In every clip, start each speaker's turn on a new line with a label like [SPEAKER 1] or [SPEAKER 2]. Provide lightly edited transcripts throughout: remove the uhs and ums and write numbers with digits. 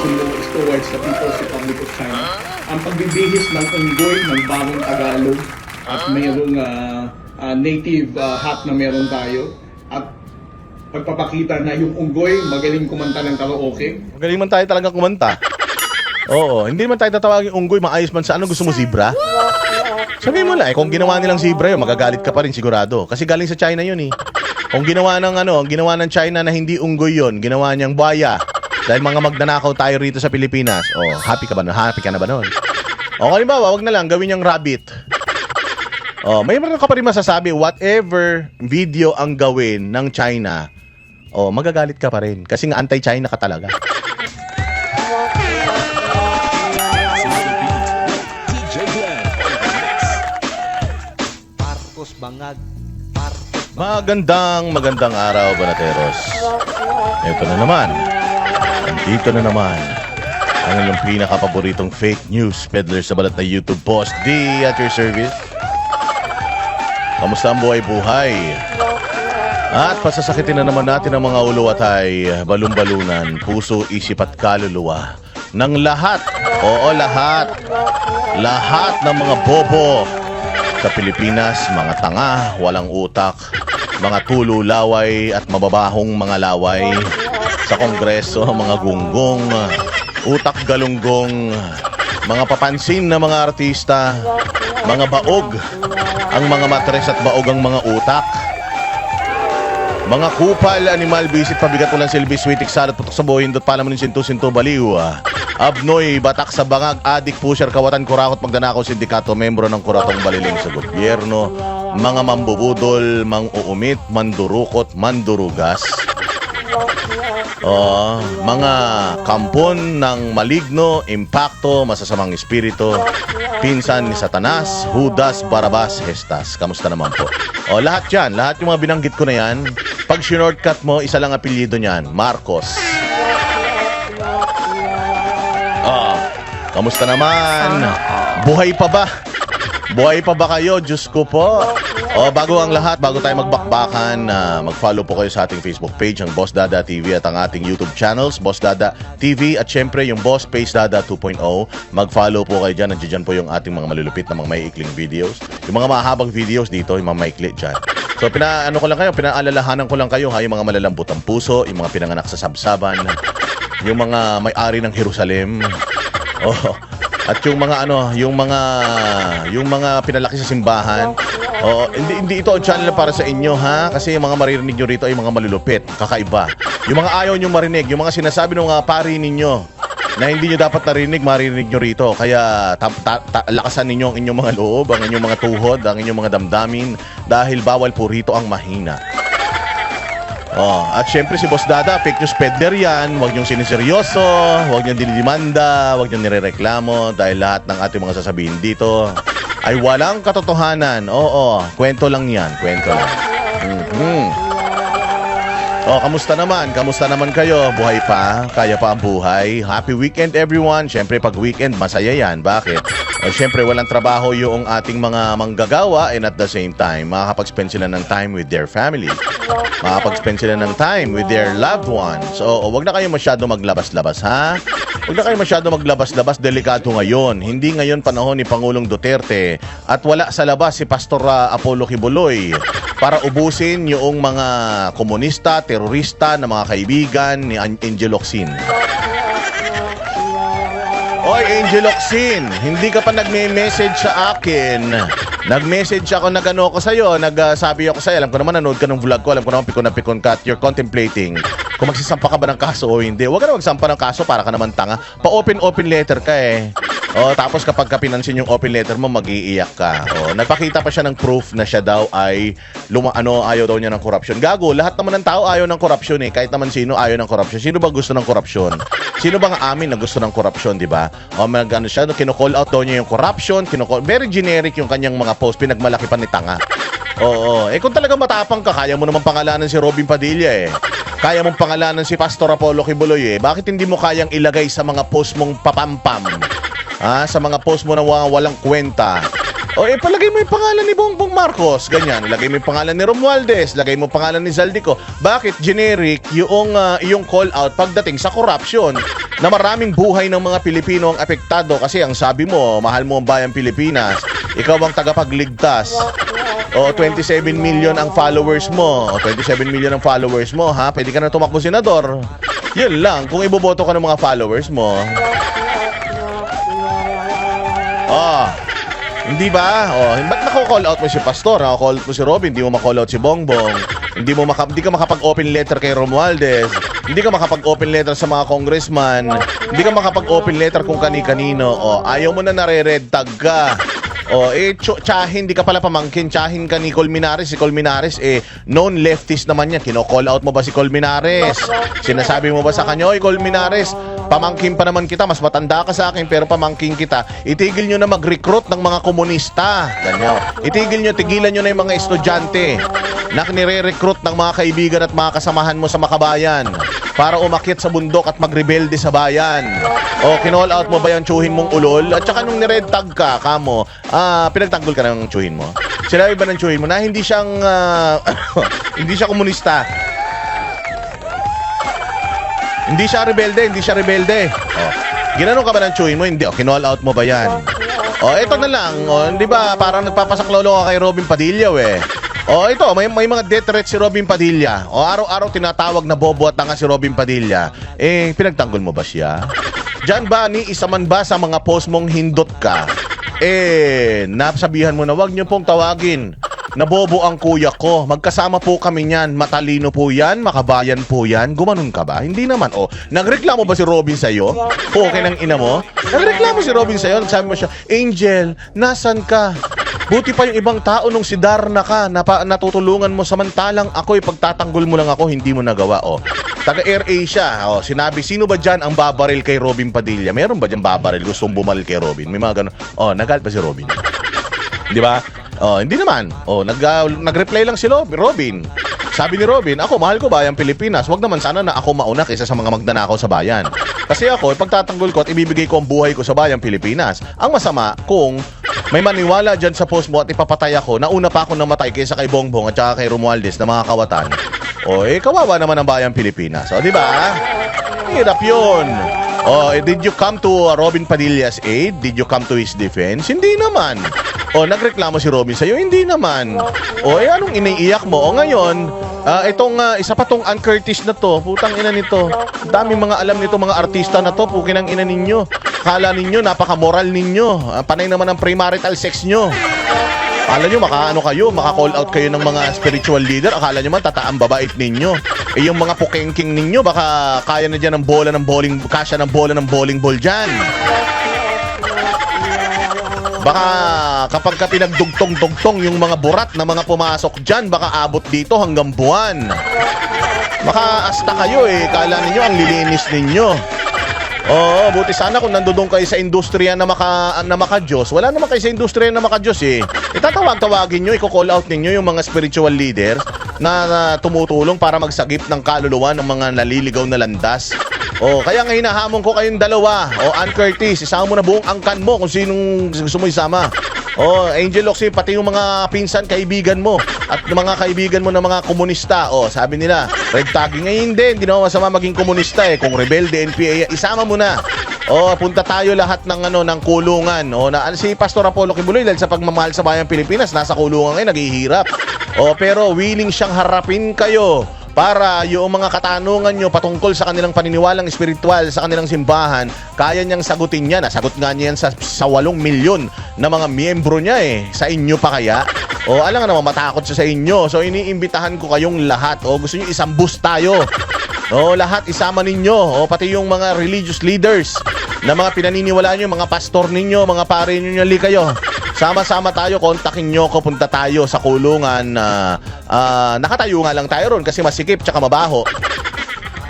[SPEAKER 1] pagsusundo is towards the People's Republic of China. Ang pagbibihis ng unggoy ng bagong Tagalog at mayroong native hat na meron tayo at pagpapakita na yung unggoy magaling kumanta ng karaoke.
[SPEAKER 2] Magaling man tayo talagang kumanta. Oo, hindi man tayo tatawagin unggoy, maayos man sa ano, gusto mo zebra? Sabihin mo lang, kung ginawa nilang zebra yun, magagalit ka pa rin sigurado. Kasi galing sa China yun eh. Kung ginawa ng China na hindi unggoy yun, ginawa niyang buhaya. Dahil mga magnanakaw tayo rito sa Pilipinas. Oh, happy ka ba? Happy ka na ba nun? O, halimbawa, wag na lang, gawin niyang rabbit. Oh, may meron ka pa rin masasabi, whatever video ang gawin ng China, oh, magagalit ka pa rin. Kasi nga anti-China ka talaga. Magandang araw, Banateros. Ito na naman. Nandito na naman ang inyong pinaka-paboritong fake news peddler sa balat na YouTube post. Di at your service. Kamusta ang buhay-buhay? At pasasakitin na naman natin ang mga ulo at ay balon-balunan, puso, isip at kaluluwa ng lahat. Oo, lahat. Lahat ng mga bobo sa Pilipinas, mga tanga, walang utak, mga tululaway at mababahong mga laway sa Kongreso, mga gunggong, utak galunggong, mga papansin na mga artista, mga baog, ang mga matres at baog ang mga utak, mga kupal, animal, bisit, pabigat, walang silbi, switik, salot, putok sa buhay, hindot, palaman, sinto, baliw, abnoy, batak sa bangag, adik, pusher, kawatan, kurakot, magdanakaw, sindikato, membro ng kuratong baliling sa gobyerno, mga mambubudol, mang-uumit, mandurukot, mandurugas, mga kampon ng maligno, impacto, masasamang espiritu, pinsan ni Satanas, Judas, Barabas, Hestas. Kamusta naman po? Lahat yan, lahat yung mga binanggit ko na yan, pag shortcut mo, isa lang apelyido niyan, Marcos. Kamusta naman? Buhay pa ba? Buhay pa ba kayo? Diyos ko po. Bago ang lahat, bago tayo magbakbakan, mag-follow po kayo sa ating Facebook page, ang Boss Dada TV, at ang ating YouTube channels, Boss Dada TV, at syempre yung Boss Space Dada 2.0. Mag-follow po kayo dyan. Nandiyan po yung ating mga malulupit na mga maiikling videos. Yung mga mahabang videos dito, yung mga maikli dyan. So, pinaalalahanan ko lang kayo, yung mga malalambot ang puso, yung mga pinanganak sa sabsaban, yung mga may-ari ng Jerusalem. At yung mga yung mga pinalaki sa simbahan. Hindi ito ang channel para sa inyo, ha? Kasi yung mga maririnig nyo rito ay mga malulupit, kakaiba. Yung mga ayaw nyo marinig, yung mga sinasabi ng mga pari ninyo na hindi nyo dapat maririnig nyo rito. Kaya lakasan ninyo ang inyong mga loob, ang inyong mga tuhod, ang inyong mga damdamin, dahil bawal po rito ang mahina. At syempre si Boss Dada, fake news peddler yan. Huwag niyong siniseryoso, huwag niyong dinidimanda, huwag niyong nirereklamo, dahil lahat ng ating mga sasabihin dito ay walang katotohanan. Kwento lang yan, kwento lang. Kamusta naman? Kamusta naman kayo? Buhay pa? Kaya pa ang buhay? Happy weekend everyone. Syempre pag weekend, masaya yan. Bakit? Syempre walang trabaho yung ating mga manggagawa, and at the same time, makakapag-spend sila ng time with their family. Makakapag-spend sila ng time with their loved ones. Wag na kayo masyado maglabas-labas, ha? Huwag na kayo masyado maglabas-labas, delikado ngayon. Hindi ngayon panahon ni Pangulong Duterte at wala sa labas si Pastor Apollo Kibuloy para ubusin yung mga komunista, terorista na mga kaibigan ni Angel Locsin. Oy, Angel Locsin, hindi ka pa nagme-message sa akin. Nag-message ako, nag-ano ko sa'yo, nagsabi ako sa'yo, alam ko naman nanood ka ng vlog ko, alam ko naman pikon na pikon ka at you're contemplating kung magsisampa ka ba ng kaso o hindi. Huwag ka na magsampa ng kaso, para ka naman tanga. Pa-open letter ka eh. Tapos kapag ka pinansin yung open letter mo, mag-iiyak ka. Nagpakita pa siya ng proof na siya daw ay ayaw daw niya ng korupsyon. Gago, lahat naman ng tao ayaw ng korupsyon eh. Kahit naman sino ayaw ng korupsyon. Sino ba gusto ng korupsyon? Sino bang amin na gusto ng korupsyon, di ba? Siya, kino-call out daw niya yung corruption, very generic yung kanyang mga post, pinagmalaki pa ni tanga. Kung talaga matapang ka, kaya mo naman pangalanan si Robin Padilla eh. Kaya mong pangalanan si Pastor Apollo Kibuloy eh. Bakit hindi mo kayang ilagay sa mga post mong papampam? Sa mga post mo na walang kwenta? O palagay mo yung pangalan ni Bongbong Marcos, ganyan. Lagay mo yung pangalan ni Romualdez, lagay mo yung pangalan ni Zaldico. Bakit generic yung call out pagdating sa corruption na maraming buhay ng mga Pilipino ang apektado kasi ang sabi mo, mahal mo ang bayang Pilipinas, ikaw ang tagapagligtas. O 27 million ang followers mo. O 27 million ang followers mo, ha? Pwede ka na tumakbo senador. Yun lang, kung iboboto ka ng mga followers mo. Hindi ba? Ba't nako-call out mo si Pastor? Nako-call out mo si Robin, hindi mo ma-call out si Bongbong. Hindi ka makapag-open letter kay Romualdez. Hindi ka makapag-open letter sa mga congressman. Hindi ka makapag-open letter kung kani-kanino. Ayaw mo na nare-red tag ka. Tsahin, di ka pala pamangkin. Tsahin ka ni Colmenares. Si Colmenares, known leftist naman yan. Kino-call out mo ba si Colmenares? Sinasabi mo ba sa kanya, oy Colmenares, pamangkin pa naman kita, mas matanda ka sa akin, pero pamangkin kita. Itigil nyo na mag-recruit ng mga komunista. Ganyan. Tigilan nyo na yung mga estudyante na nire-recruit ng mga kaibigan at mga kasamahan mo sa makabayan para umakyat sa bundok at magrebelde sa bayan. Kinall out mo ba yung tsuhin mong ulol? At saka nung nired tag ka, kamo, pinagtanggol ka ng tsuhin mo? Sinabi ba ng tsuhin mo na hindi siyang, hindi siya komunista? Hindi siya rebelde. Ginanong ka ba ng tsuhin mo? Hindi. Kinall out mo ba yan? Ito na lang. Hindi ba, parang nagpapasaklolo ka kay Robin Padilla, ito, may mga death threats si Robin Padilla. Araw-araw tinatawag na bobo at tanga si Robin Padilla. Pinagtanggol mo ba siya? Diyan ba, ni isa man ba sa mga post mong hindot ka? Nasabihan mo na wag niyo pong tawagin na bobo ang kuya ko. Magkasama po kami niyan. Matalino po yan, makabayan po yan. Gumanon ka ba? Hindi naman. Nagreklamo ba si Robin sa'yo? Okay ng ina mo? Nagreklamo si Robin sa'yo. Nagsabi mo siya, Angel, nasan ka? Buti pa yung ibang tao nung si Darna ka, natutulungan mo, samantalang ako'y pagtatanggol mo lang ako, hindi mo nagawa. Taga Air Asia, sinabi, sino ba dyan ang babaril kay Robin Padilla? Meron ba dyan babaril? Gustong bumaril kay Robin? May mga ganun. Nagalit pa si Robin. Di ba? Hindi naman. Nag-reply lang si Robin. Sabi ni Robin, ako, mahal ko bayang Pilipinas. Wag naman sana na ako mauna kaysa sa mga magnanakaw sa bayan. Kasi ako, pagtatanggol ko at ibibigay ko ang buhay ko sa bayang Pilipinas. Ang masama, kung may maniwala dyan sa post mo at ipapatay ako, nauna pa ako namatay kaysa kay Bongbong at saka kay Romualdez na mga kawatan. Kawawa naman ang bayang Pilipinas. Di ba? Hirap yun. Did you come to Robin Padilla's aid? Did you come to his defense? Hindi naman. Nagreklamo si Robin sa'yo? Hindi naman. Anong iniiyak mo? Ngayon, isa pa tong Ann Curtis na to, putang ina nito. Dami mga alam nito mga artista na to, pukin ang ina ninyo. Kala ninyo, napaka-moral ninyo. Panay naman ang premarital sex nyo. Akala nyo, maka-call out kayo ng mga spiritual leader. Akala nyo man, tataang babait ninyo. Yung mga pukengking ninyo, baka kaya na dyan kasya ng bola ng bowling ball dyan. Baka kapag ka pinagdugtong-dugtong yung mga burat na mga pumasok dyan, baka abot dito hanggang buwan. Baka asta kayo kala ninyo ang lilinis ninyo. Buti sana kung nandoon kayo sa industriya na maka-Diyos. Wala naman kayo sa industriya na maka-Diyos Itatawag-tawagin nyo, i-call out ninyo yung mga spiritual leaders na tumutulong para magsagip ng kaluluwa ng mga naliligaw na landas. Kaya nga hinahamon ko kayong dalawa. Ann Curtis, isama mo na buong angkan mo kung sinong gusto mo isama. Angel Oxy, pati yung mga pinsan kaibigan mo at mga kaibigan mo na mga komunista. Sabi nila, red tagging. Hindi naman masama maging komunista Kung rebelde, NPA, isama mo na. Punta tayo lahat ng kulungan. Si Pastor Apollo Kibuloy dahil sa pagmamahal sa bayang Pilipinas, nasa kulungan ngayon, naghihirap. Pero willing siyang harapin kayo para yung mga katanungan nyo patungkol sa kanilang paniniwalang espiritual, sa kanilang simbahan, kaya niyang sagutin niya. Nasagot nga niya yan sa 8 milyon na mga miyembro niya Sa inyo pa kaya? Alam nga naman, matakot siya sa inyo. So, iniimbitahan ko kayong lahat. Gusto nyo isang boost tayo. Lahat isama ninyo. Pati yung mga religious leaders na mga pinaniniwalaan nyo, mga pastor ninyo, mga pare ninyo, kayo. Sama-sama tayo, kontakin nyo ko, punta tayo sa kulungan. Nakatayo nga lang tayo ron kasi masikip tsaka mabaho.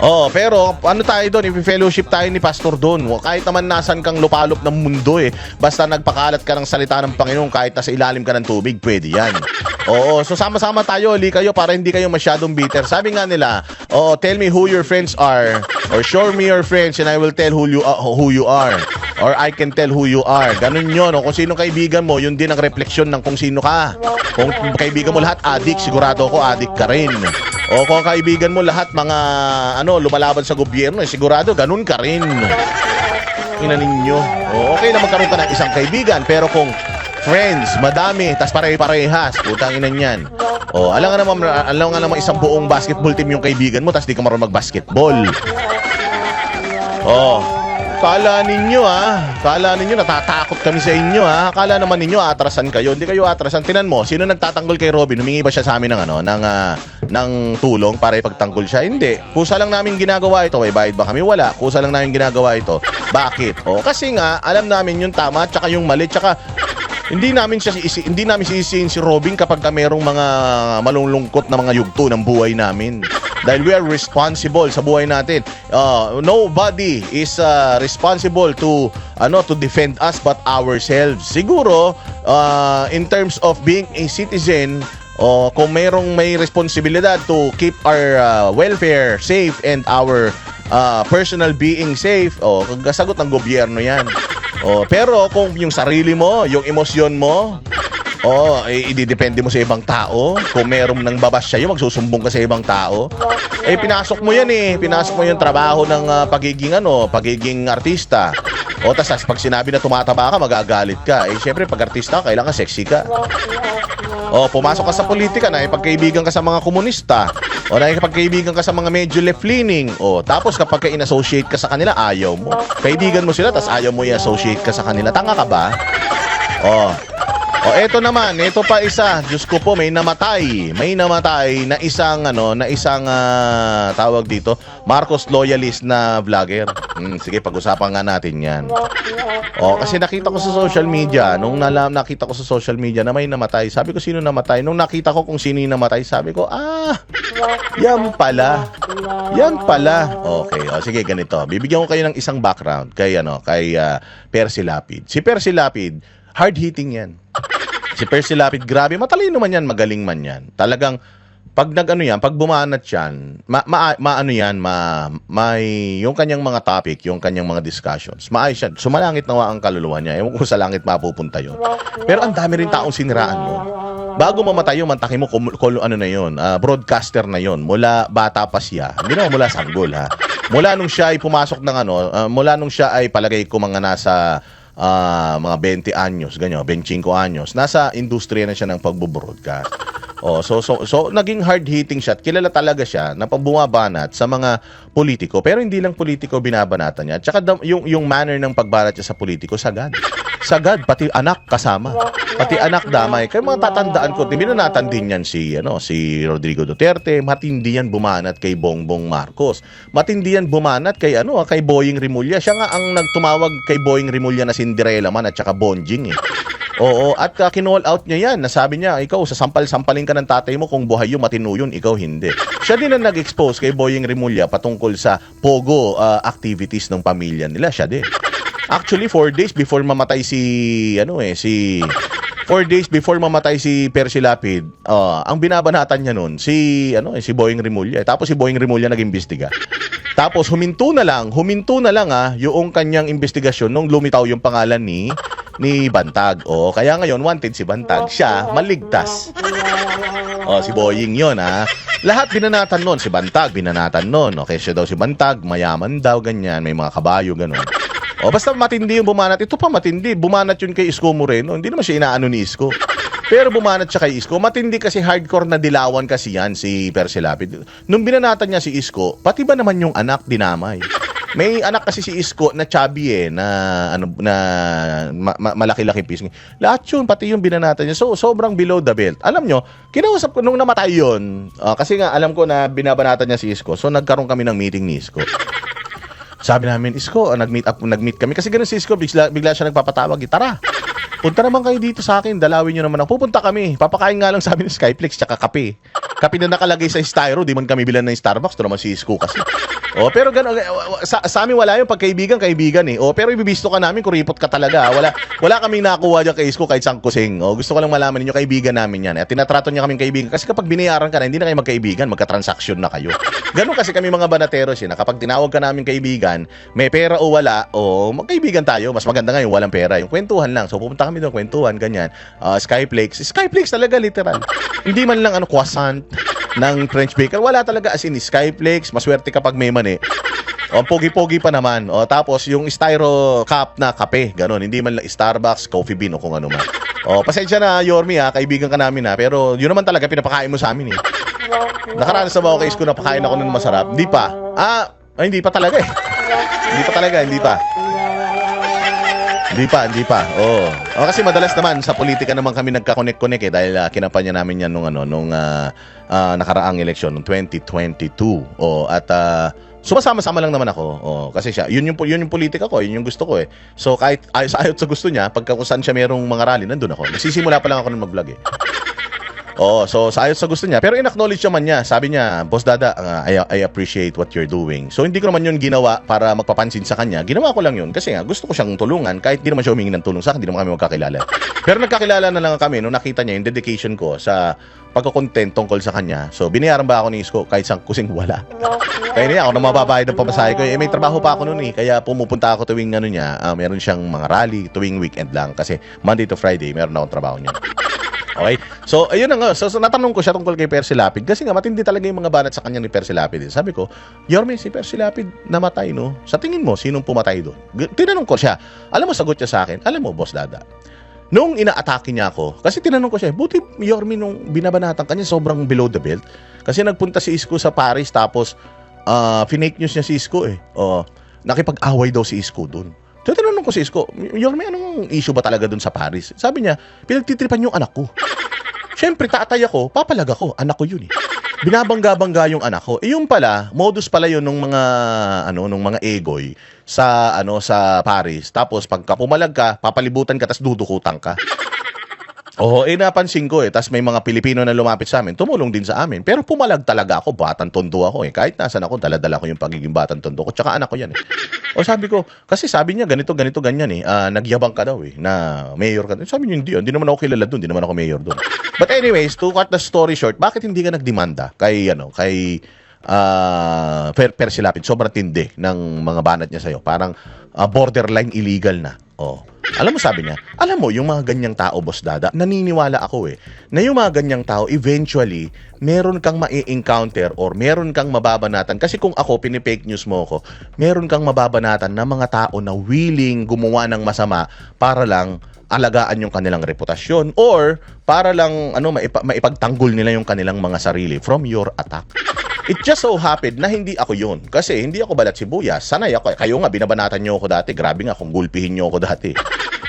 [SPEAKER 2] Oh, pero ano tayo doon, i-fellowship tayo ni pastor doon. Kahit naman nasan kang lupalop ng mundo basta nagpakalat ka ng salita ng Panginoon kahit nasa ilalim ka ng tubig, pwede yan. Oo, so sama-sama tayo, li kayo para hindi kayo masyadong bitter. Sabi nga nila, tell me who your friends are, or show me your friends and I will tell who you are. Or I can tell who you are. Ganun yun. O kung sino kaibigan mo, yun din ang refleksyon ng kung sino ka. Kung kaibigan mo lahat adik, sigurado ako adik ka rin. O kung kaibigan mo lahat mga lumalaban sa gobyerno, sigurado ganun ka rin. Ina ninyo. O, okay na magkaroon ka ng isang kaibigan, pero kung friends, madami, tas pare-parehas, putang ina niyan. O, alam nga naman isang buong basketball team yung kaibigan mo, tas di ka marunong mag-basketball. O, kala ninyo natatakot kami sa inyo Kala naman ninyo atrasan kayo. Hindi kayo atrasan. Tinan mo, sino nagtatanggol kay Robin? Humingi ba siya sa amin ng tulong para ipagtanggol siya? Hindi. Kusa lang namin ginagawa ito. May bayad ba kami? Wala. Kusa lang namin ginagawa ito. Bakit? Kasi nga alam namin yung tama at saka yung mali. Tsaka hindi namin sisihin si Robin kapag merong mga malulungkot na mga yugto ng buhay namin. Dahil we are responsible sa buhay natin. Nobody is responsible to defend us but ourselves. Siguro, in terms of being a citizen, kung may responsibilidad to keep our welfare safe and our personal being safe, kasagot ng gobyerno yan. Pero kung yung sarili mo, yung emosyon mo, ididepende mo sa ibang tao. Kung merong nang babas sa'yo, magsusumbong ka sa ibang tao. Pinasok mo yan Pinasok mo yung trabaho ng pagiging artista. Tas pag sinabi na tumataba ka, magagalit ka. Syempre, pag artista, kailangan sexy ka. Pumasok ka sa politika, nakipagkaibigan ka sa mga komunista. Nakipagkaibigan ka sa mga medyo left-leaning. Tapos kapag in-associate ka sa kanila, ayaw mo. Kaibigan mo sila, tas ayaw mo i-associate ka sa kanila. Tanga ka ba? Eto naman, ito pa isa. Diyos ko po, may namatay na isang tawag dito, Marcos loyalist na vlogger. Sige, pag-usapan nga natin 'yan. Kasi nakita ko sa social media, nakita ko sa social media na may namatay. Sabi ko, sino namatay? Nung nakita ko kung sino yung namatay, sabi ko, yan pala. Okay, sige, ganito. Bibigyan ko kayo ng isang background kay Percy Lapid. Si Percy Lapid, hard-hitting 'yan. Si Percy Lapid, grabe, matalino man yan, magaling man yan. Talagang, pag pag bumanat yan, may yung kanyang mga topic, yung kanyang mga discussions, maayos yan. Sumalangit nawa ang kaluluwa niya. Ewan ko sa langit mapupunta yun. Pero ang dami rin taong siniraan mo. Bago mamatay yung mantakin mo, broadcaster na yun. Mula bata pa siya. Hindi naman mula sanggol, ha. Mula nung siya ay pumasok ng mula nung siya ay palagay ko mga nasa mga 20 anyos, 25 anyos, nasa industriya na siya ng pagbo-broadcast. So naging hard-hitting siya. Kilala talaga siya na bumabanat sa mga politiko. Pero hindi lang politiko binabanatan niya. Tsaka yung manner ng pagbanat niya sa politiko, sagad. Pati anak kasama. Pati anak damay. Kaya mga tatandaan ko, binanatan din yan si Rodrigo Duterte. Matindi yan bumanat kay Bongbong Marcos. Matindi yan bumanat kay Boying Rimulya. Siya nga ang nagtumawag kay Boying Rimulya na Cinderella man at saka Bonjing at kinall out niya yan. Nasabi niya, ikaw, sasampal-sampalin ka ng tatay mo kung buhay yung matino yun, ikaw hindi. Siya din ang nag-expose kay Boying Rimulya patungkol sa pogo activities ng pamilya nila. Siya din. Actually, 4 days before mamatay si Percy Lapid, ang binabanatan niya nun si Boying Rimulya. Tapos si Boying Rimulya nag-imbestiga. Tapos huminto na lang yung kanyang investigasyon nung lumitaw yung pangalan ni Bantag. Kaya ngayon wanted si Bantag. Siya maligtas. Si Boying yun, Lahat binanatan nun. Si Bantag binanatan nun. Okay, siya daw si Bantag, mayaman daw, ganyan, may mga kabayo, ganun. Basta matindi yung bumanat. Ito pa matindi. Bumanat yun kay Isko Moreno. Hindi naman siya inaano ni Isko. Pero bumanat siya kay Isko. Matindi kasi hardcore na dilawan kasi yan si Percy Lapid. Nung binanatan niya si Isko, pati ba naman yung anak dinamay? May anak kasi si Isko na chubby malaki-laki pisngi. Lahat yun, pati yung binanatan niya. So, sobrang below the belt. Alam nyo, kinausap ko nung namatay yun, kasi nga alam ko na binabanatan niya si Isko. So, nagkaroon kami ng meeting ni Isko. Sabi namin, Isko, nag-meet kami. Kasi ganun si Isko, bigla siya nagpapatawag. Tara, punta naman kayo dito sa akin. Dalawin nyo naman ako. Pupunta kami. Papakain nga lang sa amin ng Skyflex tsaka kape. Kape na nakalagay sa styro. Di man kami bilan ng Starbucks. Ito naman si Isko kasi. Pero gano'n, sa amin wala yung pagkaibigan, kaibigan eh. Pero ibibisto ka namin, kuripot ka talaga. Wala kaming nakuha dyan kay Isko kahit sang kusing. Gusto ko lang malaman ninyo, kaibigan namin yan. At tinatrato niya kaming kaibigan. Kasi kapag binayaran ka na, hindi na kayo magkaibigan, magka-transaction na kayo. Gano'n kasi kami mga banateros na kapag tinawag ka namin kaibigan, may pera o wala, magkaibigan tayo. Mas maganda nga yung walang pera. Yung kwentuhan lang. So pupunta kami doon, kwentuhan, ganyan. Skyflakes. Skyflakes talaga, literal. Hindi man lang croissant ng French baker. Wala talaga, as in Skyflakes. Maswerte kapag may mani. Pogi-pogi pa naman. Tapos yung styro cup na kape, ganun. Hindi man lang Starbucks, Coffee Bean o kung ano man. Pasensya na, Yormi kaibigan ka namin pero yun naman talaga pinapakain mo sa amin eh. Nakaranas na ba ako kay Isko na pakain ako ng masarap? Hindi pa. Hindi pa talaga eh. Hindi pa. Kasi madalas naman sa politika naman kami nagka-connect dahil kinampanya namin yan nung nakaraang eleksyon noong 2022. At sumasama-sama lang naman ako. Kasi siya, yun yung politika ko, yun yung gusto ko eh. So kahit ayos sa gusto niya, pagka kung saan siya merong mga rally, nandun ako. Nagsisimula pa lang ako nung mag-vlog eh. So ayos sa gusto niya. Pero in-acknowledge naman niya. Sabi niya, Boss Dada, I appreciate what you're doing. So hindi ko naman yun ginawa para magpapansin sa kanya. Ginawa ko lang yun kasi gusto ko siyang tulungan. Kahit di naman siya humingi ng tulong sa akin, di naman kami magkakilala. Pero nagkakilala na lang kami nung nakita niya yung dedication ko sa pagko-content tungkol sa kanya. So binayaran ba ako ni Isko kahit sang kusing wala. Kaya niya ako na mababayad ng pamasahe ko. May trabaho pa ako noon eh. Kaya pumupunta ako tuwing meron siyang mga rally tuwing weekend lang. Kasi Monday to Friday, meron akong trabaho niya. Okay? So, ayun na nga. So, natanong ko siya tungkol kay Percy Lapid. Kasi nga, matindi talaga yung mga banat sa kanya ni Percy Lapid. Sabi ko, Yorme, si Percy Lapid namatay, no? Sa tingin mo, sinong pumatay doon? Tinanong ko siya. Alam mo, sagot niya sa akin. Alam mo, Boss Dada, nung ina-atake niya ako, kasi tinanong ko siya, buti, Yorme, nung binabanatan kanya, sobrang below the belt. Kasi nagpunta si Isko sa Paris, tapos, finake news niya si Isko eh. Nakipag-away daw si Isko doon. So, tinanong ko si Isko, Yorme, anong issue ba talaga dun sa Paris? Sabi niya, pinagtitripan yung anak ko. Siyempre, tatay ako, papalag ako, anak ko yun eh. Binabangga-bangga yung anak ko. Yung pala, modus pala yun nung mga egoy sa Paris. Tapos, pagka pumalag ka, papalibutan ka, tas dudukutan ka. Napansin ko tas may mga Pilipino na lumapit sa amin, tumulong din sa amin. Pero pumalag talaga ako, batang tondo ako Kahit nasan ako, dala-dala ko yung pagiging batang tondo ko. Tsaka anak ko yan eh. Sabi ko, kasi sabi niya ganito, ganyan eh. Nagyabang ka daw eh, na mayor ka. Sabi niya, hindi naman ako kilala doon, hindi naman ako mayor doon. But anyways, to cut the story short, bakit hindi ka nagdemanda kay Percy Lapid? Sobrang tindi ng mga banat niya sa'yo. Parang borderline illegal na. Alam mo, sabi niya, alam mo, yung mga ganyang tao, Boss Dada, naniniwala ako na yung mga ganyang tao, eventually, meron kang ma-encounter or meron kang mababanatan. Kasi kung ako, pinipake news mo ako, meron kang mababanatan na mga tao na willing gumawa ng masama para lang alagaan yung kanilang reputasyon or para lang maipagtanggol nila yung kanilang mga sarili from your attack. It just so happened na hindi ako yun. Kasi hindi ako balat sibuyas. Sanay ako. Kayo nga, binabanatan nyo ako dati. Grabe nga kung gulpihin nyo ako dati.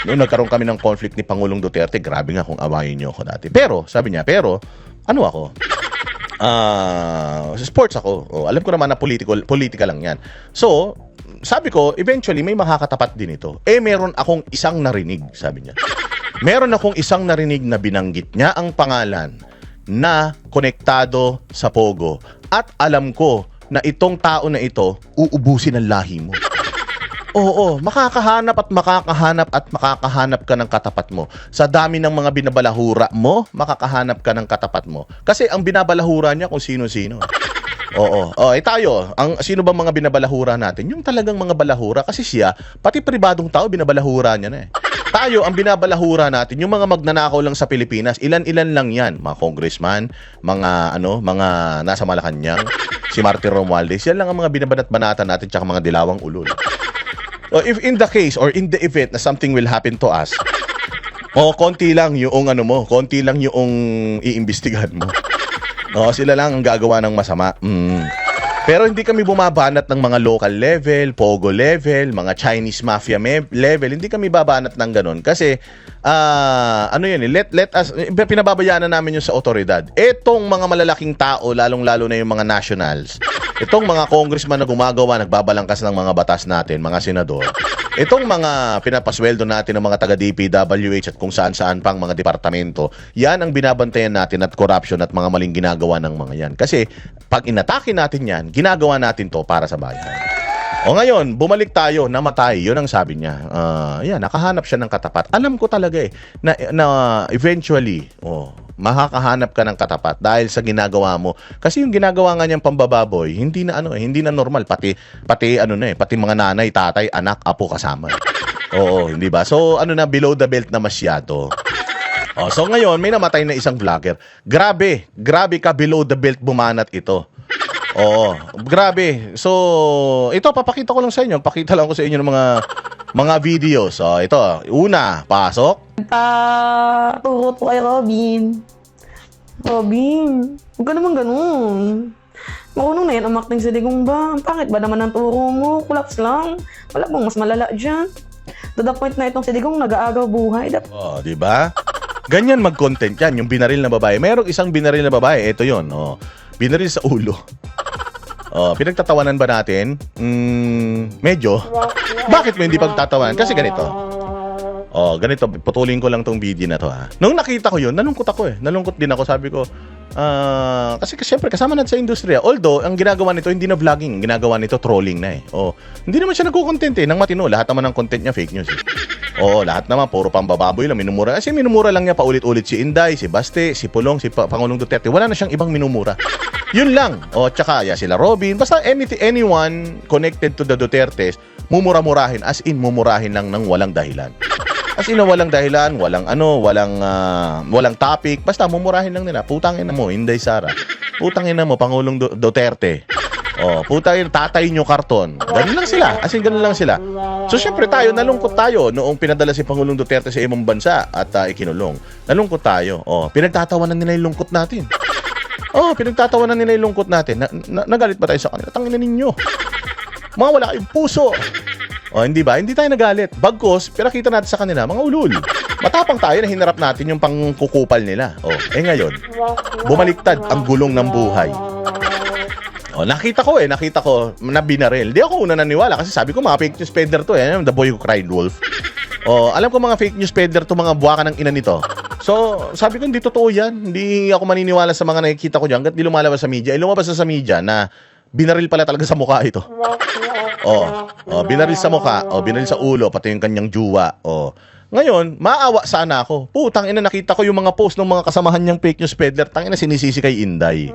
[SPEAKER 2] Noong nagkaroon kami ng conflict ni Pangulong Duterte, grabe nga kung awayin nyo ako dati. Pero, sabi niya, ano ako? Sports ako. Alam ko naman na politika lang yan. So, sabi ko, eventually, may makakatapat din ito. Meron akong isang narinig, sabi niya. Meron akong isang narinig na binanggit niya ang pangalan na konektado sa Pogo. At alam ko na itong tao na ito, uubusin ang lahi mo. Makakahanap ka ng katapat mo. Sa dami ng mga binabalahura mo, makakahanap ka ng katapat mo. Kasi ang binabalahura niya kung sino-sino. Tayo, sino ba mga binabalahura natin? Yung talagang mga balahura. Kasi siya, pati pribadong tao, binabalahura niya na eh. Tayo, ang binabalahura natin, yung mga magnanakaw lang sa Pilipinas, ilan-ilan lang yan. Mga congressman, mga nasa Malacanang, si Martin Romualdez, yan lang ang mga binabanat-banatan natin, tsaka mga dilawang ulol. If in the case, or in the event na something will happen to us, konti lang yung konti lang yung iimbestigahan mo. Sila lang ang gagawa ng masama. Pero hindi kami bumabanat ng mga local level, Pogo level, mga Chinese mafia level. Hindi kami babanat ng ganun. Kasi, let us, pinababayaan na namin yung sa otoridad. Etong mga malalaking tao, lalong-lalo na yung mga nationals, itong mga congressman na gumagawa, nagbabalangkas ng mga batas natin, mga senador, Itong mga pinapasweldo natin ng mga taga DPWH at kung saan-saan pang mga departamento, yan ang binabantayan natin at corruption at mga maling ginagawa ng mga yan. Kasi pag inatake natin yan, ginagawa natin to para sa bayan. O ngayon, bumalik tayo, namatay. Yun ang sabi niya. Yan, nakahanap siya ng katapat. Alam ko talaga na eventually, makakahanap ka ng katapat dahil sa ginagawa mo. Kasi yung ginagawa nga niyang pambababoy, hindi na normal, pati mga nanay, tatay, anak, apo kasama. Oo, hindi ba? So below the belt na masyado. So ngayon, may namatay na isang vlogger. Grabe ka below the belt bumanat ito. Oo, grabe. So, ito papakita ko lang sa inyo. Pakita lang ko sa inyo ng mga videos. So, ito, una, pasok.
[SPEAKER 3] Turo po kay Robin. Robin, huwag ka naman ganun. Marunong na yan ang acting sa digong ba? Ang pangit ba naman ang turo mo? Kulaps lang. Wala bang mas malala dyan? To the point na itong si digong nag-aagaw buhay.
[SPEAKER 2] Di ba? Ganyan mag-content yan, yung binaril na babae. Mayroong isang binaril na babae, ito yun. Binaril sa ulo. Pinagtatawanan ba natin? Medyo. Bakit mo hindi pagtatawanan? Kasi ganito. Ganito, putulin ko lang tong video na to ha. Nung nakita ko yun, nalungkot ako eh. Nalungkot din ako, sabi ko, kasi siyempre kasama natin sa industriya. Although, ang ginagawa nito, hindi na vlogging. Ang ginagawa nito, trolling na eh. Hindi naman siya nagko-content eh, ng matino. Lahat naman ng content niya, fake news eh. Lahat naman, puro pambababoy lang, minumura. Kasi minumura lang niya paulit-ulit si Inday, si Baste, si Pulong, si Pangulong Duterte. Wala na siyang ibang minumura. Yun lang. Tsaka, sila Robin. Basta anyone connected to the Dutertes, mumura-murahin. As in, mumurahin lang ng walang dahilan. As in, walang dahilan, walang topic. Basta, mumurahin lang nila. Putangin na mo, Inday Sara. Putangin na mo, Pangulong Duterte. Putangin, tatay nyo karton. Ganun lang sila. As in, ganun lang sila. So, syempre tayo, nalungkot tayo noong pinadala si Pangulong Duterte sa ibang bansa at ikinulong. Nalungkot tayo. Pinagtatawanan nila yung lungkot natin. Pinagtatawanan nila yung lungkot natin. Nagalit ba tayo sa kanila? Tangina ninyo. Mga wala kayong puso. Hindi ba? Hindi tayo nagalit. Bagkos, pinakita natin sa kanila, mga ulul. Matapang tayo na hinarap natin yung pangkukupal nila. Ngayon, bumaliktad ang gulong ng buhay. Nakita ko na binaril. Di ako una naniwala kasi sabi ko mga fake news peddler to the boy who cried wolf. Alam ko mga fake news peddler to, mga buwaka ng ina nito. So, sabi ko hindi totoo yan. Hindi ako maniniwala sa mga nakikita ko diyan hangga't di lumalabas sa media. Lumabas sa media na binaril pala talaga sa mukha ito. Binaril sa mukha, binaril sa ulo, pati yung kanyang juwa. Ngayon, maawa sana ako. Putang ina, nakita ko yung mga post ng mga kasamahan niyang fake news peddler. Tangina, sinisisi kay Inday.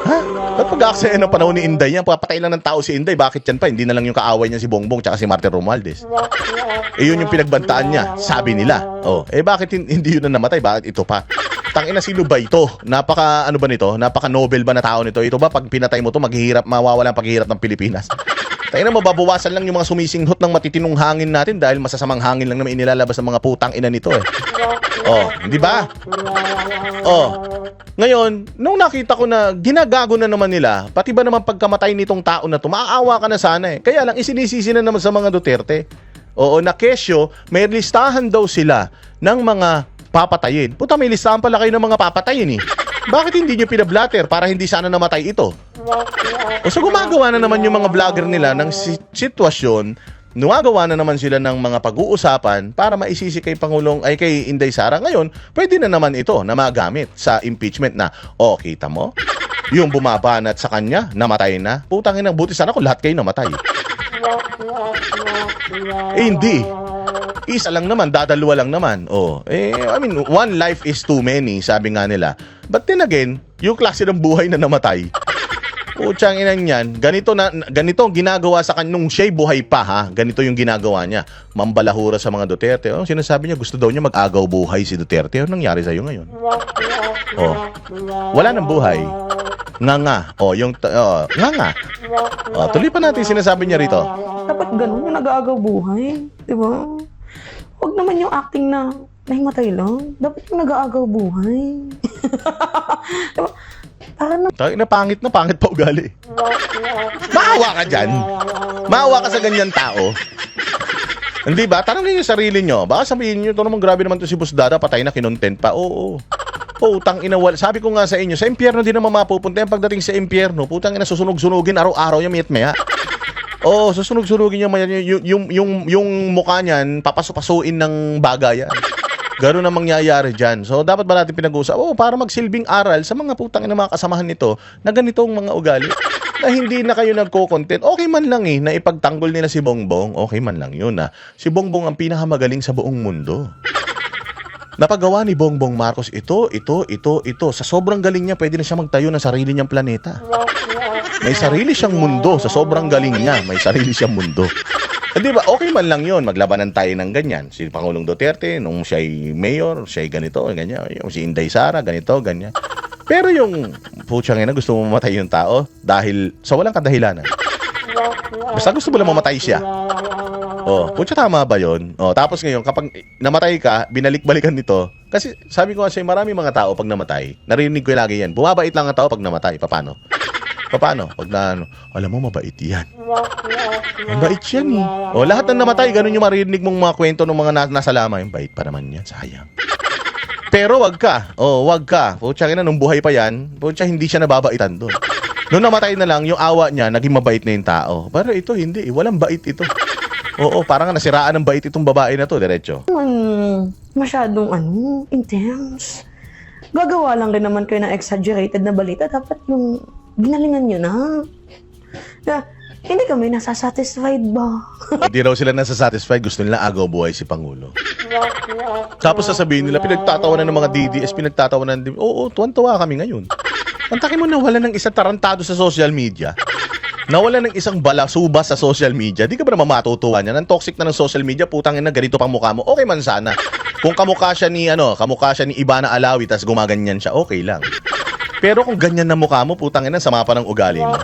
[SPEAKER 2] Ha? Ba't pag-aaksaya ng panahon ni Inday yan? Papatay lang ng tao si Inday. Bakit yan pa? Hindi na lang yung kaaway niya si Bongbong tsaka si Martin Romualdez. Yun yung pinagbantaan niya, sabi nila. Bakit hindi yun na namatay? Bakit ito pa? Tangina, sino ba ito? Napaka Nobel ba na tao nito? Ito ba pag pinatay mo to, mawawala ang paghihirap ng Pilipinas? Tangina, mababawasan lang yung mga sumisinghot ng matitinong hangin natin dahil masasamang hangin lang naman inilalabas ng mga putang ina nito eh. Hindi ba? Ngayon, nung nakita ko na ginagago na naman nila, pati ba naman pagkamatay nitong tao na to, maaawa ka na sana eh. Kaya lang, isinisisi na naman sa mga Duterte. Na kesyo, may listahan daw sila ng mga papatayin. Puta, may listahan pala kayo ng mga papatayin eh. Bakit hindi nyo pinablatter para hindi sana namatay ito? So gumagawa na naman yung mga vlogger nila ng sitwasyon, gumagawa na naman sila ng mga pag-uusapan para maisisi kay kay Inday Sara. Ngayon, pwede na naman ito na magamit sa impeachment na, kita mo? Yung bumabanat sa kanya, namatay na. Putangin ang buti sana kung lahat kayo namatay. Hindi. Isa lang naman, dadalawa lang naman. One life is too many, sabi nga nila. But then again, yung klase ng buhay na namatay, putsang inan yan, ganito ang ginagawa sa kanya nung siya'y buhay pa ha. Ganito yung ginagawa niya. Mambalahura sa mga Duterte. Sinasabi niya, gusto daw niya mag-agaw buhay si Duterte. Ano nangyari sa'yo ngayon? Wala nang buhay. Nga. Nga. Tuloy pa natin sinasabi niya rito.
[SPEAKER 3] Dapat ganun yung nag-aagaw buhay. Diba? Huwag naman yung acting na nahimatay lang. Dapat yung nag-aagaw buhay. Diba? Pangit pa ugali. Maawa ka dyan. Maawa ka sa ganyan tao. Hindi ba? Tanongin yung sarili nyo. Baka sabihin nyo, ito naman grabe naman to si Boss Dada, patay na kinontent pa. Putang ina, sabi ko nga sa inyo, sa impyerno din naman mapupunta yan pagdating sa impyerno. Putang ina, susunog-sunugin araw-araw yung miyat-maya.
[SPEAKER 2] Oo, susunog-sunugin niya yung mukha niyan, papasupasuin ng bagay yan. Gano'n ang mangyayari dyan. So, dapat ba natin pinag-uusap? Para magsilbing aral sa mga putang ng mga kasamahan nito na ganitong mga ugali. Na hindi na kayo nagko-content. Okay man lang na ipagtanggol nila si Bongbong. Okay man lang yun Si Bongbong ang pinakamagaling sa buong mundo. Napagawa ni Bongbong Marcos ito. Sa sobrang galing niya, pwede na siya magtayo ng sarili niyang planeta. May sarili siyang mundo. Sa sobrang galing niya, may sarili siyang mundo. Di ba? Okay man lang yun. Maglabanan tayo ng ganyan. Si Pangulong Duterte, nung siya'y mayor, siya'y ganito, ganyan. Yung si Inday Sara, ganito, ganyan. Pero yung putsang ina, gusto mo mamatay yung tao dahil sa walang kadahilanan. Basta gusto mo lang mamatay siya. Putya, tama ba yun? Tapos ngayon, kapag namatay ka, binalik-balikan nito. Kasi sabi ko kasi marami mga tao pag namatay, narinig ko lagi yan. Bumabait lang ang tao pag namatay. Paano? Pag alam mo, mabait yan. Mabait yan lahat ng namatay, ganun yung marinig mong mga kwento ng mga nasa lamay. Bait pa naman yan, sayang. Pero wag ka. Putya na, nung buhay pa yan, putya, hindi siya nababaitan doon. Nung namatay na lang, yung awa niya, naging mabait na yung tao. Pero ito, hindi. Walang bait ito. Parang nasiraan ng bait itong babae na to, diretso.
[SPEAKER 3] Masyadong intense. Gagawa lang rin naman kayo ng exaggerated na balita. Dapat yung ginalingan nyo na. Hindi kami nasasatisfied ba?
[SPEAKER 2] Hindi raw sila nasasatisfied. Gusto nila agaw buhay si Pangulo. Tapos sasabihin nila, pinagtatawanan ng mga DDS, pinagtatawanan din. Tuwan-tuwa kami ngayon. Pantakin mo na wala ng isang tarantado sa social media. Nawala ng isang balasuba sa social media. Di ka ba naman matutuwa niyan? Ang toxic na ng social media, putang ina, ganito pang mukha mo. Okay man sana. Kung kamukha siya ni Ivana Alawi, tas gumaganyan siya, okay lang. Pero kung ganyan na mukha mo, putang ina, sama pa ng ugali mo.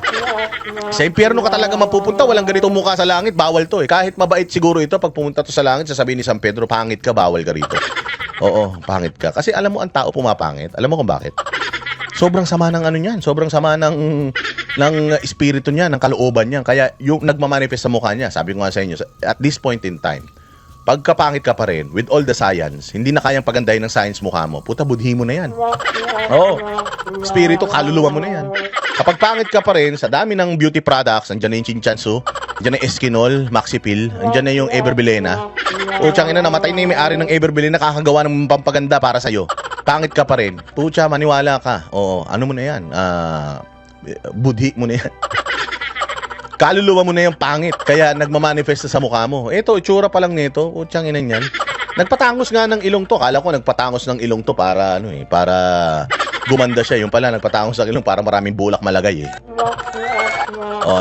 [SPEAKER 2] Sa impyerno ka talaga mapupunta, walang ganitong mukha sa langit, bawal to Kahit mabait siguro ito, pag pumunta to sa langit, sasabihin ni San Pedro, pangit ka, bawal ka rito. Pangit ka. Kasi alam mo, ang tao pumapangit. Alam mo kung bakit? Sobrang sama ng niyan. Sobrang sama ng espiritu niya, ng kalooban niya. Kaya yung nagmamanifest sa mukha niya, sabi ko nga sa inyo, at this point in time, pagkapangit ka pa rin, with all the science, hindi na kayang pagandahin ng science mukha mo. Puta, budhi mo na yan. Espiritu, kaluluwa mo na yan. Kapag pangit ka pa rin, sa dami ng beauty products, andyan na yung Chinchansu, andyan na yung Eskinol, Maxipil, andyan na yung Everbilena. Putsang ina, namatay na yung may-ari ng Everbilena, nakakagawa ng pampaganda para sa'yo. Pangit ka pa rin. Putya, maniwala ka. Ano mo na yan? Budhi mo na yan. Kaluluwa mo na yung pangit. Kaya nagmamanifest sa mukha mo. Ito, itsura pa lang nito. Putyang ina yan. Nagpatangos nga ng ilong to. Kala ko nagpatangos ng ilong to para para gumanda siya. Yung pala, nagpatangos ng ilong para maraming bulak malagay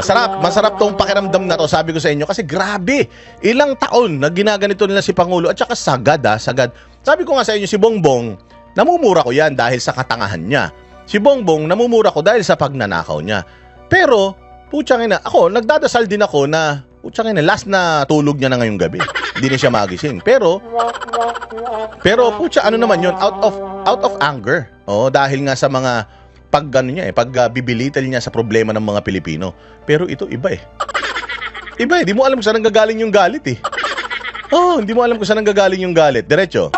[SPEAKER 2] Sarap. Masarap tong pakiramdam na to. Sabi ko sa inyo. Kasi grabe. Ilang taon na ginaganito nila si Pangulo. At saka sagad sagad. Sabi ko nga sa inyo, si Bongbong, namumura ko yan dahil sa katangahan niya. Si Bongbong, namumura ko dahil sa pagnanakaw niya. Pero, putsang ina, ako, nagdadasal din ako na, putsang ina, last na tulog niya na ngayong gabi. Hindi na siya magising. Pero, putsa, ano naman yun? Out of anger. Dahil nga sa mga pagbibilital niya sa problema ng mga Pilipino. Pero ito, iba Iba di mo alam kung saan nanggagaling yung galit hindi mo alam kung saan nanggagaling yung galit. Diretso.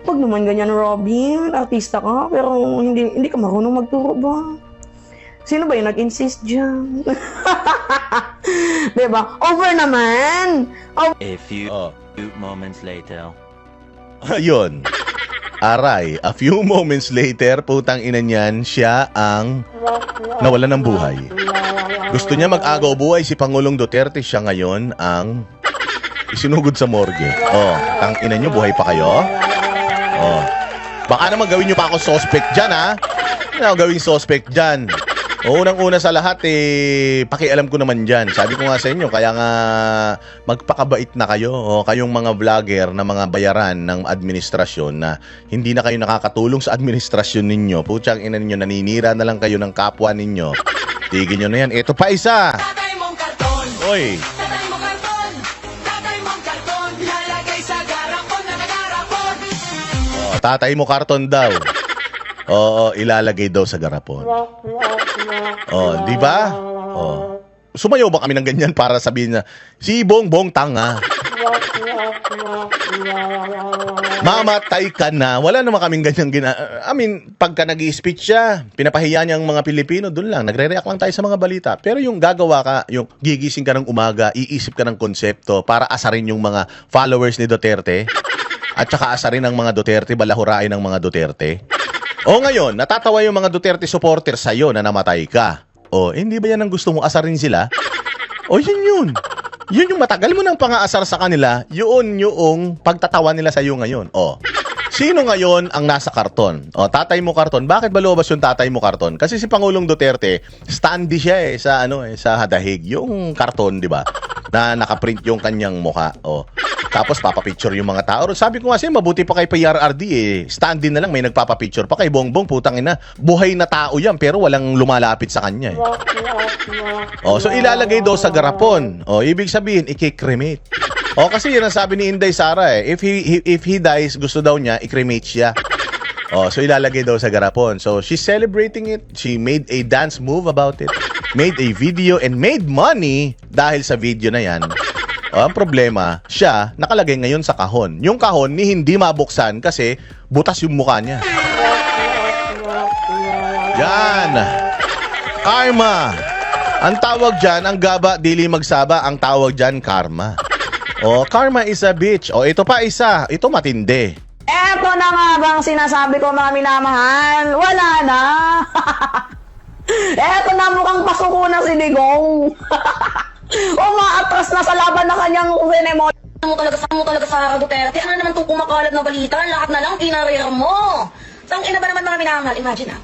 [SPEAKER 3] Huwag naman ganyan, Robin. Artista ka, pero hindi ka marunong magturo ba? Sino ba yung nag-insist dyan? Diba? Over naman!
[SPEAKER 4] A few moments later.
[SPEAKER 2] Ayun. Aray, a few moments later, putang ina niyan, siya ang nawalan ng buhay. Gusto niya mag-agaw buhay si Pangulong Duterte, siya ngayon ang isinugod sa morgue. Tang ina niyo, buhay pa kayo? Baka naman gawin nyo pa ako suspect dyan, Hindi ako gawing suspect dyan. Unang-una sa lahat, pakialam ko naman dyan. Sabi ko nga sa inyo, kaya nga magpakabait na kayo. Kayong mga vlogger na mga bayaran ng administrasyon na hindi na kayo nakakatulong sa administrasyon ninyo. Putsang ina ninyo, naninira na lang kayo ng kapwa ninyo. Tigin nyo na yan. Ito pa isa.
[SPEAKER 5] Tatay mong karton.
[SPEAKER 2] Oy.
[SPEAKER 5] Tatay mong karton. Tatay mong karton. Lalagay sa garapon na nagarapon.
[SPEAKER 2] Tatay mo karton daw. Ilalagay daw sa garapon. Di ba? Sumayaw ba kami ng ganyan para sabihin na si Bongbong tanga? Mamatay ka na. Wala naman kaming ganyang pagka nag-i-speech siya, pinapahiya niya ang mga Pilipino, doon lang. Nagre-react lang tayo sa mga balita. Pero yung gagawa ka, yung gigising ka ng umaga, iisip ka ng konsepto para asarin yung mga followers ni Duterte, at saka asarin ang mga Duterte, balahurain ng mga Duterte. O ngayon, natatawa yung mga Duterte supporters sa'yo na namatay ka. O, hindi ba yan ang gusto mo, asarin sila? O, yun. Yun yung matagal mo nang pang-aasar sa kanila, yun yung pagtatawa nila sa iyo ngayon. O, sino ngayon ang nasa karton? O, tatay mo karton. Bakit ba lumabas yung tatay mo karton? Kasi si Pangulong Duterte, standy siya sa dahig. Yung karton, di ba? Na nakaprint yung kanyang mukha. O, tapos papapicture yung mga tao. Sabi ko kasi mabuti pa kay PRRD Standing na lang, may nagpapapicture pa kay Bongbong. Putang ina, buhay na tao yan pero walang lumalapit sa kanya. O, so ilalagay daw sa garapon. O, ibig sabihin, i-cremate. O, kasi yun ang sabi ni Inday Sara If he dies, gusto daw niya, i-cremate siya. O, so ilalagay daw sa garapon. So, she's celebrating it. She made a dance move about it. Made a video and made money dahil sa video na yan. O, ang problema, siya nakalagay ngayon sa kahon. Yung kahon ni hindi mabuksan kasi butas yung mukha niya. Yan. Karma. Ang tawag dyan, ang gaba, dili magsaba, ang tawag dyan, karma. O, karma is a bitch. O, ito pa isa. Ito matindi.
[SPEAKER 3] Eto na nga bang sinasabi ko, mga minamahal? Wala na. Eto na, mukhang pasuko na si Digong. Umaatras na sa laban na kanyang sinemonya.
[SPEAKER 6] Mo talaga sa Duterte. Ano naman itong kumakalat na balita? Lahat na lang kinarir mo. Sang ina ba naman mga minamahal? Imagine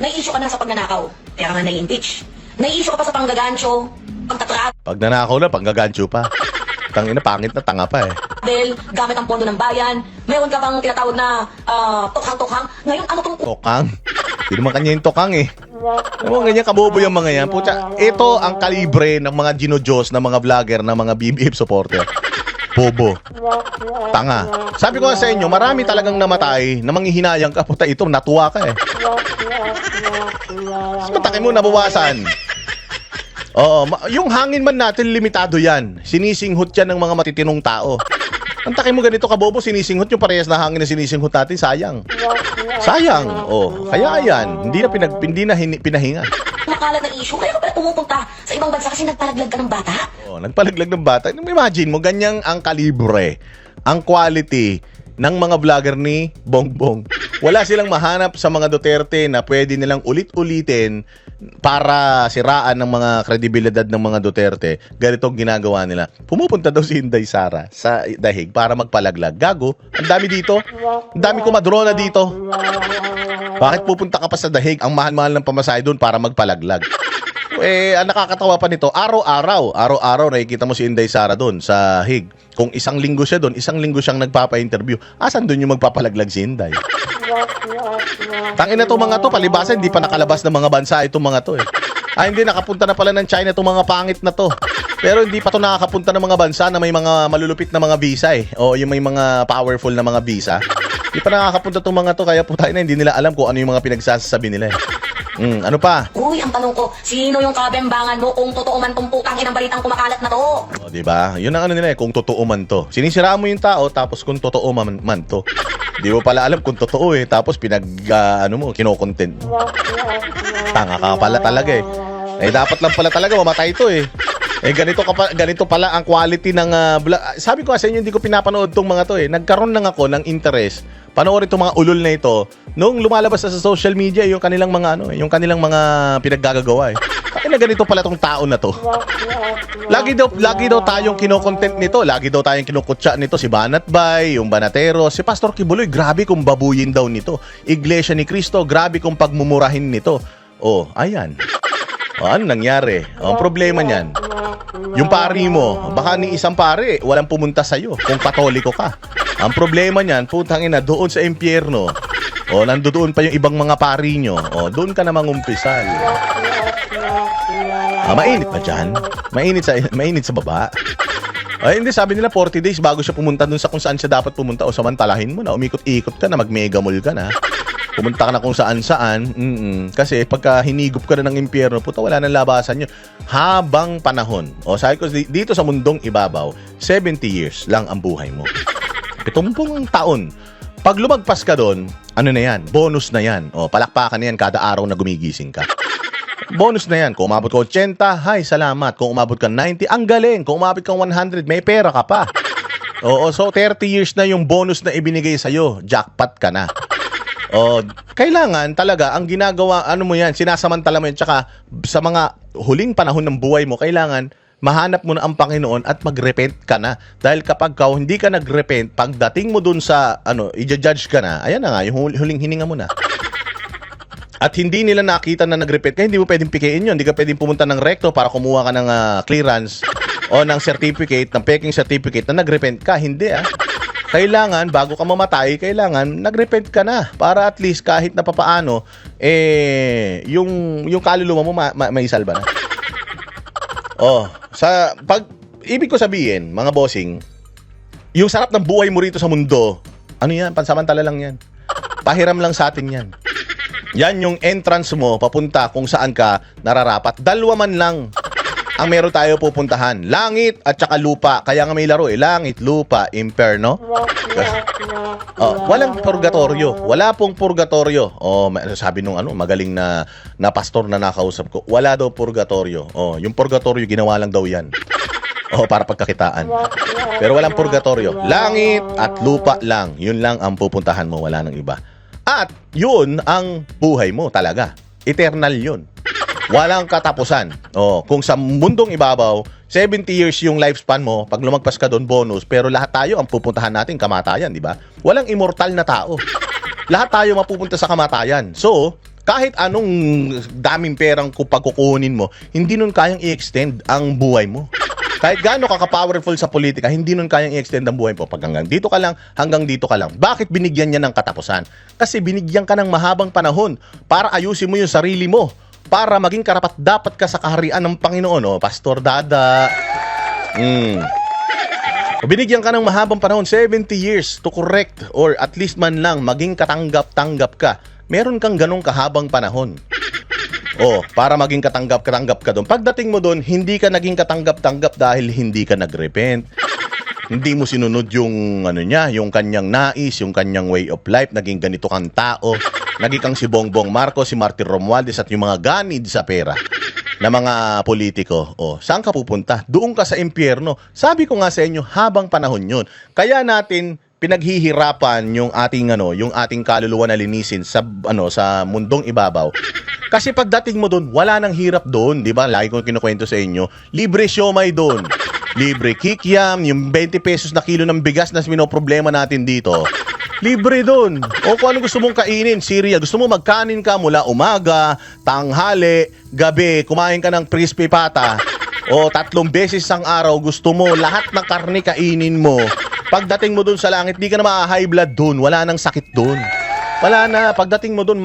[SPEAKER 6] nai-issue ka na sa pagnanakaw. Kaya nga nai-impeach. Nai-issue ka pa sa panggagancho, pagtatravel,
[SPEAKER 2] Pag nanakaw na, panggagancho pa. Tangina, pangit na tanga pa
[SPEAKER 6] gamit ang pondo ng bayan. Meron ka bang tinatawag na tokhang-tokhang? Ngayon, ano tong
[SPEAKER 2] Tokang. Hindi naman kanya yung tokang Ano ganyan kabobo yung mga yan. Pucha, ito ang kalibre ng mga ginojos, ng mga vlogger, ng mga BBF supporter. Bobo. Tanga. Sabi ko nga sa inyo, marami talagang namatay na manghihinayang ka. Puta, ito, natuwa ka Mas mataki mo, nabawasan. Oo, yung hangin man natin, limitado yan. Sinisinghot yan ng mga matitinong tao. Ang taki mo ganito kabobo, sinisinghot yung parehas na hangin na sinisinghot natin, sayang. Sayang. Oh, kaya yan, hindi na pinahinga.
[SPEAKER 6] kumakalat na issue? Kaya ka pala pumupunta sa ibang bansa kasi nagpalaglag ka ng bata?
[SPEAKER 2] Oh, nagpalaglag ng bata. Imagine mo, ganyang ang kalibre, ang quality ng mga vlogger ni Bongbong. Wala silang mahanap sa mga Duterte na pwede nilang ulit-ulitin para siraan ng mga kredibilidad ng mga Duterte. Ganito ang ginagawa nila. Pumupunta daw si Inday Sara sa dahig para magpalaglag. Gago, ang dami dito. Ang dami kumadrona dito. Bakit pupunta ka pa sa dahig? Ang mahal-mahal ng pamasahe doon para magpalaglag. Ang nakakatawa pa nito, araw-araw nakikita mo si Inday Sara doon sa Hig. Kung isang linggo siya doon, isang linggo siyang nagpapa-interview. Asan doon yung magpapalaglag si Inday? Tangina to mga to, palibasa hindi pa nakalabas ng mga bansa itong mga to hindi, nakapunta na pala ng China itong mga pangit na to. Pero hindi pa to nakakapunta ng mga bansa na may mga malulupit na mga visa o yung may mga powerful na mga visa. Hindi pa nakakapunta itong mga to, kaya putay na hindi nila alam kung ano yung mga pinagsasabi nila ano pa?
[SPEAKER 6] Uy, ang tanong ko, sino yung kabembangan mo kung totoo man tong putang inang balitang kumakalat na to?
[SPEAKER 2] O, diba? Yun ang ano nila kung totoo man to. Sinisiraan mo yung tao, tapos kung totoo man to. Di mo pala alam kung totoo tapos kino-content. Tanga ka pala talaga dapat lang pala talaga mamatay ito ganito pala ang quality ng sabi ko sa inyo, hindi ko pinapanood tong mga to Nagkaroon lang ako ng interest panoorin itong mga ulol na ito nung lumalabas na sa social media yung kanilang mga yung kanilang mga pinaggagawa Kaya ganito pala tong tao na to. Lagi daw tayong kino-content nito. Lagi daw tayong kinukutsa nito si Banat Bay, yung Banatero, si Pastor Kibuloy, grabe kung babuyin daw nito. Iglesia ni Cristo, grabe kung pagmumurahin nito. Ayan. Ano nangyari? Ang problema niyan, yung pari mo, baka ni isang pare, walang pumunta sa'yo kung katoliko ka. Ang problema niyan, putang ina, doon sa impyerno, nandoon pa yung ibang mga pari nyo, doon ka na mangumpisal. Mainit ba dyan? Mainit sa baba? Hindi, sabi nila 40 days bago siya pumunta doon sa kung saan siya dapat pumunta o samantalahin mo na, umikot-ikot ka na, mag-mega mall ka na. Pumunta ka na kung saan-saan. Kasi pagka hinigop ka na ng impyerno, puta, wala nang labasan yun. Habang panahon. O, sabi ko, dito sa mundong ibabaw, 70 years lang ang buhay mo. 70 taon. Pag lumagpas ka doon, ano na yan? Bonus na yan. O, palakpakan na yan kada araw na gumigising ka. Bonus na yan. Kung umabot ka 80, hay, salamat. Kung umabot ka 90, ang galing. Kung umabot ka 100, may pera ka pa. Oo, so 30 years na yung bonus na ibinigay sa'yo. Jackpot ka na. O, kailangan talaga, ang ginagawa, ano mo yan, sinasamantala mo yan. Tsaka sa mga huling panahon ng buhay mo, kailangan mahanap mo na ang Panginoon at mag-repent ka na. Dahil kapag hindi ka nag-repent, pagdating mo dun sa, i-judge ka na, ayan na nga, yung huling hininga mo na. At hindi nila nakita na nag-repent, kaya hindi mo pwedeng pikein yun. Hindi ka pwedeng pumunta ng recto para kumuha ka ng clearance o ng certificate, ng peking certificate na nag-repent ka. Hindi Kailangan, bago ka mamatay, kailangan nag-repent ka na para at least kahit na papaano, yung kaluluwa mo may salba na. Ibig ko sabihin, mga bossing, yung sarap ng buhay mo rito sa mundo, ano yan, pansamantala lang yan. Pahiram lang sa atin yan. Yan yung entrance mo, papunta kung saan ka nararapat. Dalawa man lang ang meron tayo pupuntahan. Langit at saka lupa. Kaya nga may laro Langit, lupa, imperno. Walang purgatorio. Wala pong purgatorio. Sabi nung magaling na pastor na nakausap ko, wala daw purgatorio. Yung purgatorio, ginawa lang daw yan. Para pagkakitaan. Pero walang purgatorio. Langit at lupa lang. Yun lang ang pupuntahan mo. Wala nang iba. At yun ang buhay mo talaga. Eternal yun. Walang katapusan. Kung sa mundong ibabaw, 70 years yung lifespan mo, pag lumagpas ka doon, bonus. Pero lahat tayo ang pupuntahan natin, kamatayan, di ba? Walang immortal na tao. Lahat tayo mapupunta sa kamatayan. So, kahit anong daming perang pagkukunin mo, hindi nun kayang i-extend ang buhay mo. Kahit gaano ka-powerful sa politika, hindi nun kayang i-extend ang buhay mo. Pag hanggang dito ka lang. Bakit binigyan niya ng katapusan? Kasi binigyan ka ng mahabang panahon para ayusin mo yung sarili mo. Para maging karapat-dapat ka sa kaharian ng Panginoon. Pastor Dada. Binigyan ka ng mahabang panahon, 70 years to correct or at least man lang maging katanggap-tanggap ka. Meron kang ganong kahabang panahon. Para maging katanggap-tanggap ka doon. Pagdating mo doon, hindi ka naging katanggap-tanggap dahil hindi ka nag-repent. Hindi mo sinunod yung yung kanyang nais, yung kanyang way of life, naging ganito kang tao. Naging kang si Bongbong Marcos, si Martin Romualdez at yung mga ganid sa pera na mga politiko. Saan ka pupunta? Doon ka sa impyerno. Sabi ko nga sa inyo, habang panahon yun. Kaya natin pinaghihirapan yung ating kaluluwa na linisin sa mundong ibabaw. Kasi pagdating mo doon, wala nang hirap doon, 'di ba? Lagi ko kinukwento sa inyo, libre siomai doon. Libre kikiam, yung 20 pesos na kilo ng bigas na minoproblema natin dito. Libre doon. Kung ano gusto mong kainin, cereal, gusto mo magkanin ka mula umaga, tanghali, gabi, kumain ka ng crispy pata. 3 beses ang araw, gusto mo lahat ng karne kainin mo. Pagdating mo doon sa langit, di ka na ma-high blood doon, wala nang sakit doon. Wala na, pagdating mo doon,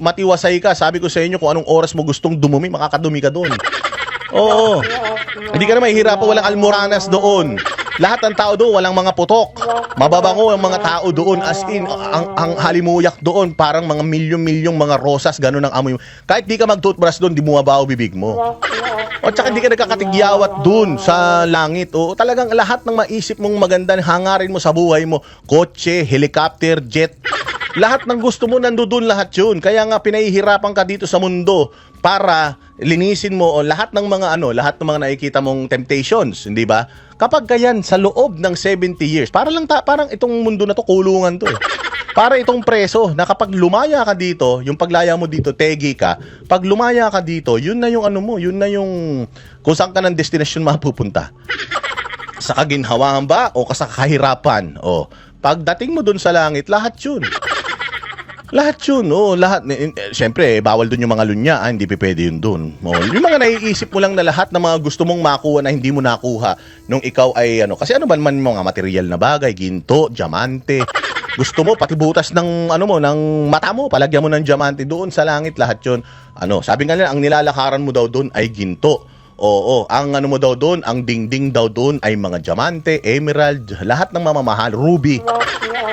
[SPEAKER 2] matiwasay ka. Sabi ko sa inyo, kung anong oras mo gustong dumumi, makakadumi ka doon. Hindi ka na mahihirapan, walang almoranas doon. Lahat ng tao doon, walang mga putok. Mababango ang mga tao doon, as in, ang halimuyak doon, parang mga milyong-milyong mga rosas, ganun ang amoy mo. Kahit di ka mag-toothbrush doon, di bumabaho bibig mo. Tsaka di ka nagkakatigyawat doon sa langit. Talagang lahat ng maisip mong maganda, hangarin mo sa buhay mo, kotse, helicopter, jet, lahat ng gusto mo nandoon lahat yun. Kaya nga pinahihirapan ka dito sa mundo para linisin mo lahat ng mga nakikita mong temptations, hindi ba? Kapag ganyan sa loob ng 70 years, parang itong mundo na to kulungan to. Para itong preso na kapag lumaya ka dito, yung paglaya mo dito, tegi ka. Pag lumaya ka dito, yun na yung yun na yung kung saan ka ng destinasyon mapupunta. Sa kaginhawaan ba o sa kahirapan? Pagdating mo dun sa langit, lahat yun. Lahat yun, lahat. Siyempre, bawal dun yung mga lunya, hindi pwede yun dun. Yung mga naiisip mo lang na lahat ng mga gusto mong makuha na hindi mo nakuha nung ikaw ay kasi ano ba man mga material na bagay, ginto, diamante. Gusto mo pati butas ng ng mata mo, palagyan mo ng diamante doon sa langit, lahat yun. Sabi nga nila, ang nilalakaran mo daw doon ay ginto. Oo, ang ano mo daw doon, ang dingding daw doon ay mga diamante, emerald, lahat ng mamamahal, ruby.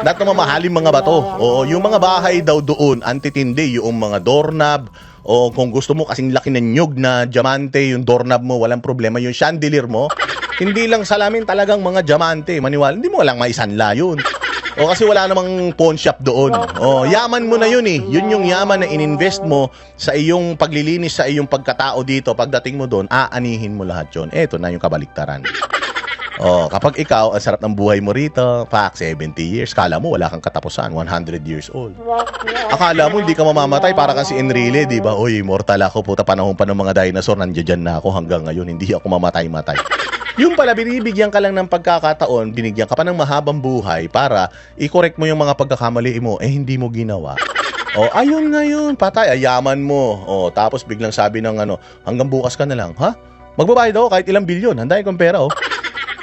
[SPEAKER 2] Lahat ng mamahaling mga bato. Oo, yung mga bahay daw doon, antitindi, yung mga doorknob, o kung gusto mo kasing laki ng nyug na diamante, yung doorknob mo, walang problema. Yung chandelier mo, hindi lang salamin, talagang mga diamante. Maniwala, hindi mo walang maisanla yun. O kasi wala namang pawn shop doon. O, yaman mo na yun eh. Yun yung yaman na ininvest mo sa iyong paglilinis, sa iyong pagkatao dito. Pagdating mo doon, aanihin mo lahat yun. Eto na yung kabaliktaran. O, kapag ikaw, ang sarap ng buhay mo rito, pak, 70 years, kala mo wala kang katapusan, 100 years old. Akala mo hindi ka mamamatay para kang si Enrile, di ba? Uy, immortal ako, puta panahon pa ng mga dinosaur, nandiyan na ako hanggang ngayon, hindi ako mamatay-matay. Yung pala, binibigyan ka lang ng pagkakataon, binigyan ka pa ng mahabang buhay para i-correct mo yung mga pagkakamali mo, hindi mo ginawa. O, ayun ngayon, patay, ayaman mo. O, tapos biglang sabi ng hanggang bukas ka na lang. Ha? Magbabayad ako kahit ilang bilyon, handay kong pera,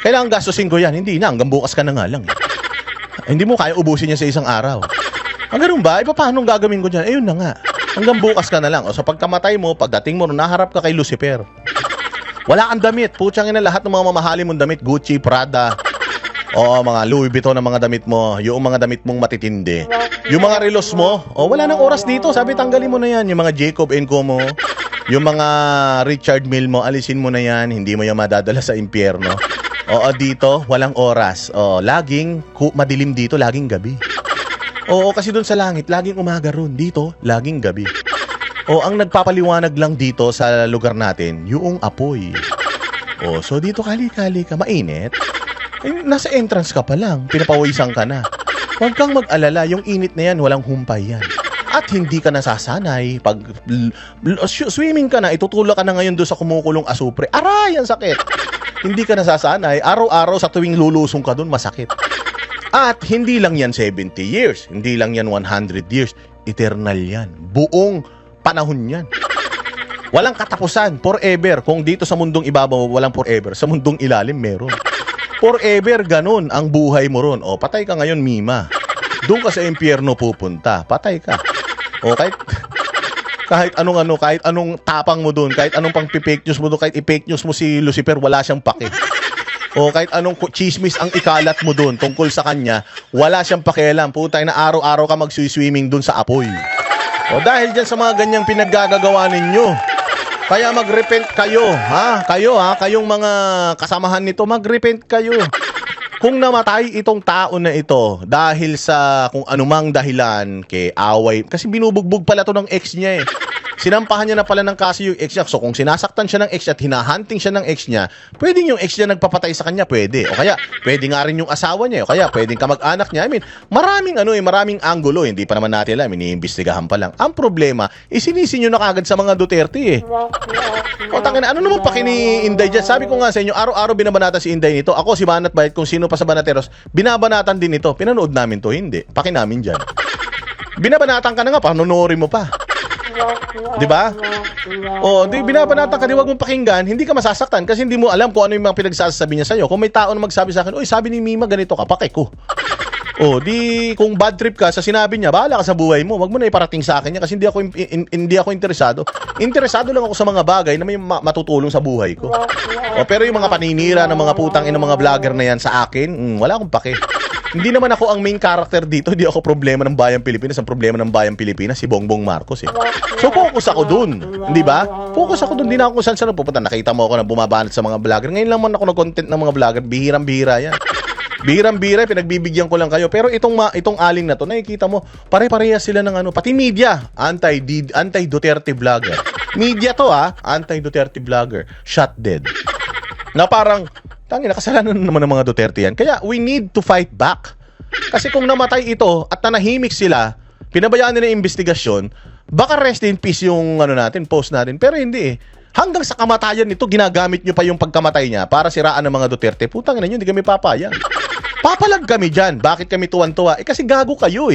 [SPEAKER 2] Kailangan gastusin ko yan, hindi na, hanggang bukas ka na nga lang. Hindi mo kaya ubusin niya sa isang araw. Ang ganun ba? Paano gagawin ko dyan? Ayun na nga, hanggang bukas ka na lang. O, sa pagkamatay mo, pagdating mo, naharap ka kay Lucifer. Wala kang damit. Putsang ina, lahat ng mga mamahalin mong damit, Gucci, Prada, o mga Louis Vuitton na mga damit mo, yung mga damit mong matitindi. Yung mga relos mo, wala nang oras dito. Sabi, tanggalin mo na yan. Yung mga Jacob & Co mo, yung mga Richard Mille mo, alisin mo na yan. Hindi mo yan madadala sa impyerno. Oo, dito, walang oras. Laging madilim dito, laging gabi. Oo, kasi doon sa langit, laging umaga ron. Dito, laging gabi. Ang nagpapaliwanag lang dito sa lugar natin, yung apoy. So dito kali-kali ka, mainit. Nasa entrance ka pa lang, pinapawisan ka na. Huwag kang mag-alala, yung init na yan, walang humpay yan. At hindi ka nasasanay. Pag swimming ka na, itutulak ka na ngayon doon sa kumukulong asupre. Aray, ang sakit! Hindi ka nasasanay. Araw-araw sa tuwing lulusong ka doon, masakit. At hindi lang yan 70 years. Hindi lang yan 100 years. Eternal yan. Buong panahon yan. Walang katapusan. Forever. Kung dito sa mundong ibabaw, walang forever. Sa mundong ilalim, meron. Forever, ganun ang buhay mo ron. Patay ka ngayon, Mima. Doon ka sa impyerno pupunta. Patay ka. Kahit anong tapang mo doon, kahit anong pang fake news mo doon, kahit i-fake news mo si Lucifer, wala siyang pake. Kahit anong chismis ang ikalat mo doon tungkol sa kanya, wala siyang pakialam. Putay na araw-araw ka mag-swimming doon sa apoy. Dahil dyan sa mga ganyang pinaggagawa ninyo, kaya mag-repent kayo, kayong mga kasamahan nito, mag-repent kayo. Kung namatay itong tao na ito dahil sa kung anumang dahilan kay away, kasi binubugbog pala to ng ex niya Sinampahan niya na pala ng kaso yung ex niya. So kung sinasaktan siya ng ex at hinahunting siya ng ex niya, pwedeng yung ex niya nagpapatay sa kanya, pwede. O kaya, pwede nga rin yung asawa niya. O kaya, pwedeng kamag-anak niya. I mean, maraming anggulo. Hindi pa naman natin alam, iniimbestigahan pa lang. Ang problema, isinisi nyo na kagad sa mga Duterte O tangina, ano naman paki ni Inday dyan? Sabi ko nga sa inyo, araw-araw binabanatan si Inday nito. Ako, si Banat Bayat, kung sino pa sa Banateros, binabanatan din ito. Pinanood namin to, hindi. Paki namin dyan. Binabanatan ka na nga, panunuorin mo pa. Di ba? Binabanatan ka, di wag mong pakinggan, hindi ka masasaktan kasi hindi mo alam kung ano yung mga pinagsasabi niya sa'yo. Kung may tao na magsabi sa akin, oy, sabi ni Mima ganito ka, pake ko. Kung bad trip ka sa sinabi niya, bahala ka sa buhay mo. Wag mo na iparating sa akin niya kasi hindi ako interesado. Interesado lang ako sa mga bagay na may matutulong sa buhay ko. Pero yung mga paninira ng mga putang ina mga vlogger na yan sa akin, wala akong pake. Hindi naman ako ang main character dito. Hindi ako problema ng bayang Pilipinas. Ang problema ng bayang Pilipinas, si Bongbong Marcos So focus ako dun. Hindi ba? Focus ako dun. Hindi na ako kung saan pupunta. Nakita mo ako na bumabanat sa mga vlogger. Ngayon lang man ako nag-content ng mga vlogger. Bihirang-bihira yan. Bihirang-bihira, pinagbibigyan ko lang kayo. Pero itong aling na to, nakikita mo, pare-parehas sila ng pati media, anti-Duterte vlogger. Media to anti-Duterte vlogger. Shot dead. Na parang, kasalanan naman ng mga Duterte yan. Kaya we need to fight back. Kasi kung namatay ito at nanahimik sila, pinabayaan nila yung investigasyon, baka rest in peace yung post natin. Pero hindi Hanggang sa kamatayan nito, ginagamit nyo pa yung pagkamatay niya para siraan ng mga Duterte. Putang ina nyo, hindi kami papayag. Papalag kami dyan. Bakit kami tuwan-tuwa? Kasi gago kayo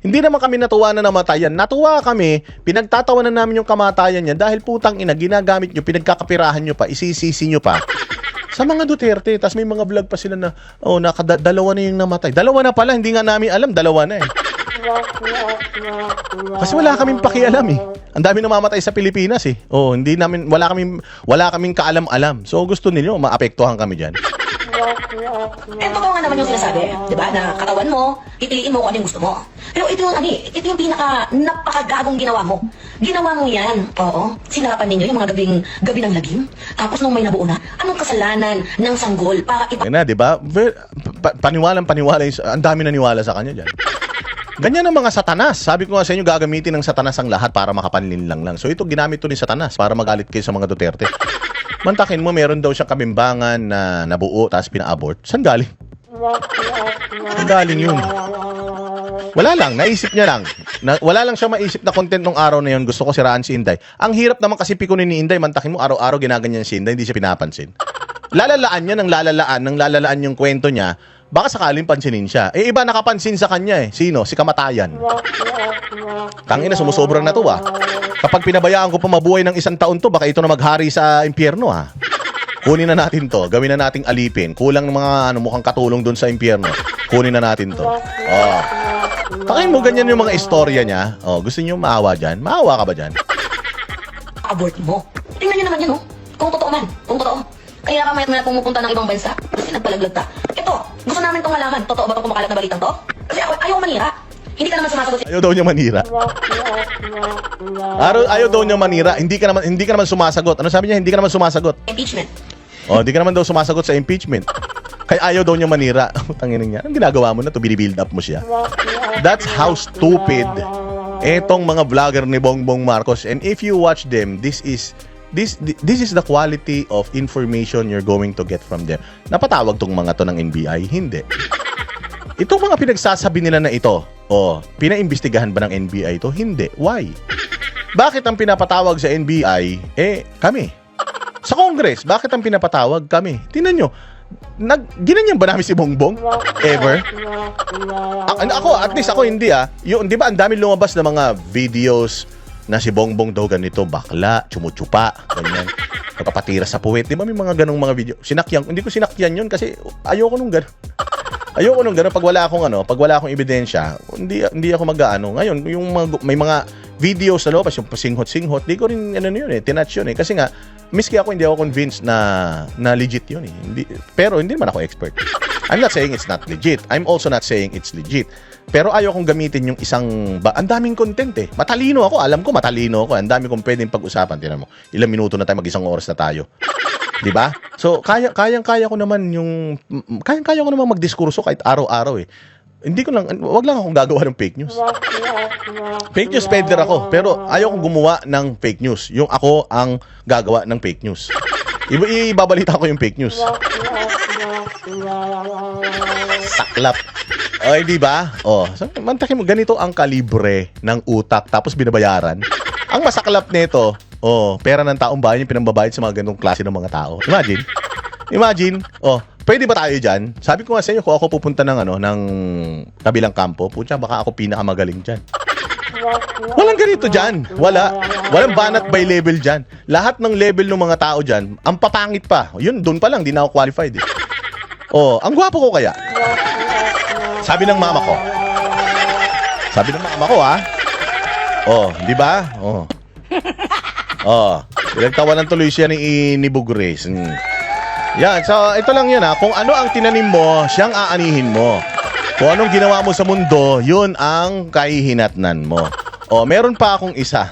[SPEAKER 2] Hindi naman kami natuwa na namatayan. Natuwa kami, pinagtatawanan namin yung kamatayan niya dahil putang ina, ginagamit nyo, pinagkakapirahan nyo pa, isisisi nyo pa. Sa mga Duterte, tas may mga vlog pa sila na, dalawa na yung namatay. Dalawa na pala, hindi nga namin alam, dalawa na Kasi wala kaming pakialam eh. Ang dami namamatay sa Pilipinas eh. Oh, wala kaming kaalam-alam. So gusto niyo maapektuhan kami diyan.
[SPEAKER 6] Eh, totoo nga naman yung sinasabi, di ba? Na katawan mo, pipiliin mo kung ano yung gusto mo. Pero ito yung napakagagong ginawa mo. Ginawa mo yan, oo. Sinapan ninyo yung mga gabi ng lagim. Tapos nung may nabuo na, anong kasalanan ng sanggol para iba...
[SPEAKER 2] Yan na, di ba? Paniwala. Ang dami naniwala sa kanya diyan. Ganyan ang mga satanas. Sabi ko nga sa inyo, gagamitin ng satanas ang lahat para makapanlinlang lang. So ito, ginamit to ni satanas para magalit kayo sa mga Duterte. Mantakin mo, meron daw siyang kabimbangan na nabuo tapos pina-abort. Saan galing? Saan galing yun? Wala lang, naisip niya lang. Wala lang siya maisip na content nung araw na yun. Gusto ko siraan si Inday. Ang hirap naman kasi pikunin ni Inday. Mantakin mo, araw-araw ginaganyan si Inday, hindi siya pinapansin. Lalalaan niya ng lalalaan yung kwento niya. Baka sakaling pansinin siya. Eh, iba nakapansin sa kanya eh. Sino? Si Kamatayan. Tangina, sumusobra na to ah. Kapag pinabayaan ko pa mabuhay ng 1 taon to, baka ito na maghari sa impyerno ah. Kunin na natin to. Gawin na nating alipin. Kulang ng mga mukhang katulong dun sa impyerno. Kunin na natin to. Oh. Takain mo ganyan yung mga istorya niya. Oh, gusto niyo maawa dyan? Maawa ka ba dyan?
[SPEAKER 6] abort mo. Tingnan niyo naman yun, oh. Kung totoo man, kung totoo. Kaya ka mayat mayat pumupunta ng ibang bansa kasi nagpalaglag ka. Ito, gusto namin itong malaman. Totoo ba itong kumakalat na balitang to? Kasi ayaw manira. Hindi ka naman sumasagot sa...
[SPEAKER 2] Ayaw daw niya manira. Ayaw daw niya manira. Hindi ka naman sumasagot. Ano sabi niya? Hindi ka naman sumasagot.
[SPEAKER 6] Impeachment.
[SPEAKER 2] Oh, hindi ka naman daw sumasagot sa impeachment. Kaya ayaw daw niya manira. Tanginin niya. Anong ginagawa mo na to? Binibuild up mo siya. That's how stupid etong mga vlogger ni Bongbong Marcos. And if you watch them, this is the quality of information you're going to get from them. Napatawag tong mga to ng NBI? Hindi. Itong mga pinagsasabi nila na ito, pinaimbestigahan ba ng NBI ito? Hindi. Why? Bakit ang pinapatawag sa NBI, kami? Sa Congress, bakit ang pinapatawag kami? Tingnan nyo, ginanyan ba namin si Bongbong? Ever? At least ako hindi Yung, di ba, ang dami lumabas na mga videos na si Bongbong daw ganito, bakla, tsumutsupa, ganyan. Napapatira sa puwet. Di ba may mga ganong mga video? Hindi ko sinakyan yun kasi ayoko nung gano'n. Ayoko nung gano'n. Pag wala akong ebidensya, hindi ako mag-aano. Ngayon, may mga videos na lobas, yung pasinghot-singhot, di ko rin tinatch yun Kasi nga, miski ako, hindi ako convinced na legit yun Pero hindi naman ako expert. I'm not saying it's not legit. I'm also not saying it's legit. Pero ayaw kong gamitin yung ang daming content Matalino ako. Alam ko matalino ako. Ang dami kong pwedeng pag-usapan. Tinan mo, ilang minuto na tayo, mag-1 oras na tayo. Di ba? So, kaya ko naman magdiskurso kahit araw-araw Hindi ko lang, wag lang akong gagawa ng fake news. Fake news peddler ako, pero ayaw kong gumawa ng fake news. Yung ako ang gagawa ng fake news. Ibabalita ko yung fake news. Saklap. Di ba? Mantakin mo, ganito ang kalibre ng utak tapos binabayaran. Ang masaklap nito, pera ng taong bayan yung pinambabayad sa mga ganung klase ng mga tao. Imagine, pwede ba tayo dyan? Sabi ko nga sa inyo, kung ako pupunta ng kabilang kampo, pucha, baka ako pinakamagaling dyan. Walang ganito dyan. Walang banat by level dyan. Lahat ng level ng mga tao dyan, ang papangit pa. Yun, doon pa lang, di na ako qualified ang gwapo ko kaya. Sabi ng mama ko. Di ba? Pinagtawanan tuloy siya ni Bugres. Yan, so ito lang yun kung ano ang tinanim mo, siyang aanihin mo. Kung anong ginawa mo sa mundo, yun ang kahihinatnan mo. Meron pa akong isa.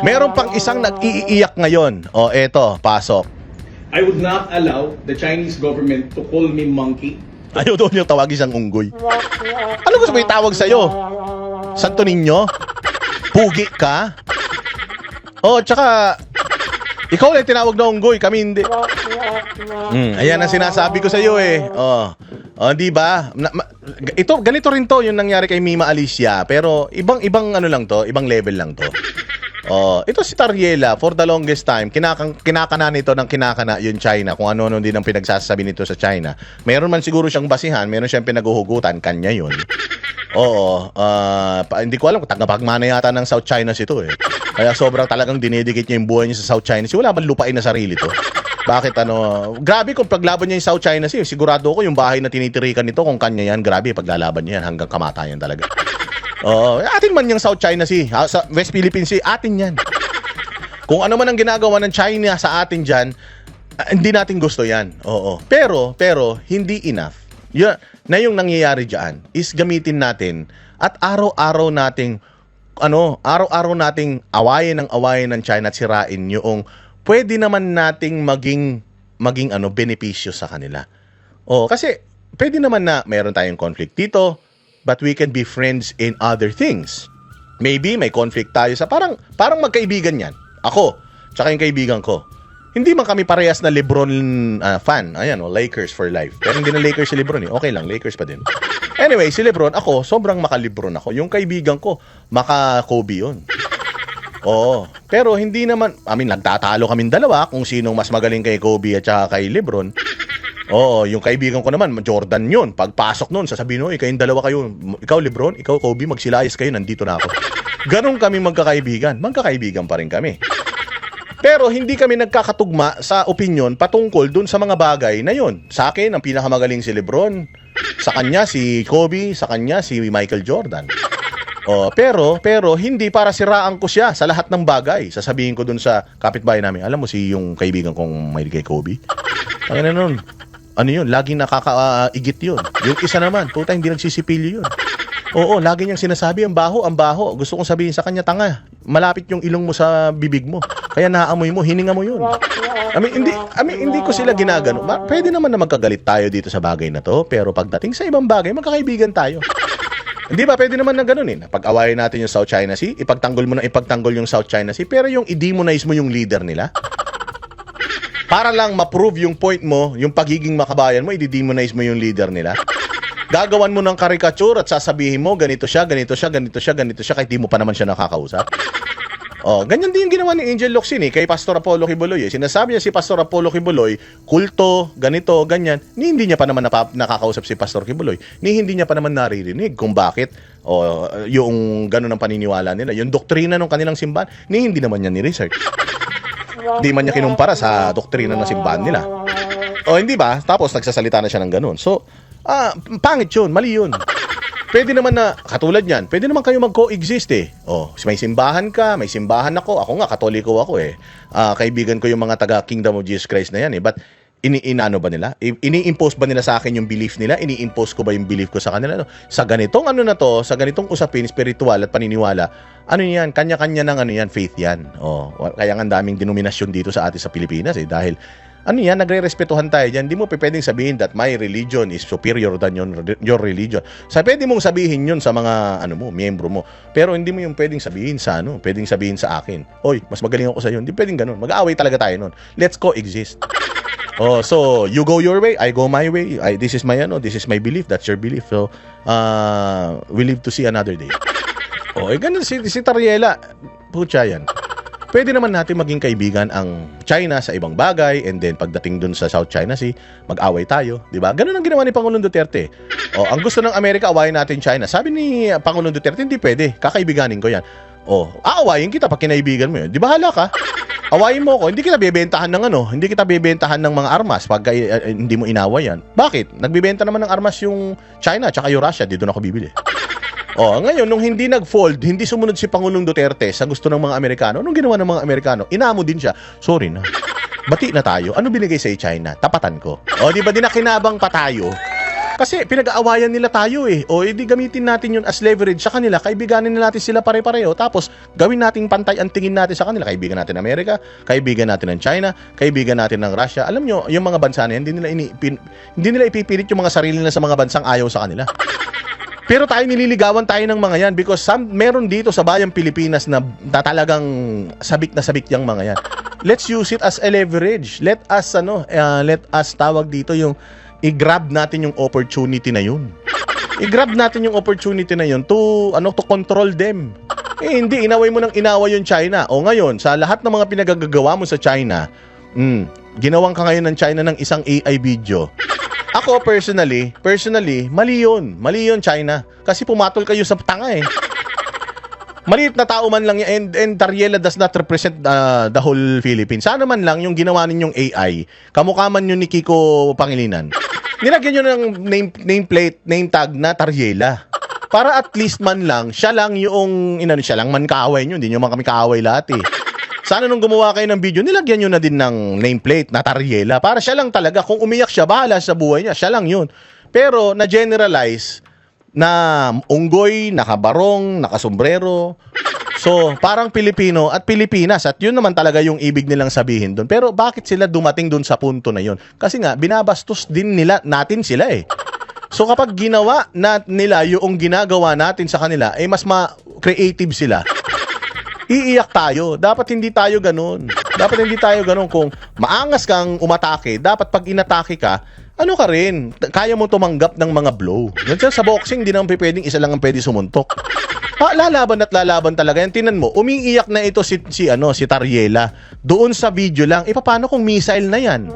[SPEAKER 2] Meron pang isang nag-iiyak ngayon. Eto, pasok.
[SPEAKER 1] I would not allow the Chinese government to call me monkey.
[SPEAKER 2] Ayaw daw niyang tawagin siyang unggoy. Ano gusto mo itawag sa'yo? Santo Niño? Pugi ka? Tsaka ikaw lang tinawag na unggoy, kami hindi. Ayan ang sinasabi ko sa iyo di ba? Ganito rin to yung nangyari kay Mima Alicia, pero ibang ibang level lang to. Ito si Tariela, for the longest time, kinakana nito ng kinakana yung China, kung ano-ano din ang pinagsasabi nito sa China. Meron man siguro siyang basihan, meron siyang pinaguhugutan, kanya yun. Hindi ko alam kung tagapagmana yata ng South China ito Kaya sobrang talagang dinedicate niya yung buhay niya sa South China. Wala man lupain na sarili to. Bakit ano? Grabe kung paglaban niya yung South China Sea, sigurado ko yung bahay na tinitirikan nito kung kanya yan, grabe paglalaban niya yan hanggang kamatayan talaga. Oo, atin man yung South China Sea, sa West Philippine Sea, atin yan. Kung ano man ang ginagawa ng China sa atin dyan, hindi natin gusto yan. Oo. Pero, hindi enough. Na yung nangyayari dyan is gamitin natin at araw-araw nating awayin ng China at sirain yung pwede naman nating maging benepisyo sa kanila. Kasi pwede naman na meron tayong conflict dito, but we can be friends in other things. Maybe may conflict tayo sa parang magkaibigan yan. Ako, tsaka yung kaibigan ko. Hindi man kami parehas na LeBron fan. Ayan, Lakers for life. Pero hindi na Lakers si LeBron eh. Okay lang, Lakers pa din. Anyway, si LeBron, ako, sobrang maka-LeBron ako. Yung kaibigan ko, maka-Kobe yun. Oo. Pero hindi naman, nagtatalo kaming dalawa kung sinong mas magaling kay Kobe at saka kay LeBron. Oo, yung kaibigan ko naman, Jordan yun. Pagpasok nun, sasabihin, kayong dalawa kayo. Ikaw LeBron, ikaw Kobe, magsilayas kayo, nandito na ako. Ganon kami magkakaibigan. Magkakaibigan pa rin kami. Pero hindi kami nagkakatugma sa opinion patungkol dun sa mga bagay na yun. Sa akin, ang pinakamagaling si LeBron. Sa kanya, si Kobe. Sa kanya, si Michael Jordan. Pero hindi para siraan ko siya sa lahat ng bagay. Sasabihin ko dun sa kapitbahay namin, alam mo si yung kaibigan kong may kay Kobe? Ano nun? Ano yun? Laging nakakaigit yun. Yung isa naman, puta, hindi nagsisipilyo yun. Oo, lagi niyang sinasabi, ang baho. Gusto kong sabihin sa kanya, tanga, malapit yung ilong mo sa bibig mo. Kaya naamoy mo, hininga mo yun. Hindi ko sila ginagano. Pwede naman na magkagalit tayo dito sa bagay na to, pero pagdating sa ibang bagay, magkakaibigan tayo. Hindi ba? Pwede naman na ganun eh. Pag-awayin natin yung South China Sea, ipagtanggol yung South China Sea, pero yung i-demonize mo yung leader nila. Para lang ma-prove yung point mo, yung pagiging makabayan mo, i-demonize mo yung leader nila. Gagawan mo ng caricature at sasabihin mo, ganito siya, kahit di mo pa naman siya nakakausap. Ganyan din yung ginawa ni Angel Locsin kay Pastor Apollo Kibuloy. Sinasabi niya si Pastor Apollo Kibuloy, kulto, ganito, ganyan. Hindi niya pa naman nakakausap si Pastor Kibuloy. Hindi niya pa naman naririnig kung bakit yung gano'n ang paniniwala nila. Yung doktrina ng kanilang simbahan, hindi naman niya ni-research. Di man niya kinumpara sa doktrina ng simbahan nila. Hindi ba? Tapos nagsasalita na siya ng gano'n. So, pangit yun, mali yun. Pwede naman na, katulad yan, pwede naman kayo mag-coexist eh. May simbahan ka, may simbahan ako. Ako nga, katoliko ako eh. Kaibigan ko yung mga taga-Kingdom of Jesus Christ na yan eh. But, inaano ba nila? Ini-impose ba nila sa akin yung belief nila? Ini-impose ko ba yung belief ko sa kanila? Sa ganitong sa ganitong usapin, spiritual at paniniwala, yan? Kanya-kanya ng faith yan. Kaya nga daming denominasyon dito sa atin sa Pilipinas eh. Dahil, nagre-respetuhan tayo dyan. Hindi mo pwedeng sabihin that my religion is superior than your religion. Pwede mong sabihin yun sa mga, miyembro mo. Pero hindi mo yung pwedeng sabihin pwedeng sabihin sa akin, oy, mas magaling ako sa iyo. Hindi pwedeng ganun. Mag-aaway talaga tayo nun. Let's coexist. So, you go your way, I go my way. This is my belief, that's your belief. So, we live to see another day. Ganun si Tariela. Pucha yan. Pwede naman natin maging kaibigan ang China sa ibang bagay, and then pagdating dun sa South China Sea, mag-away tayo, di ba? Ganun ang ginawa ni Pangulong Duterte. Ang gusto ng Amerika, awayin natin China. Sabi ni Pangulong Duterte, hindi pwede, kakaibiganin ko yan. Aawayin kita pag kinaibigan mo yun. Di bahala ka? Awayin mo ko, hindi kita bebentahan ng mga armas pag hindi mo inaway yan. Bakit? Nagbebenta naman ng armas yung China at yung Russia, dito na ako bibili. Ngayon, nung hindi nag-fold, hindi sumunod si Pangulong Duterte sa gusto ng mga Amerikano, anong ginawa ng mga Amerikano? Inamo din siya. Sorry na. Bati na tayo. Ano binigay sa China? Tapatan ko. Di ba dinakinabang pa tayo? Kasi pinag-aawayan nila tayo eh. Di gamitin natin yun as leverage sa kanila. Kaibiganin na natin sila pare-pareho. Tapos, gawin nating pantay ang tingin natin sa kanila. Kaibigan natin ng Amerika, kaibigan natin ng China, kaibigan natin ng Russia. Alam nyo, yung mga bansa na yan, hindi nila ipipilit yung mga sarili nila sa mga bansang ayaw sa kanila. Pero tayo nililigawan tayo ng mga yan because meron dito sa bayang Pilipinas na talagang sabik na sabik yung mga yan. Let's use it as a leverage. Let us tawag dito yung i-grab natin yung opportunity na yun. I-grab natin yung opportunity na yun to control them. Hindi, inaway mo ng inaway yung China. Ngayon, sa lahat ng mga pinagagagawa mo sa China, ginawang ka ngayon ng China ng isang AI video. Ako personally, mali yun China. Kasi pumatol kayo sa tanga eh. Maliit na tao man lang yan, and Tariela does not represent the whole Philippines. Sana man lang yung ginawa ninyong AI, kamukha man yun ni Kiko Pangilinan. Nilagyan nyo ng nameplate, name tag na Tariela. Para at least man lang, siya lang yung, siya lang man kaaway nyo, hindi nyo man kami kaaway lahat eh. Sana nung gumawa kayo ng video, nilagyan nyo na din ng nameplate na Tariela. Para siya lang talaga, kung umiyak siya, bahala sa buhay niya, siya lang yun. Pero na-generalize na unggoy, nakabarong, nakasombrero. So, parang Pilipino at Pilipinas. At yun naman talaga yung ibig nilang sabihin doon. Pero bakit sila dumating doon sa punto na yun? Kasi nga, binabastos din natin sila eh. So kapag ginawa nila yung ginagawa natin sa kanila, eh mas creative sila. Iiyak tayo. Dapat hindi tayo ganun. Dapat hindi tayo ganun. Kung maangas kang umatake, dapat pag inatake ka, ano ka rin, kaya mo tumanggap ng mga blow. Ganyan sa boxing, hindi naman pwedeng isa lang ang pwede sumuntok. Lalaban at lalaban talaga yan. Tinan mo, umiiyak na ito si Tariela. Doon sa video lang, paano kung missile na yan?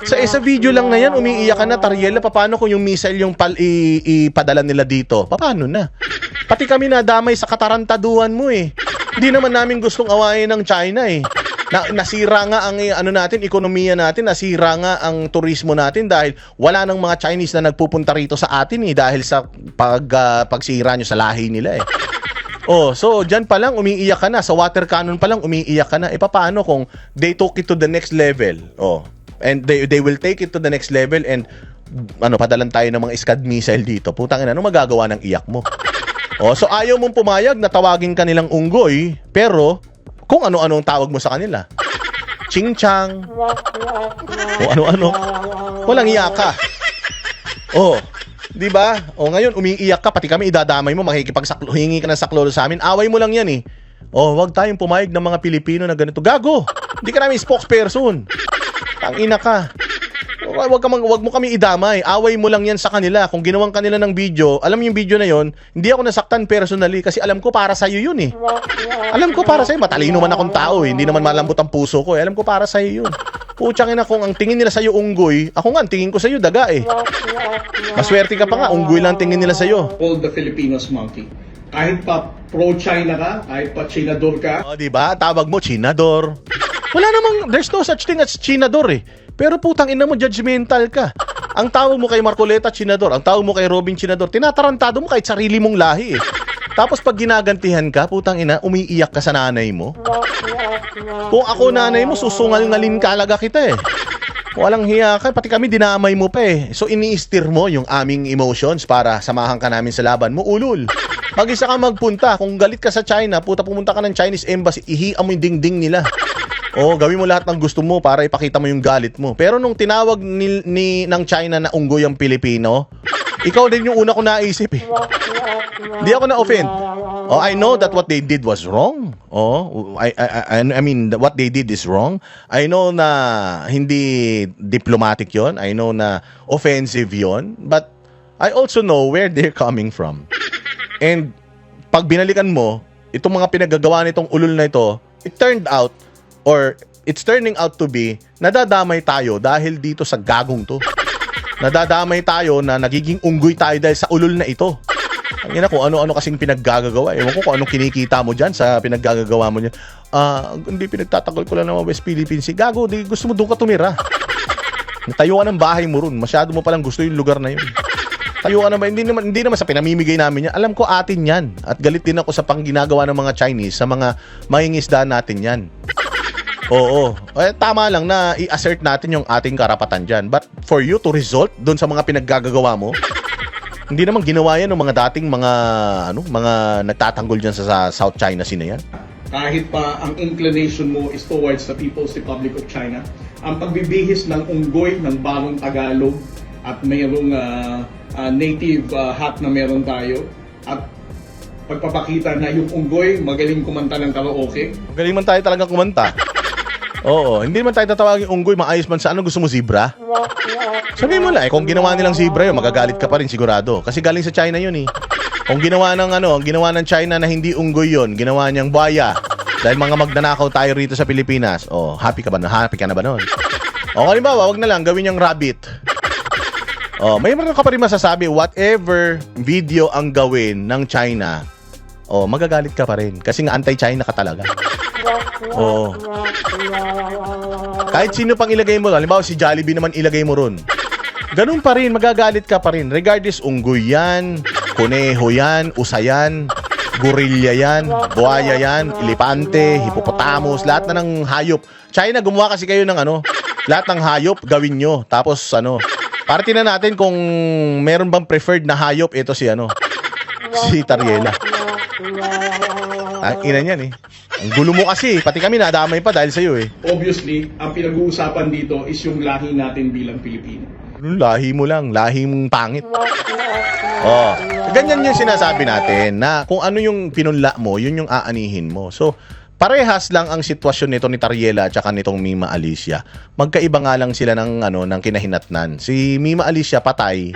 [SPEAKER 2] Sa video lang na yan, umiiyak ka na, Tariela, paano kung yung missile yung ipadala nila dito? Paano na? Pati kami nadamay sa katarantaduhan mo eh. Hindi naman namin gustong awayin ng China eh. Nasira nga ang natin, ekonomiya natin, nasira nga ang turismo natin dahil wala nang mga Chinese na nagpupunta rito sa atin eh dahil sa pagsira nyo sa lahi nila eh. Oh, so diyan pa lang umiiyak ka na, sa water cannon pa lang umiiyak ka na. Paano kung they took it to the next level? Oh, and they will take it to the next level and padalan tayo ng mga Scud missile dito. Putang ina, ano magagawa ng iyak mo? Oh, so ayaw mong pumayag na tawagin kanilang unggoy, pero kung ano-ano ang tawag mo sa kanila. Ching-chang. O ano-ano. Walang iyak ka. Oh, di ba? O ngayon umiiyak ka, pati kami idadamay mo, hingi ka ng saklolo sa amin. Away mo lang yan eh. Oh, wag tayong pumayag ng mga Pilipino na ganito. Gago! Hindi ka namin spokesperson. Tangina ka. Wag mo kami idamay. Away mo lang yan sa kanila. Kung ginawang kanila ng video, alam mo yung video na yon, hindi ako nasaktan personally kasi alam ko para sa'yo yun eh. Alam ko para sa'yo. Matalino man akong tao eh. Hindi naman malambot ang puso ko eh. Alam ko para sa'yo yun. Putsang ina, kung ang tingin nila sa'yo unggoy, ako nga, ang tingin ko sa'yo daga eh. Maswerte ka pa nga, unggoy lang tingin nila sa'yo.
[SPEAKER 1] All the Filipinos monkey. Kahit pa pro-China ka, kahit pa Chinador ka,
[SPEAKER 2] O, diba? Tawag mo, Chinador. Wala namang, there's no such thing as Chinador eh. Pero putang ina mo, judgmental ka. Ang tawag mo kay Marcoleta, Chinador. Ang tawag mo kay Robin, Chinador. Tinatarantado mo kahit sarili mong lahi eh. Tapos pag ginagantihan ka, putang ina, umiiyak ka sa nanay mo. Kung ako nanay mo, susungal-ngalin ka alaga kita eh. Walang hiya ka, pati kami dinamay mo pa eh. So ini-steer mo yung aming emotions para samahan ka namin sa laban mo, ulul. Mag-isa ka magpunta. Kung galit ka sa China, pumunta ka ng Chinese embassy, ihiam mo yung dingding nila. Oh, gawin mo lahat ng gusto mo para ipakita mo yung galit mo. Pero nung tinawag ng China na unggoy ang Pilipino, ikaw din yung una ko naisip eh. Di ako na-offend. Oh, I know that what they did was wrong. Oh, I mean, what they did is wrong. I know na hindi diplomatic yon. I know na offensive yon. But I also know where they're coming from. And pag binalikan mo, itong mga pinagagawa nitong ulul na ito, it turned out, or it's turning out to be, nadadamay tayo dahil dito sa gagong to. Nadadamay tayo na nagiging unggoy tayo dahil sa ulul na ito. Ang ina, kung ano-ano kasing pinaggagawa. Ewan ko kung anong kinikita mo dyan sa pinaggagawa mo dyan. Hindi, pinagtatakol ko lang ng West Philippines. Gago, di, gusto mo doon ka tumira. Tayo ka ng bahay mo ron. Masyado mo palang gusto yung lugar na yun. Tayo ka naman, hindi naman sa pinamimigay namin yan. Alam ko atin yan. At galit din ako sa pangginagawa ng mga Chinese, sa mga mangingisda natin yan. Oo. Tama lang na i-assert natin yung ating karapatan dyan. But for you to result doon sa mga pinaggagawa mo, hindi naman ginawa yan ng mga dating mga nagtatanggol dyan sa South China Sea na yan.
[SPEAKER 1] kahit pa ang inclination mo is towards the People's Republic of China, ang pagbibihis ng unggoy ng bagong Tagalog at mayroong native hat na meron tayo at pagpapakita na yung unggoy magaling kumanta ng karaoke.
[SPEAKER 2] Magaling man tayo talagang kumanta. Oo, hindi man tayo tatawagin unggoy, maayos man sa ano, gusto mo zebra? Sabihin mo lang, kung ginawa nilang zebra yun, magagalit ka pa rin sigurado. Kasi galing sa China yun eh. Kung ginawa ng China na hindi unggoy yun, ginawa niyang buhaya. Dahil mga magnanakaw tayo rito sa Pilipinas. Oh, happy ka na ba nun? O, halimbawa, wag na lang, gawin niyang rabbit. Oh, may meron ka pa rin masasabi, whatever video ang gawin ng China, oh, magagalit ka pa rin. Kasi nga anti-China ka talaga. Oo. Kahit sino pang ilagay mo, halimbawa si Jollibee naman ilagay mo ron. Ganun pa rin, magagalit ka pa rin. Regardless, unggoy yan, kuneho yan, usa yan, gorilla yan, buhaya yan, elepante, hippopotamus, lahat na ng hayop. China, gumawa kasi kayo ng lahat ng hayop, gawin nyo. Tapos parte na natin kung meron bang preferred na hayop, ito si si Tariela. Ang ina niyan eh. Ang gulo mo kasi, pati kami nadamay pa dahil sa'yo eh.
[SPEAKER 1] Obviously, ang pinag-uusapan dito is yung lahi natin bilang Pilipino.
[SPEAKER 2] Lahi mo lang, lahi mong pangit. Oh, ganyan yung sinasabi natin na kung ano yung pinunla mo, yun yung aanihin mo. So, parehas lang ang sitwasyon nito ni Tariela at saka nitong Mima Alicia. Magkaiba nga lang sila ng ng kinahinatnan. Si Mima Alicia patay,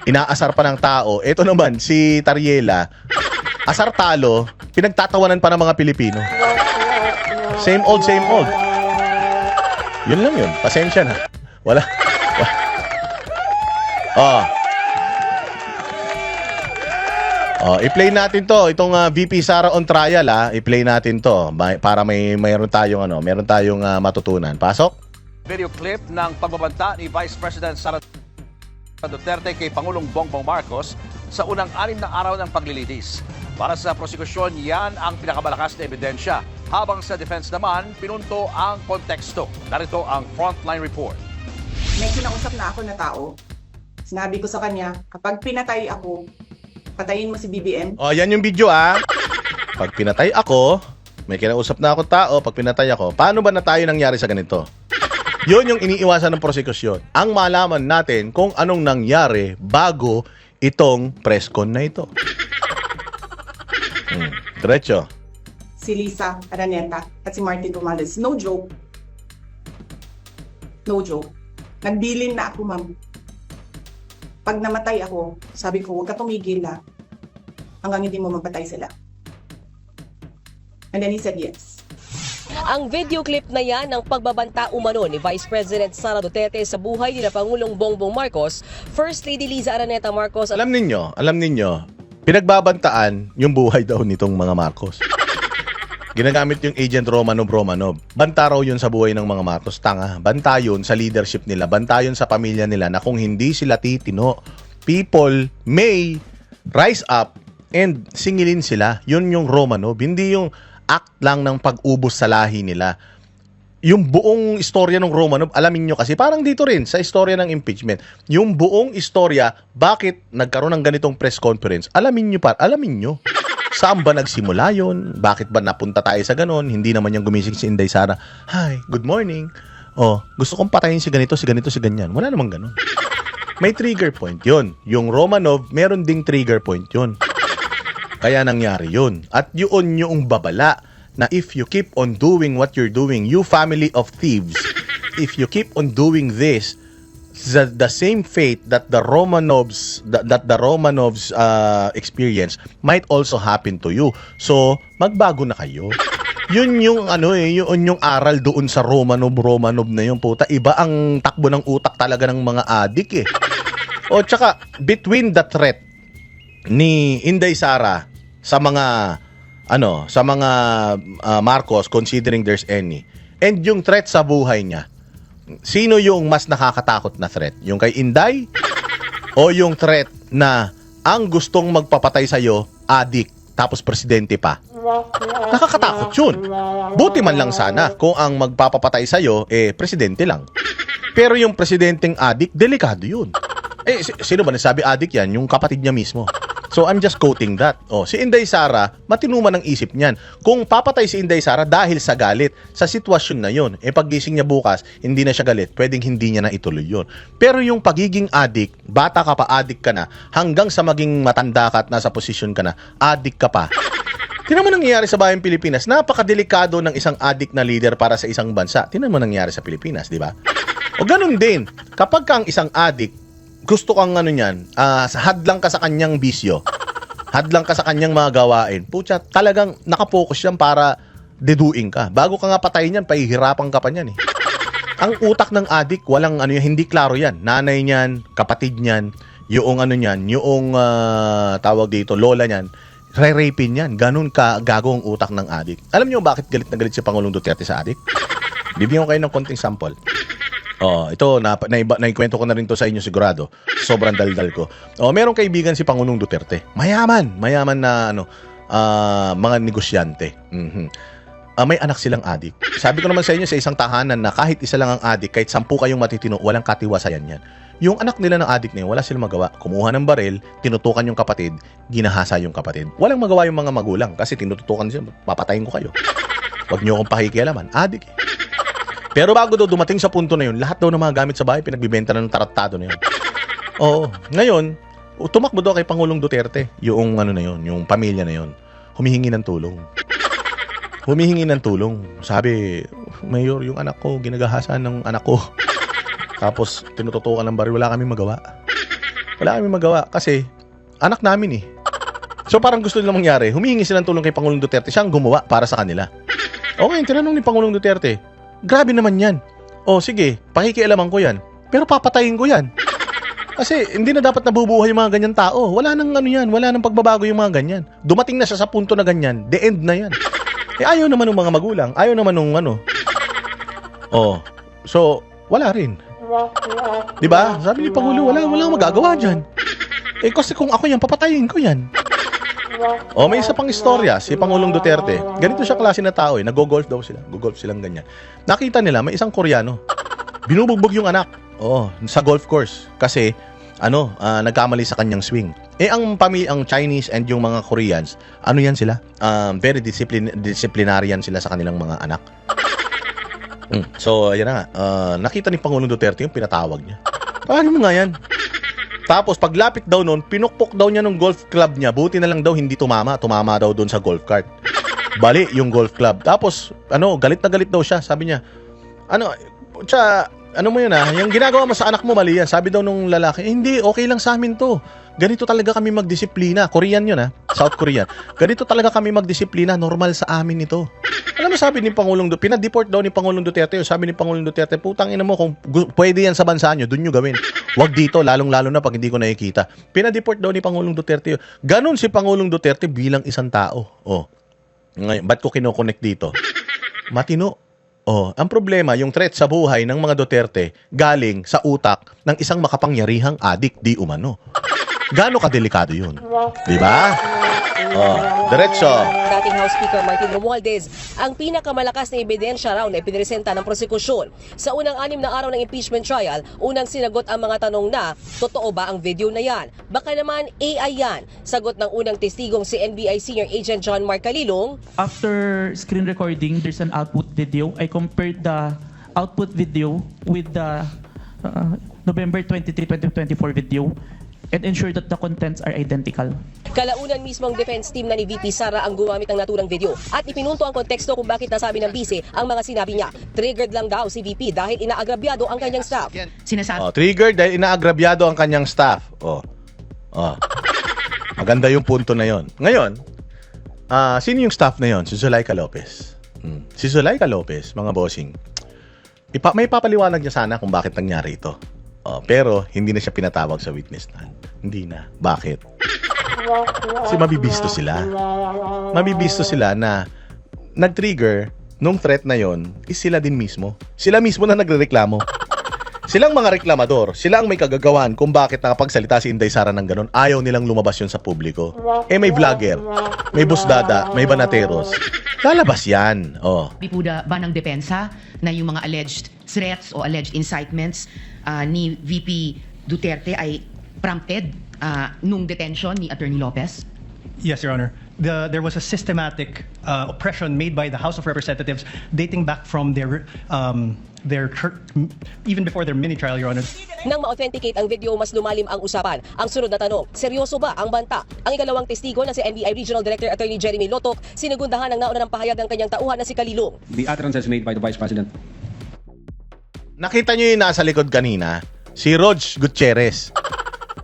[SPEAKER 2] inaasar pa ng tao. Ito naman si Tariela, asar talo, pinagtatawanan pa ng mga Pilipino. Same old, same old. Yun lang yun. Pasensya na. Wala. I-play natin to. Itong VP Sara on trial, i-play natin to para meron tayong matutunan. Pasok.
[SPEAKER 7] Video clip ng pagbabanta ni Vice President Sara Duterte kay Pangulong Bongbong Marcos sa unang 6 na araw ng paglilitis. Para sa prosekusyon, yan ang pinakamalakas na ebidensya. Habang sa defense naman, pinunto ang konteksto. Narito ang frontline report.
[SPEAKER 8] May kinausap na ako na tao. Sinabi ko sa kanya, kapag pinatay ako, patayin mo si BBM.
[SPEAKER 2] Yan yung video Pag pinatay ako, may kinausap na ako tao, pag pinatay ako, paano ba na tayo nangyari sa ganito? Yun yung iniiwasan ng prosekusyon. Ang malaman natin kung anong nangyari bago itong press con na ito. Diretso.
[SPEAKER 8] Si Lisa Araneta at si Martin Romales. No joke. No joke. Nagbilin na ako, ma'am. Pag namatay ako, sabi ko, huwag ka tumigil hanggang hindi mo mapatay sila. And then he said yes.
[SPEAKER 9] Ang video clip na yan ng pagbabanta umano ni Vice President Sara Duterte sa buhay ni Pangulong Bongbong Marcos, First Lady Liza Araneta Marcos.
[SPEAKER 2] Alam ninyo, pinagbabantaan yung buhay daw nitong mga Marcos. Ginagamit yung agent Romanov. Banta raw yun sa buhay ng mga Marcos. Tanga. Banta yun sa leadership nila. Banta yun sa pamilya nila na kung hindi sila titino, people may rise up and singilin sila. Yun yung Romanov. Hindi yung act lang ng pag-ubos sa lahi nila. Yung buong istorya ng Romanov, alamin nyo kasi, parang dito rin sa istorya ng impeachment, yung buong istorya, bakit nagkaroon ng ganitong press conference, alamin nyo. Saan ba nagsimula yun? Bakit ba napunta tayo sa ganon? Hindi naman yung gumising si Inday Sara, "Hi, good morning. Gusto kong patayin si ganito, si ganyan." Wala namang ganon. May trigger point yun. Yung Romanov, meron ding trigger point yun. Kaya nangyari yun. At yun yung babala na if you keep on doing what you're doing, you family of thieves, if you keep on doing this, the same fate that the Romanovs experience might also happen to you. So, magbago na kayo. Yun yung yun yung aral doon sa Romanov na yung puta. Iba ang takbo ng utak talaga ng mga adik tsaka between the threat ni Inday Sara sa mga Marcos, considering there's any, and yung threat sa buhay niya, sino yung mas nakakatakot na threat? Yung kay Inday o yung threat na ang gustong magpapatay sa'yo, adik, tapos presidente pa? Nakakatakot yun. Buti man lang sana kung ang magpapapatay sa'yo, presidente lang. Pero yung presidenteng adik, delikado yun. Sino ba nasabi adik yan? Yung kapatid niya mismo. So, I'm just quoting that. Si Inday Sara, matinuman ang isip niyan. Kung papatay si Inday Sara dahil sa galit, sa sitwasyon na yun, paggising niya bukas, hindi na siya galit, pwedeng hindi niya na ituloy yun. Pero yung pagiging adik, bata ka pa, adik ka na, hanggang sa maging matanda ka at nasa posisyon ka na, adik ka pa. Tinan mo nangyayari sa bayang Pilipinas. Napakadelikado ng isang adik na leader para sa isang bansa. Tinan mo nangyayari sa Pilipinas, di ba? O ganun din, kapag kang isang adik, gusto kang hadlang ka sa kanyang bisyo, hadlang ka sa kanyang mga gawain, putya, talagang nakapokus yan para deduing ka. Bago ka nga patayin yan, pahihirapan ka pa yan Ang utak ng adik, walang hindi klaro yan. Nanay niyan, kapatid niyan, yung tawag dito, lola niyan, Re-rapin yan. Ganun ka gago ang utak ng adik. Alam niyo bakit galit na galit si Pangulong Duterte sa adik? Bibigyan ko kayo ng konting sample. Ito, naikwento ko na rin to sa inyo sigurado. Sobrang daldal ko. Merong kaibigan si Pangulong Duterte. Mayaman na mga negosyante. May anak silang adik. Sabi ko naman sa inyo sa isang tahanan na kahit isa lang ang adik, kahit 10 kayong matitino, walang katiwasayan yan. Yung anak nila ng adik na yun, wala silang magawa. Kumuha ng baril, tinutukan yung kapatid, ginahasa yung kapatid. Walang magawa yung mga magulang kasi tinututukan siya, papatayin ko kayo. Huwag niyo akong pakikialaman. Adik eh. Pero bago daw dumating sa punto na yun, lahat daw ng mga gamit sa bahay, pinagbibenta na ng tarattado na yun. Ngayon, tumakbo daw kay Pangulong Duterte, yung yung pamilya na yun. Humihingi ng tulong. Sabi, Mayor, yung anak ko, ginagahasan ng anak ko. Tapos, tinututukan ng baril, wala kaming magawa. Kasi, anak namin eh. So, parang gusto nilang mangyari, humihingi silang tulong kay Pangulong Duterte, siyang gumawa para sa kanila. Okay, tinanong ni Pangulong Duterte, grabe naman yan. Sige, pakikialaman ko yan. Pero papatayin ko yan. Kasi, hindi na dapat nabubuhay yung mga ganyan tao. Wala nang wala nang pagbabago yung mga ganyan. Dumating na siya sa punto na ganyan, the end na yan. Ayaw naman ng mga magulang, ayaw naman ng so, wala rin. Diba? Sabi ni Pangulo, wala magagawa dyan. Kasi kung ako yan, papatayin ko yan. May isa pang istorya, si Pangulong Duterte. Ganito siya klase na tao eh. Nag-golf daw sila. Go-golf silang ganyan. Nakita nila, may isang Koreano. Binubugbog yung anak. Sa golf course. Kasi, nagkamali sa kanyang swing. Ang Chinese and yung mga Koreans, yan sila? Very disciplinarian sila sa kanilang mga anak. So, ayan na nga. Nakita ni Pangulong Duterte yung pinatawag niya. Paano mo nga yan? Tapos, paglapit daw nun, pinukpok daw niya ng golf club niya. Buti na lang daw hindi tumama. Tumama daw doon sa golf cart. Bali yung golf club. Tapos, galit na galit daw siya. Sabi niya, mo yun yung ginagawa mo sa anak mo, mali yan. Sabi daw nung lalaki, hindi, okay lang sa amin to. Ganito talaga kami magdisiplina. Korean yun South Korean. Ganito talaga kami magdisiplina. Normal sa amin ito. Alam mo sabi ni Pangulong Duterte, pinadeport daw ni Pangulong Duterte. Sabi ni Pangulong Duterte, putang ina mo, kung pwede yan sa bansa nyo, dun nyo gawin. Huwag dito, lalong-lalo na pag hindi ko nakikita. Pinadeport daw ni Pangulong Duterte. Ganon si Pangulong Duterte bilang isang tao. Ngayon, ba't ko kinoconnect dito? Matino. Ang problema, yung threat sa buhay ng mga Duterte galing sa utak ng isang makapangyarihang adik di umano. Gaano kadelikado yun? Diba? Diretso.
[SPEAKER 9] Dating House Speaker Martin Romualdez ang pinakamalakas na ebidensya raw na ipinresenta ng prosekusyon. Sa unang 6 na araw ng impeachment trial, unang sinagot ang mga tanong na, totoo ba ang video na yan? Baka naman AI yan. Sagot ng unang testigong si NBI Senior Agent John Mark Calilong.
[SPEAKER 10] After screen recording, there's an output video. I compared the output video with the November 23, 2024 video and ensure that the contents are identical.
[SPEAKER 9] Kalaunan mismong defense team na ni VP Sara ang gumamit ng naturang video at ipinunto ang konteksto kung bakit nasabi ng bise ang mga sinabi niya. Triggered lang daw si VP dahil inaagrabyado ang kanyang staff.
[SPEAKER 2] Triggered dahil inaagrabyado ang kanyang staff. Maganda yung punto na yon. Ngayon, sino yung staff na yon? Si Zuleika Lopez. Si Zuleika Lopez, mga bossing, may papaliwanag niya sana kung bakit nangyari ito. Pero hindi na siya pinatawag sa witness stand. Hindi na. Bakit? Kasi mabibisto sila. Mabibisto sila na nag-trigger nung threat na yon is sila din mismo. Sila mismo na nagrereklamo. Silang mga reklamador, sila ang may kagagawan kung bakit nakapagsalita si Inday Sara ng ganun. Ayaw nilang lumabas yun sa publiko. May vlogger, may busdada, may banateros. Lalabas yan.
[SPEAKER 11] Di po ba ng depensa na yung mga alleged threats o alleged incitements ni VP Duterte ay prompted nung detention ni Attorney Lopez?
[SPEAKER 12] Yes, Your Honor. There was a systematic oppression made by the House of Representatives dating back from their even before their mini trial, Your Honor.
[SPEAKER 9] Nang ma-authenticate ang video, mas lumalim ang usapan. Ang sunod na tanong, seryoso ba ang banta? Ang ikalawang testigo na si NBI Regional Director Attorney Jeremy Lotok, sinugundahan ng nauna ng pahayag ng kanyang tauhan na si Calilong.
[SPEAKER 13] The utterances made by the Vice President.
[SPEAKER 2] Nakita niyo yung nasa likod kanina? Si Rog Gutierrez.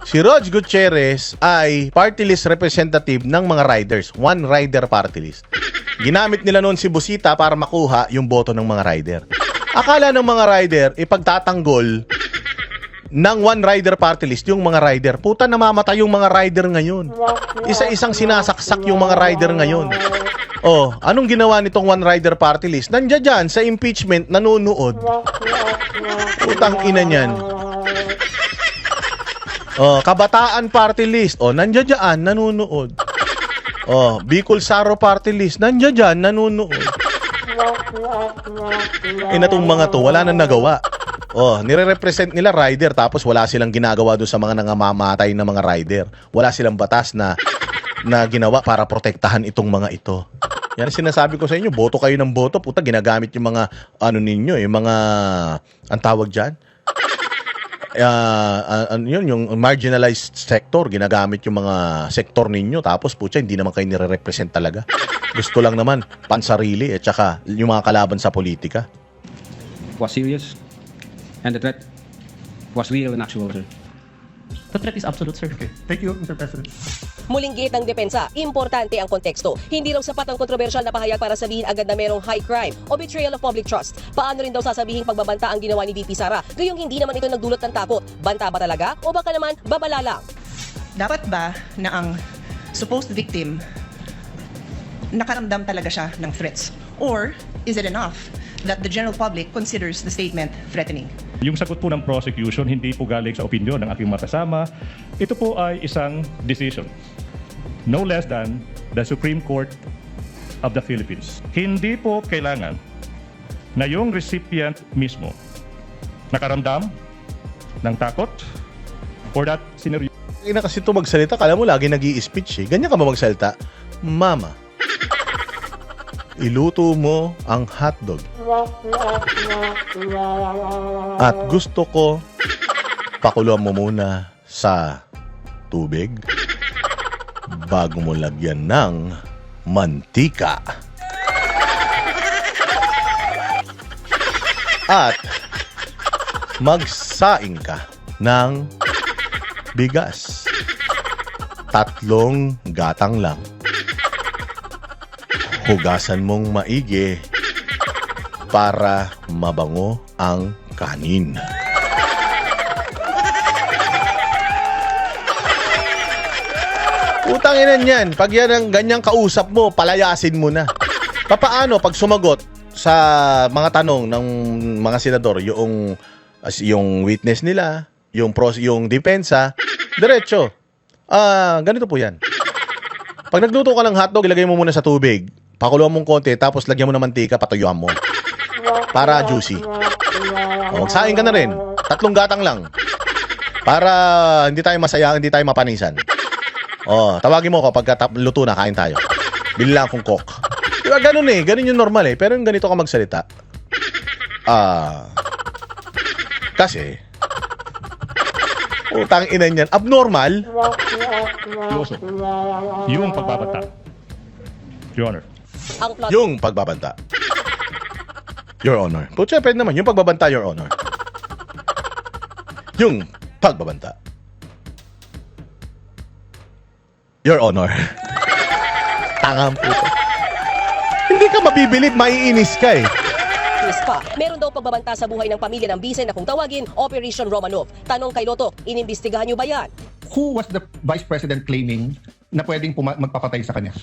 [SPEAKER 2] Si Rog Gutierrez ay party list representative ng mga riders. One rider party list. Ginamit nila noon si Busita para makuha yung boto ng mga rider. Akala ng mga rider, ipagtatanggol ng One Rider Party List, yung mga rider. Puta, namamatay yung mga rider ngayon. Isa-isang sinasaksak yung mga rider ngayon. Oh, anong ginawa nitong One Rider Party List? Nandiyan dyan sa impeachment, nanonood. Putang ina niyan. Oh, Kabataan Party List. Oh, nandiyan dyan, nanonood. Oh, Bicol Saro Party List. Nandiyan dyan, nanonood. Inatong mga to, wala nang nagawa. Oh, nire-represent nila rider tapos wala silang ginagawa doon sa mga nangamamatay na mga rider. Wala silang batas na ginawa para protektahan itong mga ito. Yan sinasabi ko sa inyo, boto kayo ng boto, puta, ginagamit yung mga ano ninyo, yung mga ang tawag diyan. Yung marginalized sector, ginagamit yung mga sektor ninyo tapos putya hindi naman kayo nire-represent talaga. Gusto lang naman pansarili at saka yung mga kalaban sa politika.
[SPEAKER 13] Was serious, and the threat was real and actual, sir.
[SPEAKER 10] The threat is absolute, sir. Okay. Thank you, Mr. President.
[SPEAKER 9] Muling git ng depensa, importante ang konteksto. Hindi raw sapat ang kontrobersyal na pahayag para sabihin agad na merong high crime o betrayal of public trust. Paano rin daw sasabihin pagbabanta ang ginawa ni VP Sara? Gayong hindi naman ito nagdulot ng takot. Banta ba talaga o baka naman babala lang?
[SPEAKER 8] Dapat ba na ang supposed victim nakaramdam talaga siya ng threats? Or is it enough that the general public considers the statement threatening?
[SPEAKER 14] Yung sagot po ng prosecution, hindi po galing sa opinion ng aking makasama. Ito po ay isang decision. No less than the Supreme Court of the Philippines. Hindi po kailangan na yung recipient mismo nakaramdam ng takot or that scenario.
[SPEAKER 2] Ina kasi ito magsalita, kala mo lagi nag-i-speech eh. Ganyan ka ba magsalita? Mama, iluto mo ang hotdog. At gusto ko pakuluan mo muna sa tubig bago mo lagyan ng mantika. At magsaing ka ng bigas. 3 gatang lang. Hugasan mong maigi para mabango ang kanin. Utang ina niyan. Pag yan ang ganyang kausap mo, palayasin mo na. Papaano pag sumagot sa mga tanong ng mga senador, yung witness nila, yung depensa, diretso. Ganito po yan. Pag nagluto ka ng hotdog, ilagay mo muna sa tubig. Pakuluan mong konti, tapos lagyan mo ng mantika, patuyuan mo. Para juicy. Magsaing ka na rin. 3 gatang lang. Para hindi tayo masaya, hindi tayo mapanisan. Tawagin mo ko pagka luto na, kain tayo. Bili lang akong coke. Diba ganun eh, ganun yung normal eh. Pero yung ganito ka magsalita. Kasi, utang ina niyan, abnormal.
[SPEAKER 14] Yung pagbabanta. Your Honor.
[SPEAKER 2] Yung pagbabanta. Your Honor. Putya, pwede naman. Yung pagbabanta, Your Honor. Yung pagbabanta. Your Honor. Tangang puto. Hindi ka mabibilib, maiinis ka eh.
[SPEAKER 9] Pa, meron daw pagbabanta sa buhay ng pamilya ng bise na kung tawagin Operation Romanov. Tanong kay Loto, inimbestigahan niyo ba yan?
[SPEAKER 15] Who was the Vice President claiming na pwedeng magpapatay sa kanya?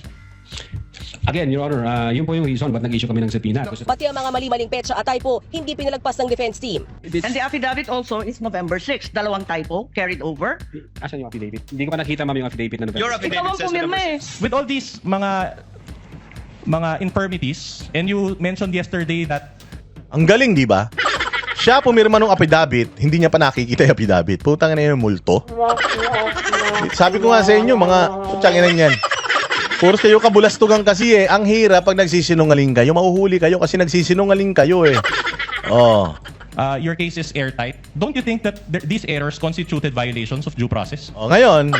[SPEAKER 13] Again, Your Honor, yun po yung reason ba't nag-issue kami ng subpoena.
[SPEAKER 9] Pati ang mga mali-maling petsa at typo, hindi pinalagpas ng defense team.
[SPEAKER 16] And the affidavit also is November 6. 2 typo carried over.
[SPEAKER 13] Asan yung affidavit? Hindi ko pa nakita, ma'am, yung affidavit na November.
[SPEAKER 16] Your affidavit says November 6.
[SPEAKER 10] With all these mga infirmities, and you mentioned yesterday that
[SPEAKER 2] ang galing, di ba? Siya pumirma ng affidavit, hindi niya pa nakikita yung affidavit. Putang ina yung multo. Sabi ko nga sa inyo, mga putang ina niyan. Puros kayo kabulastugan kasi eh. Ang hirap pag nagsisinungaling kayo. Mahuhuli kayo kasi nagsisinungaling kayo eh.
[SPEAKER 10] Your case is airtight. Don't you think that these errors constituted violations of due process?
[SPEAKER 2] Ngayon,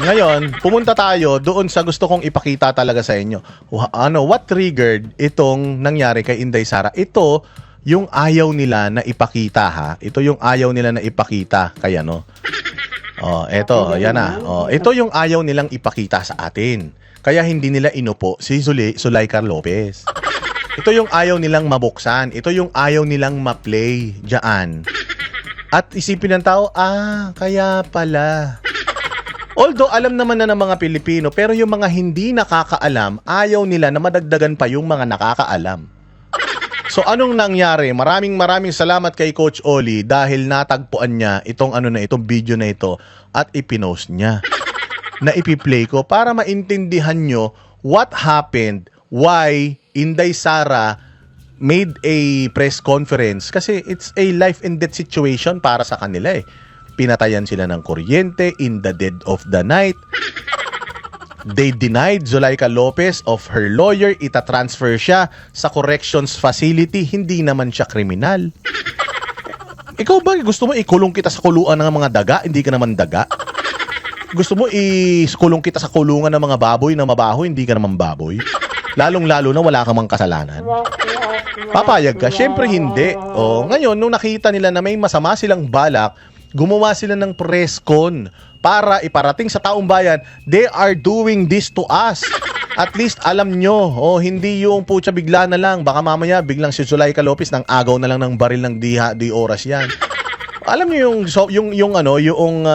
[SPEAKER 2] pumunta tayo doon sa gusto kong ipakita talaga sa inyo. What triggered itong nangyari kay Inday Sara? Ito yung ayaw nila na ipakita ha. Ito yung ayaw nila na ipakita kay ano. Eto, yan na. Ito yung ayaw nilang ipakita sa atin. Kaya hindi nila inupo si Zulaycar Lopez. Ito yung ayaw nilang mabuksan. Ito yung ayaw nilang ma-play dyan. At isipin ng tao, kaya pala. Although alam naman na ng mga Pilipino, pero yung mga hindi nakakaalam, ayaw nila na madagdagan pa yung mga nakakaalam. So anong nangyari? Maraming salamat kay Coach Oli dahil natagpuan niya itong itong video na ito at ipinost niya. Na ipi-play ko para maintindihan nyo what happened, why Inday Sara made a press conference kasi it's a life and death situation para sa kanila eh. Pinatayan sila ng kuryente in the dead of the night. They denied Zulaika Lopez of her lawyer. Ita-transfer siya sa corrections facility. Hindi naman siya kriminal. Ikaw ba gusto mo ikulong kita sa kuluan ng mga daga? Hindi ka naman daga. Gusto mo ikulong kita sa kulungan ng mga baboy na mabaho? Hindi ka naman baboy. Lalong-lalo na wala kang mga kasalanan. Papayag ka? Syempre hindi. Ngayon, nung nakita nila na may masama silang balak, gumawa sila ng press con para iparating sa taong bayan, they are doing this to us. At least alam nyo, hindi yung putya bigla na lang. Baka mamaya biglang si Zulaika Lopez nang agaw na lang ng baril ng di oras yan. Alam niyo yung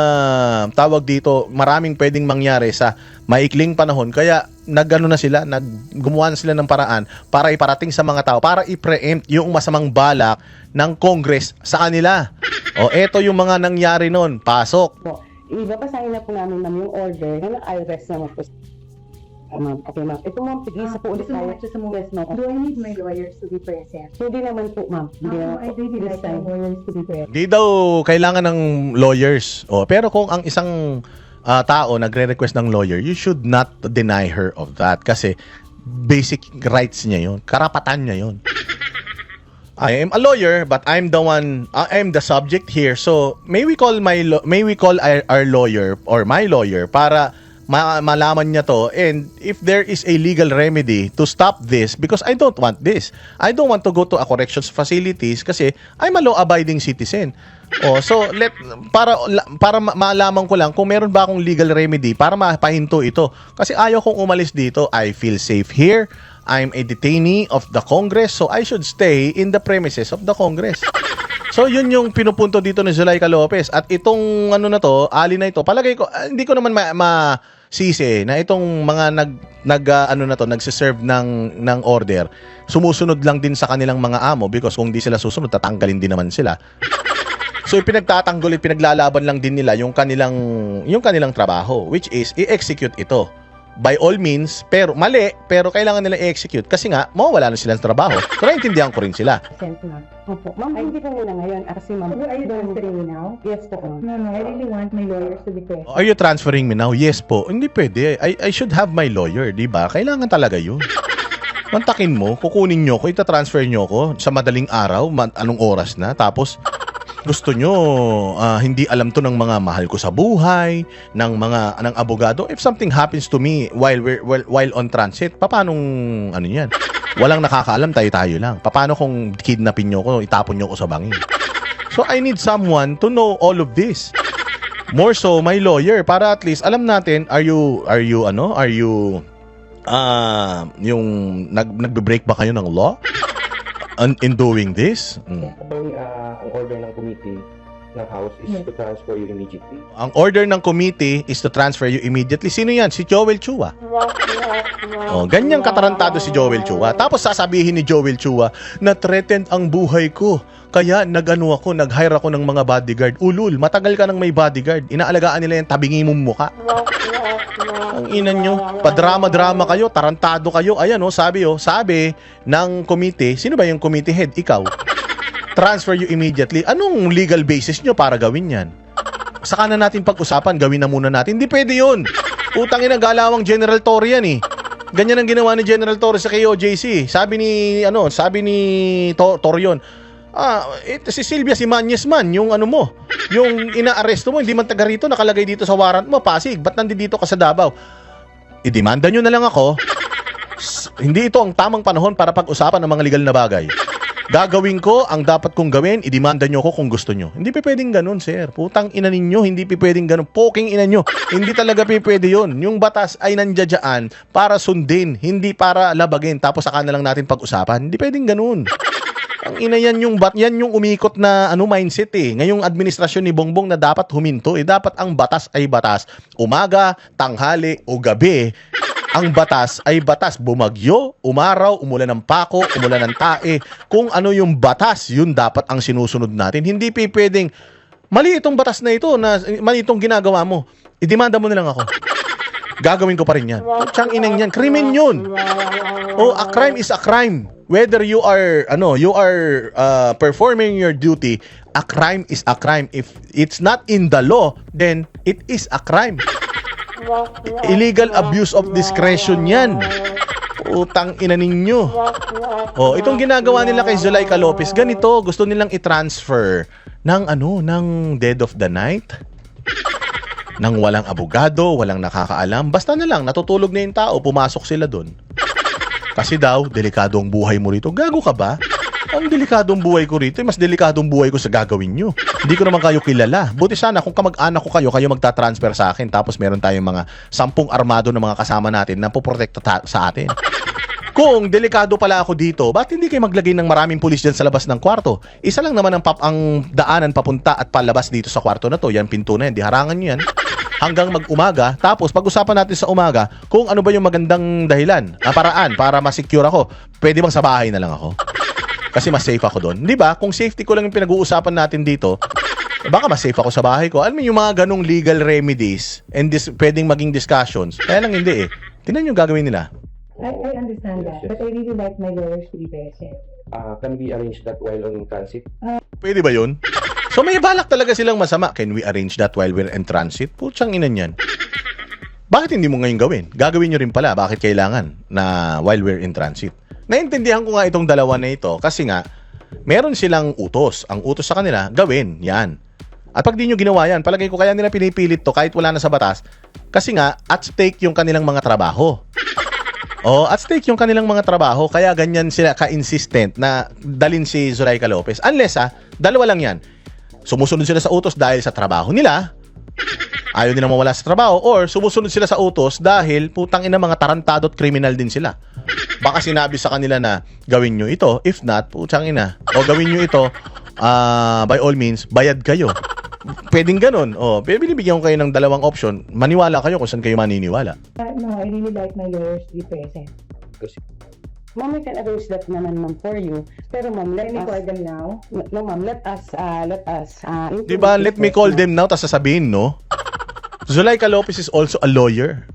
[SPEAKER 2] tawag dito, maraming pwedeng mangyari sa maikling panahon. Kaya gumawa na sila ng paraan para iparating sa mga tao, para i-preempt yung masamang balak ng Congress sa kanila. Eto yung mga nangyari noon. Pasok.
[SPEAKER 17] Ibabasahin na po namin ma'am yung order na nag-arrest naman po. Ma'am, okay ma'am. Ito ma'am, sige po ulit tayo. Yes ma'am. Do I need my lawyers to be present? Hindi naman po ma'am. I really like my lawyers to be present.
[SPEAKER 2] Di daw kailangan ng lawyers. Pero kung ang isang tao nagre-request ng lawyer, you should not deny her of that. Kasi basic rights niya yun. Karapatan niya yun. I am a lawyer, but I'm the subject here. So, may we call our lawyer or my lawyer para malaman niya to, and if there is a legal remedy to stop this, because I don't want this. I don't want to go to a corrections facilities kasi I'm a law-abiding citizen. So para malaman ko lang kung meron ba akong legal remedy para mapahinto ito. Kasi ayaw kong umalis dito. I feel safe here. I'm a detainee of the Congress, so I should stay in the premises of the Congress. So yun yung pinupunto dito ni Zulaika Lopez. At itong ali na ito, palagay ko, hindi ko naman masisi na itong mga nagsiserve ng order, sumusunod lang din sa kanilang mga amo, because kung di sila susunod, tatanggalin din naman sila. So ipinagtatanggol, ipinaglalaban lang din nila yung kanilang trabaho, which is i-execute ito. By all means, pero mali, pero kailangan nila i-execute kasi nga, mawawala na silang trabaho. So, naintindihan ko rin sila.
[SPEAKER 17] Opo. Ma'am, hindi po muna ngayon. Kasi ma'am, are you transferring me now? Yes po. No, I really want my lawyers to be present.
[SPEAKER 2] Are you transferring me now? Yes po. Hindi pwede. I should have my lawyer, di ba? Kailangan talaga yun. Mantakin mo, kukunin nyo ko, itatransfer nyo ko sa madaling araw, anong oras na, tapos gusto nyo hindi alam to ng mga mahal ko sa buhay, ng abogado. If something happens to me while on transit, paano yan? Walang nakakaalam, tayo lang. Paano kung kidnapin nyo ko, itapon nyo ko sa bangin? So I need someone to know all of this. More so my lawyer, para at least alam natin, are you yung nagbe-break ba kayo ng law in doing this?
[SPEAKER 18] Ang order ng committee ng House is to transfer you immediately.
[SPEAKER 2] Ang order ng committee is to transfer you immediately. Sino yan? Si Joel Chua. Ganyang katarantado si Joel Chua. Tapos sasabihin ni Joel Chua na threatened ang buhay ko. Kaya nag-hire ako ng mga bodyguard. Ulul, matagal ka nang may bodyguard. Inaalagaan nila yung tabingi mong muka. Ang ina nyo, padrama-drama kayo, tarantado kayo. Ayan sabi ng committee, sino ba yung committee head? Ikaw. Transfer you immediately. Anong legal basis nyo para gawin yan? Saka na natin pag-usapan, gawin na muna natin. Hindi pwede yun. Utangin ang galawang General Torre yan eh. Ganyan ang ginawa ni General Torre sa KOJC. Sabi ni Torion, si Silvia Simañez man, yung yung inaaresto mo, hindi man taga rito, nakalagay dito sa warrant mo, Pasig, ba't nandito ka sa Davao? Idemanda nyo na lang ako. Hindi ito ang tamang panahon para pag-usapan ng mga legal na bagay. Gagawin ko ang dapat kong gawin, idemanda nyo ko kung gusto nyo. Hindi pwedeng ganun, sir. Putang ina ninyo, hindi pwedeng ganun. Poking ina nyo, hindi talaga pwede yun. Yung batas ay nandiyan para sundin, hindi para labagin. Tapos saka na lang natin pag-usapan. Hindi pwedeng ganun. Ang ina yan yung umikot na mindset eh. Ngayong administrasyon ni Bongbong na dapat huminto eh. Dapat ang batas ay batas. Umaga, tanghali o gabi, ang batas ay batas. Bumagyo, umaraw, umulan ng pako, umulan ng tae. Kung ano yung batas, yun dapat ang sinusunod natin. Hindi pwedeng mali itong batas na ito, mali itong ginagawa mo. Idemanda mo na lang ako. Gagawin ko pa rin yan. Putsang inang yan. Krimen yun. Oh, a crime is a crime. Whether you are performing your duty, a crime is a crime. If it's not in the law, then it is a crime. Illegal abuse of discretion yan. Utang ina ninyo. Oh, itong ginagawa nila kay Zulaika Lopez, ganito, gusto nilang i-transfer ng dead of the night. Nang walang abogado, walang nakakaalam, basta na lang, natutulog na yung tao, pumasok sila doon. Kasi daw, delikado ang buhay mo rito. Gago ka ba? Ang delikadong buhay ko rito, mas delikadong buhay ko sa gagawin nyo. Hindi ko naman kayo kilala. Buti sana kung kamag-anak ko kayo magta-transfer sa akin, tapos meron tayong mga 10 armado na mga kasama natin na poprotekta sa atin. Kung delikado pala ako dito, ba't hindi kayo maglagay ng maraming pulis dyan sa labas ng kwarto? Isa lang naman ang daanan papunta at palabas dito sa kwarto na to. Yan, pinto na yan, di harangan nyo yan. Hanggang mag-umaga, tapos pag-usapan natin sa umaga kung ano ba yung magandang dahilan, paraan para ma-secure ako. Pwede bang sa bahay na lang ako? Kasi mas safe ako doon. Di ba? Kung safety ko lang yung pinag-uusapan natin dito, baka mas safe ako sa bahay ko. Alam mo yung mga ganong legal remedies and pwedeng maging discussions. Kaya lang hindi eh. Tingnan yung gagawin nila.
[SPEAKER 17] I understand that, but I really like my lawyers to be present.
[SPEAKER 18] Can we arrange that while on transit?
[SPEAKER 2] Pwede ba yun? So may balak talaga silang masama. Can we arrange that while we're in transit? Putsang inan yan. Bakit hindi mo ngayon gawin? Gagawin nyo rin pala. Bakit kailangan na while we're in transit? Naintindihan ko nga itong dalawa na ito kasi nga, meron silang utos. Ang utos sa kanila, gawin. Yan. At pag di nyo ginawa yan, palagay ko kaya nila pinipilit to kahit wala na sa batas. Kasi nga, at stake yung kanilang mga trabaho. At stake yung kanilang mga trabaho. Kaya ganyan sila ka-insistent na dalin si Zulaika Lopez. Unless dalawa lang yan. Sumusunod sila sa utos dahil sa trabaho nila. Ayaw nila mawala sa trabaho. Or sumusunod sila sa utos dahil putang ina mga tarantado at criminal din sila. Baka sinabi sa kanila na gawin nyo ito. If not, putang ina. O gawin nyo ito, by all means, bayad kayo. Pwedeng ganun. Binibigyan ko kayo ng dalawang option. Maniwala kayo kung saan kayo maniniwala.
[SPEAKER 17] No, I really like my lawyers to be present. Ma'am, I can arrange that naman, ma'am, for you. Pero ma'am, let me call them now. No, ma'am, let us.
[SPEAKER 2] Diba, let me call them now, tapos sasabihin, no? Zulaika Lopez is also a lawyer.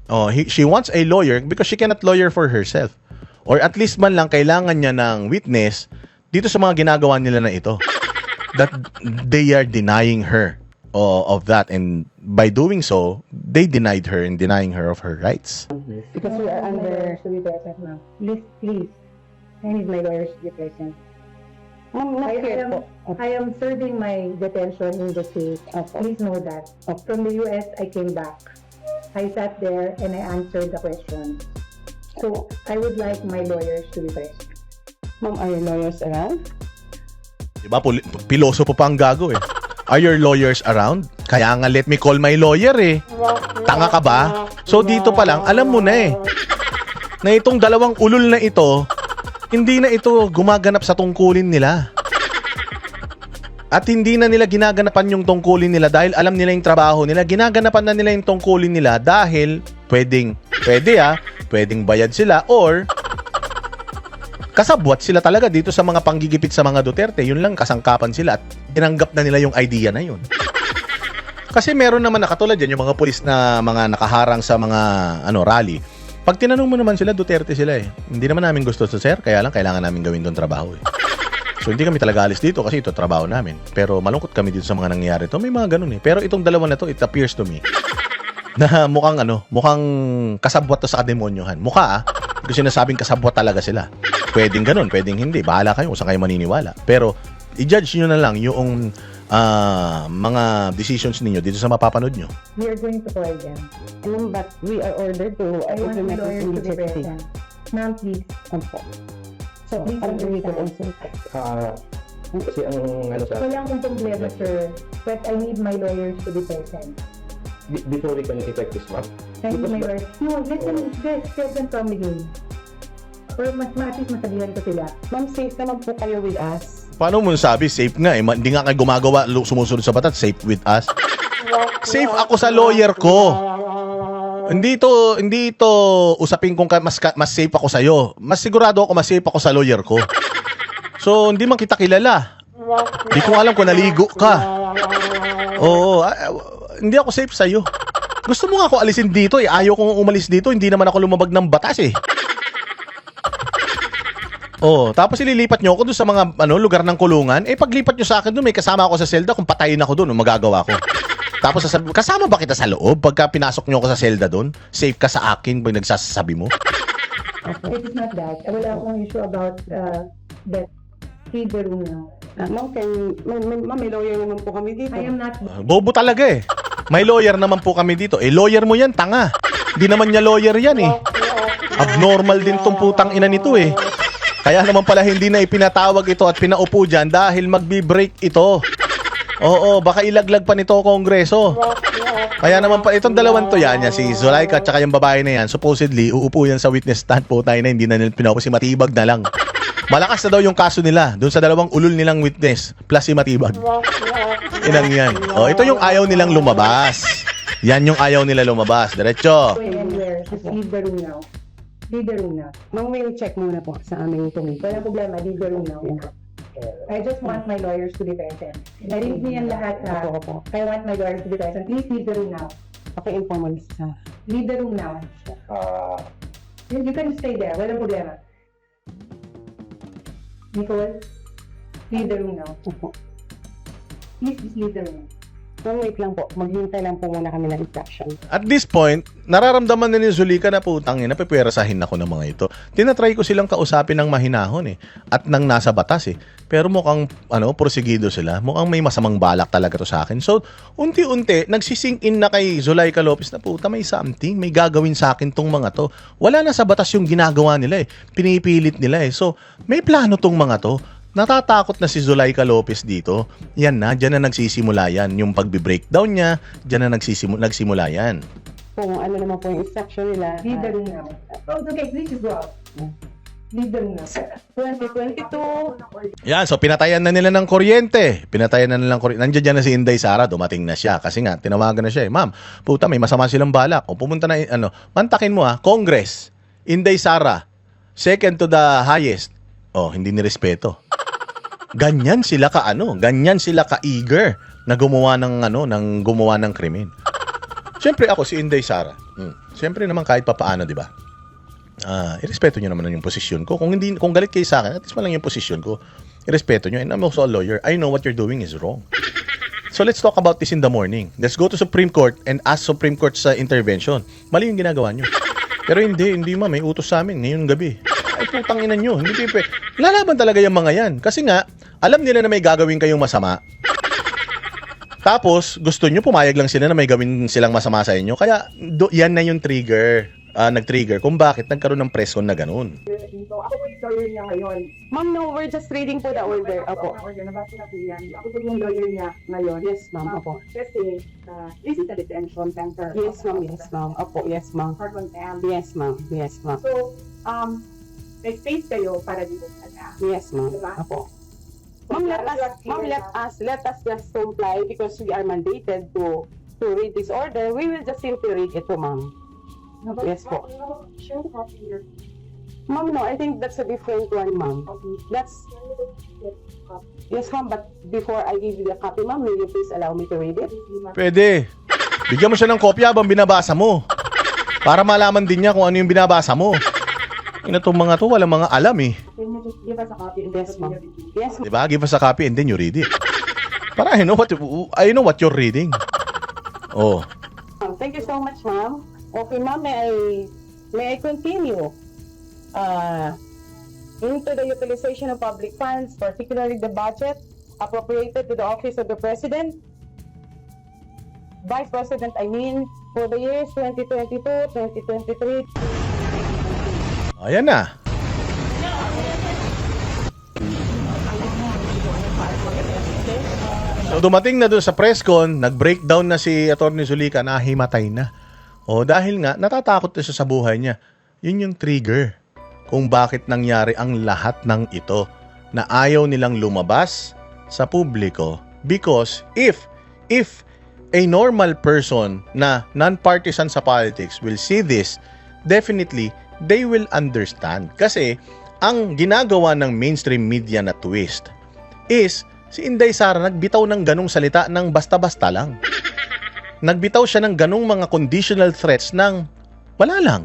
[SPEAKER 2] She wants a lawyer because she cannot lawyer for herself. Or at least man lang, kailangan niya ng witness dito sa mga ginagawa nila na ito. That they are denying her of that. And by doing so, they denied her and denying her of her rights.
[SPEAKER 17] Because we are under to be present now. Please. I need my lawyers to be present. I am serving my detention in the state. Please know that. From the US, I came back. I sat there and I answered the question. So, I would like my lawyers to be present. Ma'am, are your lawyers around?
[SPEAKER 2] Diba, piloso pa ang gago eh. Are your lawyers around? Kaya nga, let me call my lawyer eh. Tanga ka ba? So dito pa lang, alam mo na eh. Na itong dalawang ulol na ito, hindi na ito gumaganap sa tungkulin nila. At hindi na nila ginaganapan yung tungkulin nila dahil alam nila yung trabaho nila. Ginaganapan na nila yung tungkulin nila dahil pwedeng bayad sila or kasabwat sila talaga dito sa mga panggigipit sa mga Duterte. Yun lang kasangkapan sila at tinanggap na nila yung idea na yun. Kasi meron naman na katulad yan, yung mga pulis na mga nakaharang sa mga rally. Pag tinanong mo naman sila, Duterte sila eh. Hindi naman namin gusto to, sir, kaya lang kailangan namin gawin doon trabaho eh. So hindi kami talaga alis dito kasi ito trabaho namin. Pero malungkot kami dito sa mga nangyayari to. May mga ganun eh. Pero itong dalawa na to, it appears to me na mukhang kasabwat to sa kademonyohan. Mukha kasi sinasabing kasabwat talaga sila. Pwedeng ganun, pwedeng hindi. Bahala kayo kung saan kayo maniniwala. Pero i-judge nyo na lang yung mga decisions ninyo dito sa mapapanood nyo.
[SPEAKER 17] We are going to call them. But we are ordered to implement it immediately. Ma'am, please. So, please understand.
[SPEAKER 18] Kasi ang sa...
[SPEAKER 17] Wala akong problema, sir. But I need my lawyers to be present.
[SPEAKER 18] Before we can effect this, ma'am?
[SPEAKER 17] I need my lawyers. No, let them come with me. Or at least masabihan ko sila. Ma'am, safe naman po kayo with us.
[SPEAKER 2] Paano mo sabi safe nga eh? Hindi nga kayo gumagawa, sumusunod sa batas, safe with us. Safe ako sa lawyer ko. Hindi ito usapin kung mas safe ako sa iyo. Mas sigurado ako mas safe ako sa lawyer ko. So, hindi man kita kilala. Hindi ko alam kung naligo ka. Oo, hindi ako safe sa iyo. Gusto mo nga ako alisin dito eh. Ayaw kong umalis dito. Hindi naman ako lumabag ng batas eh. Oh, tapos ililipat nyo ako doon sa mga lugar ng kulungan. Eh paglipat nyo sa akin doon, may kasama ako sa selda. Kung patayin ako doon, magagawa ko. Tapos kasama ba kita sa loob pagka pinasok nyo ako sa selda doon? Safe ka sa akin pag nagsasabi mo?
[SPEAKER 17] It is not that. Wala akong issue about that. Fever na. Ma'am, may lawyer naman po kami dito. I am not.
[SPEAKER 2] Bobo talaga eh. May lawyer naman po kami dito. Eh, lawyer mo yan, tanga. Hindi naman niya lawyer yan eh. Abnormal din tong putang ina nito eh. Kaya naman pala hindi na ipinatawag ito at pinaupo dyan dahil magbi-break ito. Oo, baka ilaglag pa nito Kongreso. Kaya naman pa itong dalawang to yan, si Zulaika at saka yung babae na yan, supposedly uupo yan sa witness stand po tayo na hindi na nila pinaupo, si Matibag na lang. Malakas na daw yung kaso nila doon sa dalawang ulul nilang witness plus si Matibag. Inang yan. Oh, ito yung ayaw nilang lumabas. Yan yung ayaw nila lumabas. Diretso.
[SPEAKER 17] Leave the room now. Leave the room now. Ma'am, will check muna po sa aming tungkol. Wala problema, leave the room now. I just want my lawyers to be present. Narinig niyan lahat na I want my lawyers to be present. Please leave the room now. Paki-inform mo sa. Leave the room now. You can stay there. Walang problema. Nicole, leave the room now. Please leave the room. Wait lang po. Maghintay lang po muna kami ng instruction.
[SPEAKER 2] At this point, nararamdaman na ni Zulika na putang ina, peperasahin ako ng mga ito. Tinatry ko silang kausapin ng mahinahon eh. At nang nasa batas eh. Pero mukhang, prosigido sila. Mukhang may masamang balak talaga to sa akin. So, unti-unti, nagsising in na kay Zulaika Lopez na puta, may something, may gagawin sa akin tong mga to. Wala na sa batas yung ginagawa nila eh. Pinipilit nila eh. So, may plano tong mga to. Natatakot na si Zulaika Lopez dito. Yan na, dyan na nagsisimula yan. Yung pagbi-breakdown niya, dyan na nagsimula yan.
[SPEAKER 17] Kung ano naman po yung instruction nila. Leave the room now. Oh, okay, please go out. Leave the room now. 2022.
[SPEAKER 2] Yan, so pinatayan na nila ng kuryente. Nandiyan dyan na si Inday Sara, dumating na siya. Kasi nga, tinawagan na siya eh. Ma'am, puta, may masama silang balak. O pumunta na, mantakin mo Congress, Inday Sara, second to the highest. Oh, hindi nirespeto. Ganyan sila ka-eager na gumawa ng krimen. Siyempre ako si Inday Sara. Siyempre naman kahit papaano, 'di ba? Irespeto niyo naman yung posisyon ko. Kung galit kayo sa akin, at least man lang yung posisyon ko. Irespeto niyo. And I'm also a lawyer. I know what you're doing is wrong. So let's talk about this in the morning. Let's go to Supreme Court and ask Supreme Court sa intervention. Mali yung ginagawa niyo. Pero hindi may utos sa amin ngayong gabi. Ay, putang ina nyo. Hindi pipe. Lalaban talaga yung mga yan. Kasi nga, alam nila na may gagawin kayong masama. Tapos, gusto nyo, pumayag lang sila na may gawin silang masama sa inyo. Kaya, yan na yung trigger. Nag-trigger kung bakit nagkaroon ng press con na ganun.
[SPEAKER 17] Ako po yung lawyer niya ngayon. Ma'am, no, we're just reading po the order. Apo. Nabasa na po yan. Ako po yung lawyer niya ngayon. Yes, ma'am. Apo. Kasi, this is the detention center. Yes, ma'am. Yes, ma'am. Apo. Yes, ma'am. Yes, ma'am. Yes, ma'am. So, may space kayo para dito sa Yes, ma'am. Diba? Apo. Ma'am, let us just comply because we are mandated to read this order. We will just simply read it po, ma'am. Yes po. Ma'am, no, I think that's a different one, ma'am. Yes, ma'am, but before I give you the copy, ma'am, will you please allow me to read it?
[SPEAKER 2] Pwede. Bigyan mo siya ng kopya habang binabasa mo. Para malaman din niya kung ano yung binabasa mo. Itong mga to, walang mga alam eh.
[SPEAKER 17] Can you just give us a copy? Yes, ma'am. Yes, ma'am.
[SPEAKER 2] Diba? Give us a copy and then you read it. Para I know what you're reading. Oh.
[SPEAKER 17] Thank you so much, ma'am. Okay, ma'am, may I continue? Into the utilization of public funds, particularly the budget appropriated to the Office of the President, Vice President, for the years 2022, 2023.
[SPEAKER 2] Ayan na. So dumating na doon sa press con, nag-breakdown na si Atty. Zulika, nahimatay na. O dahil nga, natatakot na siya sa buhay niya. Yun yung trigger kung bakit nangyari ang lahat ng ito. na ayaw nilang lumabas sa publiko because if a normal person na non-partisan sa politics will see this, definitely they will understand. Kasi ang ginagawa ng mainstream media na twist is si Inday Sara nagbitaw ng ganong salita ng basta-basta lang. Nagbitaw siya ng ganong mga conditional threats ng wala lang.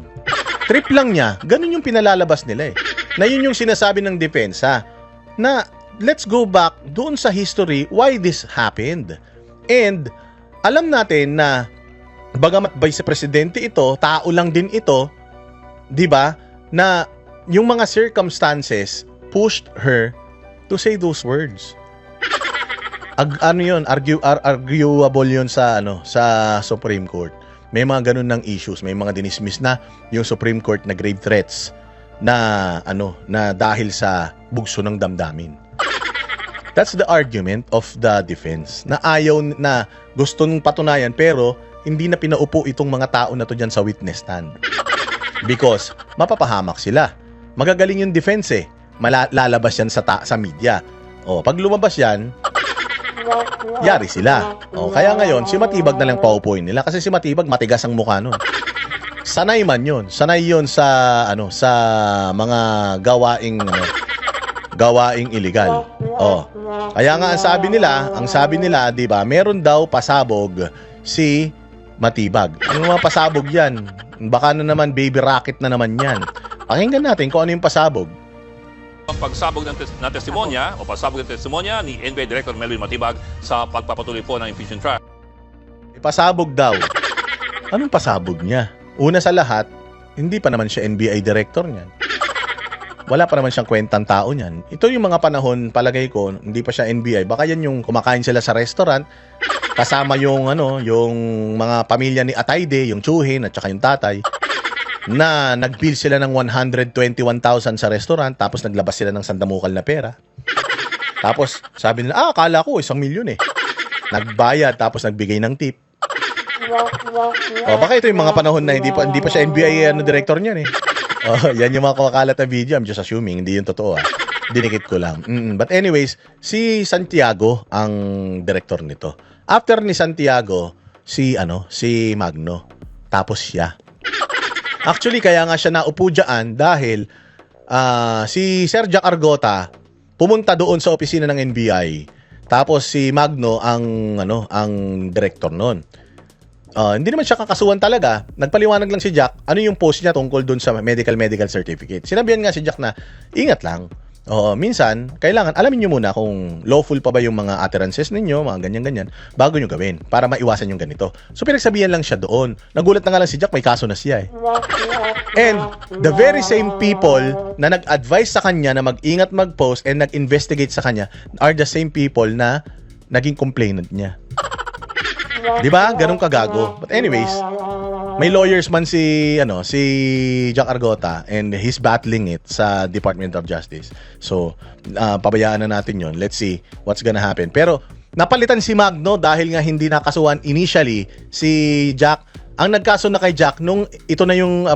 [SPEAKER 2] Trip lang niya, ganun yung pinalalabas nila eh. Na yun yung sinasabi ng depensa na let's go back doon sa history why this happened. And alam natin na bagamat vice presidente ito, tao lang din ito, 'di ba? Na yung mga circumstances pushed her to say those words. Arguable yun sa Supreme Court. May mga ganun ng issues, may mga dinismiss na yung Supreme Court na grave threats na dahil sa bugso ng damdamin. That's the argument of the defense. Na ayaw na gustong patunayan pero hindi na pinaupo itong mga tao na to dyan sa witness stand. Because mapapahamak sila. Magagaling yung defense eh. Lalabas yan sa media. Pag lumabas yan, yari sila. Kaya ngayon, si Matibag na lang paupuin nila kasi si Matibag matigas ang mukha nun. Sanay man yun. Sanay yun sa mga gawaing illegal. Kaya nga ang sabi nila, 'di ba, meron daw pasabog si Matibag. Ano mga pasabog 'yan? Baka na naman baby rocket na naman 'yan. Pakinggan natin kung ano yung pasabog.
[SPEAKER 19] Ang pagsabog ng testimonya o pasabog ng testimonya ni NBI Director Melvin Matibag sa pagpapatuloy po ng impeachment trial.
[SPEAKER 2] Pasabog daw. Anong pasabog niya? Una sa lahat, hindi pa naman siya NBI Director niyan. Wala pa naman siyang kwentang tao niyan. Ito yung mga panahon, palagay ko, hindi pa siya NBI. Baka yan yung kumakain sila sa restaurant, kasama yung mga pamilya ni Atayde, yung tsuhin at saka yung tatay, na nag-bill sila ng 121,000 sa restaurant, tapos naglabas sila ng sandamukal na pera. Tapos sabi nila, akala ko 1,000,000 eh. Nagbayad, tapos nagbigay ng tip. Baka ito yung mga panahon na hindi pa siya NBI director niyan eh. Yan yung mga kumakalat na video. I'm just assuming, hindi yung totoo Dinikit ko lang. But anyways, si Santiago ang director nito. After ni Santiago, si Magno. Tapos siya. Actually, kaya nga siya naupo dyan dahil si Sir Jack Argota pumunta doon sa opisina ng NBI. Tapos si Magno ang director noon. Hindi naman siya kakasuhan talaga. Nagpaliwanag lang si Jack ano yung post niya tungkol doon sa medical certificate. Sinabihan nga si Jack na ingat lang. Minsan, kailangan alamin nyo muna kung lawful pa ba yung mga utterances ninyo, mga ganyan-ganyan, bago nyo gawin para maiwasan yung ganito. So, pinagsabihan lang siya doon. Nagulat na nga lang si Jack, may kaso na siya eh. And the very same people na nag-advise sa kanya na mag-ingat mag-post and nag-investigate sa kanya are the same people na naging complainant niya. Diba? Ganun kagago. But anyways, may lawyers man si Jack Argota and he's battling it sa Department of Justice. So, pabayaan na natin yon. Let's see what's gonna happen. Pero, napalitan si Magno dahil nga hindi nakasuhan initially si Jack. Ang nagkaso na kay Jack nung ito na yung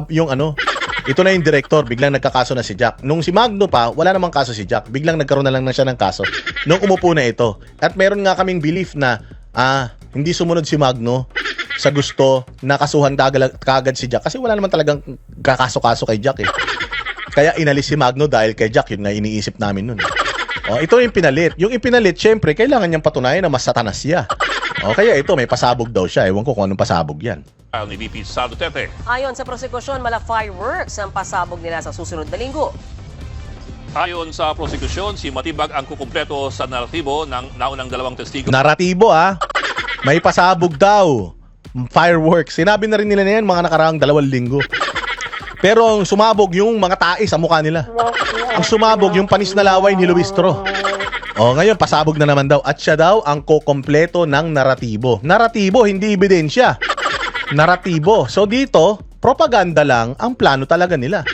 [SPEAKER 2] director, biglang nagkakaso na si Jack. Nung si Magno pa, wala namang kaso si Jack. Biglang nagkaroon na lang siya ng kaso nung umupo na ito. At meron nga kaming belief na hindi sumunod si Magno sa gusto na kasuhan kagad si Jack kasi wala naman talagang kakaso-kaso kay Jack eh. Kaya inalis si Magno dahil kay Jack, yun nga iniisip namin nun. Ito yung pinalit. Yung ipinalit, syempre, kailangan niyang patunayan na mas satanas siya. Kaya ito, may pasabog daw siya. Ewan ko kung anong pasabog yan.
[SPEAKER 19] Ni VP Sara Duterte.
[SPEAKER 9] Ayon sa prosekusyon, mala fireworks ang pasabog nila sa susunod na linggo.
[SPEAKER 19] Ayon sa prosekusyon, si Matibag ang kukumpleto sa naratibo ng naunang dalawang testigo.
[SPEAKER 2] Naratibo may pasabog daw. Fireworks. Sinabi na rin nila na yan mga nakaraang 2 linggo. Pero ang sumabog yung mga tae sa mukha nila. Ang sumabog yung panis na laway ni Luis Tro. Ngayon pasabog na naman daw. At siya daw ang kukumpleto ng naratibo. Naratibo, hindi ebidensya. Naratibo. So dito, propaganda lang ang plano talaga nila.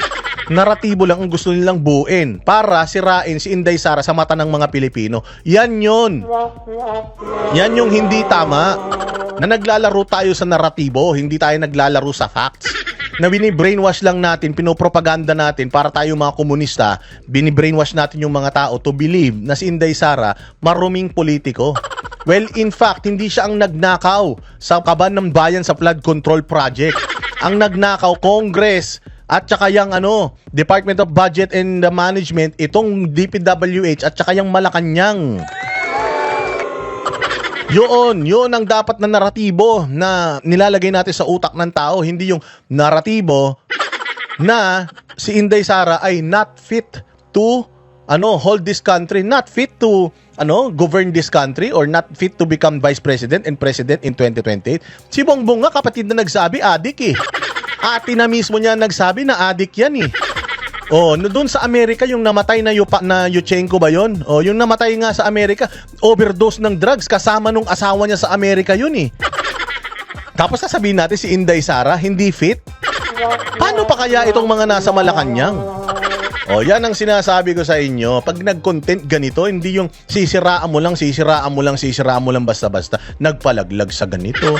[SPEAKER 2] Naratibo lang ang gusto nilang buuin para sirain si Inday Sara sa mata ng mga Pilipino. Yan yun. Yan yung hindi tama. Na naglalaro tayo sa naratibo, hindi tayo naglalaro sa facts. na bini-brainwash lang natin, pinopropaganda natin para tayo mga komunista, bini-brainwash natin yung mga tao to believe na si Inday Sara maruming politiko. Well, in fact, hindi siya ang nagnakaw sa kaban ng bayan sa flood control project. Ang nagnakaw, Congress, at saka yung Department of Budget and Management, itong DPWH at saka yung Malacanang. Yun ang dapat na naratibo na nilalagay natin sa utak ng tao, hindi yung naratibo na si Inday Sara ay not fit to hold this country, not fit to govern this country, or not fit to become vice president and president in 2028. Si Bongbong nga, kapatid na nagsabi, adik eh. Ate na mismo niya nagsabi na adik yan eh. Doon sa Amerika, yung namatay na Yuchenko ba yun? Yung namatay nga sa Amerika, overdose ng drugs, kasama nung asawa niya sa Amerika yun eh. Tapos sasabihin natin si Inday Sara, hindi fit? Paano pa kaya itong mga nasa Malacanang? Yan ang sinasabi ko sa inyo. Pag nag-content ganito, hindi yung sisiraan mo lang basta-basta. Nagpalaglag sa ganito,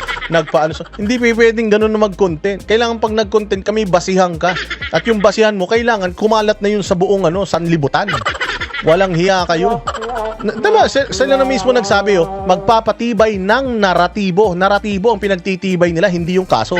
[SPEAKER 2] hindi pwedeng ganun na mag-content. Kailangan pag nag-content kami, basihan ka. At yung basihan mo, kailangan kumalat na yun sa buong sanlibutan. Walang hiya kayo. Diba? Sila na mismo nagsabi, magpapatibay ng naratibo. Naratibo ang pinagtitibay nila, hindi yung kaso.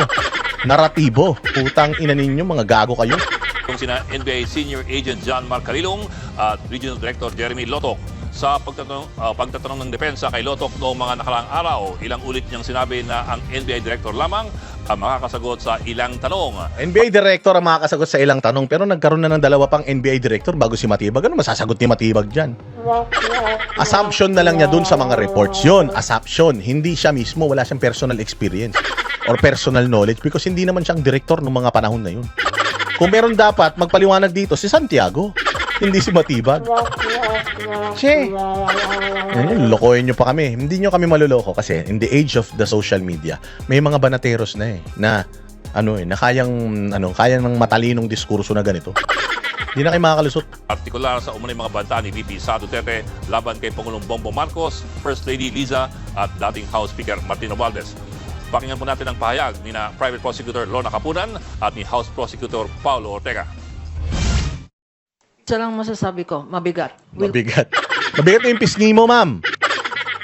[SPEAKER 2] Naratibo. Putang ina ninyo, mga gago kayo.
[SPEAKER 19] Kung sina NBA Senior Agent John Mark Carilong at Regional Director Jeremy Lotok. Sa pagtatanong ng depensa kay Lotok noong mga nakaraang araw, ilang ulit niyang sinabi na ang NBA Director lamang ang makakasagot sa ilang tanong.
[SPEAKER 2] NBA Director ang makakasagot sa ilang tanong, pero nagkaroon na ng dalawa pang NBA Director bago si Matibag. Ano masasagot ni Matibag dyan? Assumption na lang niya dun sa mga reports. Yun, assumption. Hindi siya mismo, wala siyang personal experience or personal knowledge because hindi naman siyang director ng mga panahon na yun. Kung meron dapat magpaliwanag dito si Santiago, hindi si Matibag. Lokohin nyo pa kami. Hindi nyo kami maluloko kasi in the age of the social media, may mga banateros na na kayang ng matalinong diskurso na ganito. Hindi na kayo makakalusot.
[SPEAKER 19] Partikular sa umunay mga banta ni VP Sara Duterte laban kay Pangulong Bongbong Marcos, First Lady Liza at dating House Speaker Martin Romualdez. Pakinggan po natin ang pahayag ni Private Prosecutor Lorna Capunan at ni House Prosecutor Paulo Ortega.
[SPEAKER 20] Isa lang masasabi ko, mabigat.
[SPEAKER 2] Mabigat na yung pisngi mo, ma'am.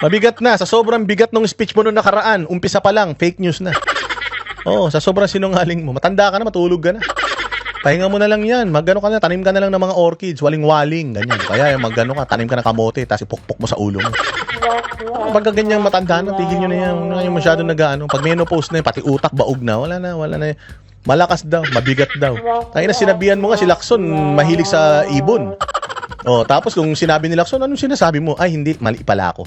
[SPEAKER 2] Mabigat na. Sa sobrang bigat ng speech mo noong nakaraan, umpisa pa lang, fake news na. Sa sobrang sinungaling mo. Matanda ka na, matulog ka na. Pahinga mo na lang yan. Magano ka na, tanim ka na lang ng mga orchids, waling-waling, ganyan. Kaya magano ka, tanim ka ng kamote, tapos ipukpok mo sa ulo mo. Pagka ganyang matanda na, tigil nyo na yan. Wala yung masyado pag menopause na yun, pati utak baog na, wala na. Malakas daw, mabigat daw. Tayo na sinabihan mo nga si Lacson, mahilig sa ibon. Tapos kung sinabi ni Lacson, anong sinasabi mo? Ay, hindi, mali pala ako.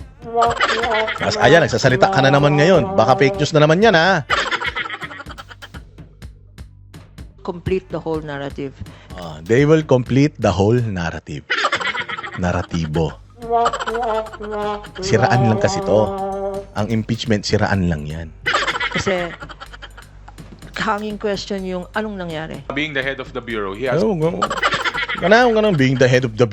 [SPEAKER 2] Tapos ayan, nagsasalita ka na naman ngayon. Baka fake news na naman yan, ha?
[SPEAKER 20] Complete the whole narrative.
[SPEAKER 2] They will complete the whole narrative. Naratibo. Siraan lang kasi to. Ang impeachment, siraan lang yan.
[SPEAKER 20] Kasi hanging question yung anong nangyari.
[SPEAKER 21] Being the head of the bureau, he has
[SPEAKER 2] Ganun, being the head of the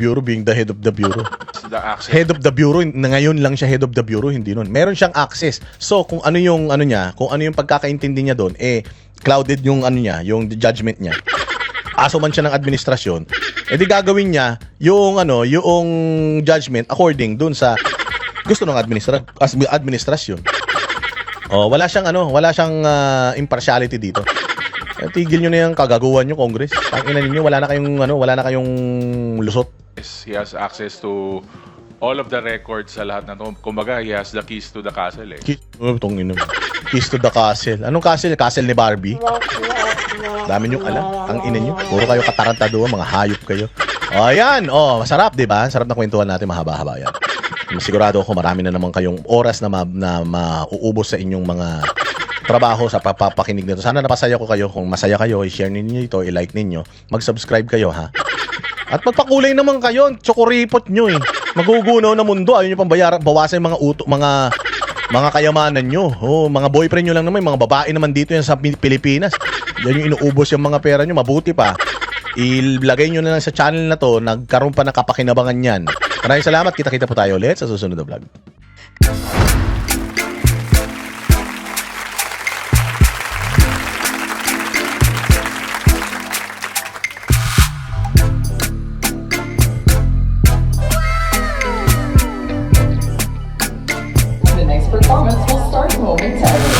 [SPEAKER 2] bureau.
[SPEAKER 21] the access.
[SPEAKER 2] Head of the bureau, na ngayon lang siya head of the bureau, hindi nun. Meron siyang access. So, kung ano yung pagkakaintindi niya doon, clouded yung yung judgment niya. Aso man siya ng administrasyon, di gagawin niya yung judgment according doon sa gusto ng administrasyon. Wala siyang impartiality dito. Tigil niyo na yung kagaguhan niyo, Congress. Tangina ninyo, wala na kayong lusot.
[SPEAKER 21] He has access to all of the records sa lahat na to. Kumbaga, he has the keys to the castle
[SPEAKER 2] Keys to the castle. Anong castle? Castle ni Barbie? Dami niyong alam. Ang ina niyo. Puro kayo katarantado, mga hayop kayo. Ayan. Masarap, di ba? Sarap na kwentuhan natin, mahaba-haba yan. Sigurado ako marami na naman kayong oras na mauubos sa inyong mga trabaho sa papakinig nito. Sana napasaya ko kayo. Kung masaya kayo, i-share ninyo ito, i-like ninyo. Mag-subscribe kayo, ha? At magpakulay naman kayo. Chokoripot nyo, eh. Magugunaw na mundo. Ayaw nyo pang bawasan yung mga kayamanan nyo. Mga boyfriend nyo lang naman. Mga babae naman dito yan sa Pilipinas. Yan yung inuubos yung mga pera nyo. Mabuti pa. Ilagay nyo na lang sa channel na to. Nagkaroon pa ng kapakinabangan yan. Maraming salamat. Kita-kita po tayo ulit sa susunod na vlog.
[SPEAKER 4] performance will start momentarily.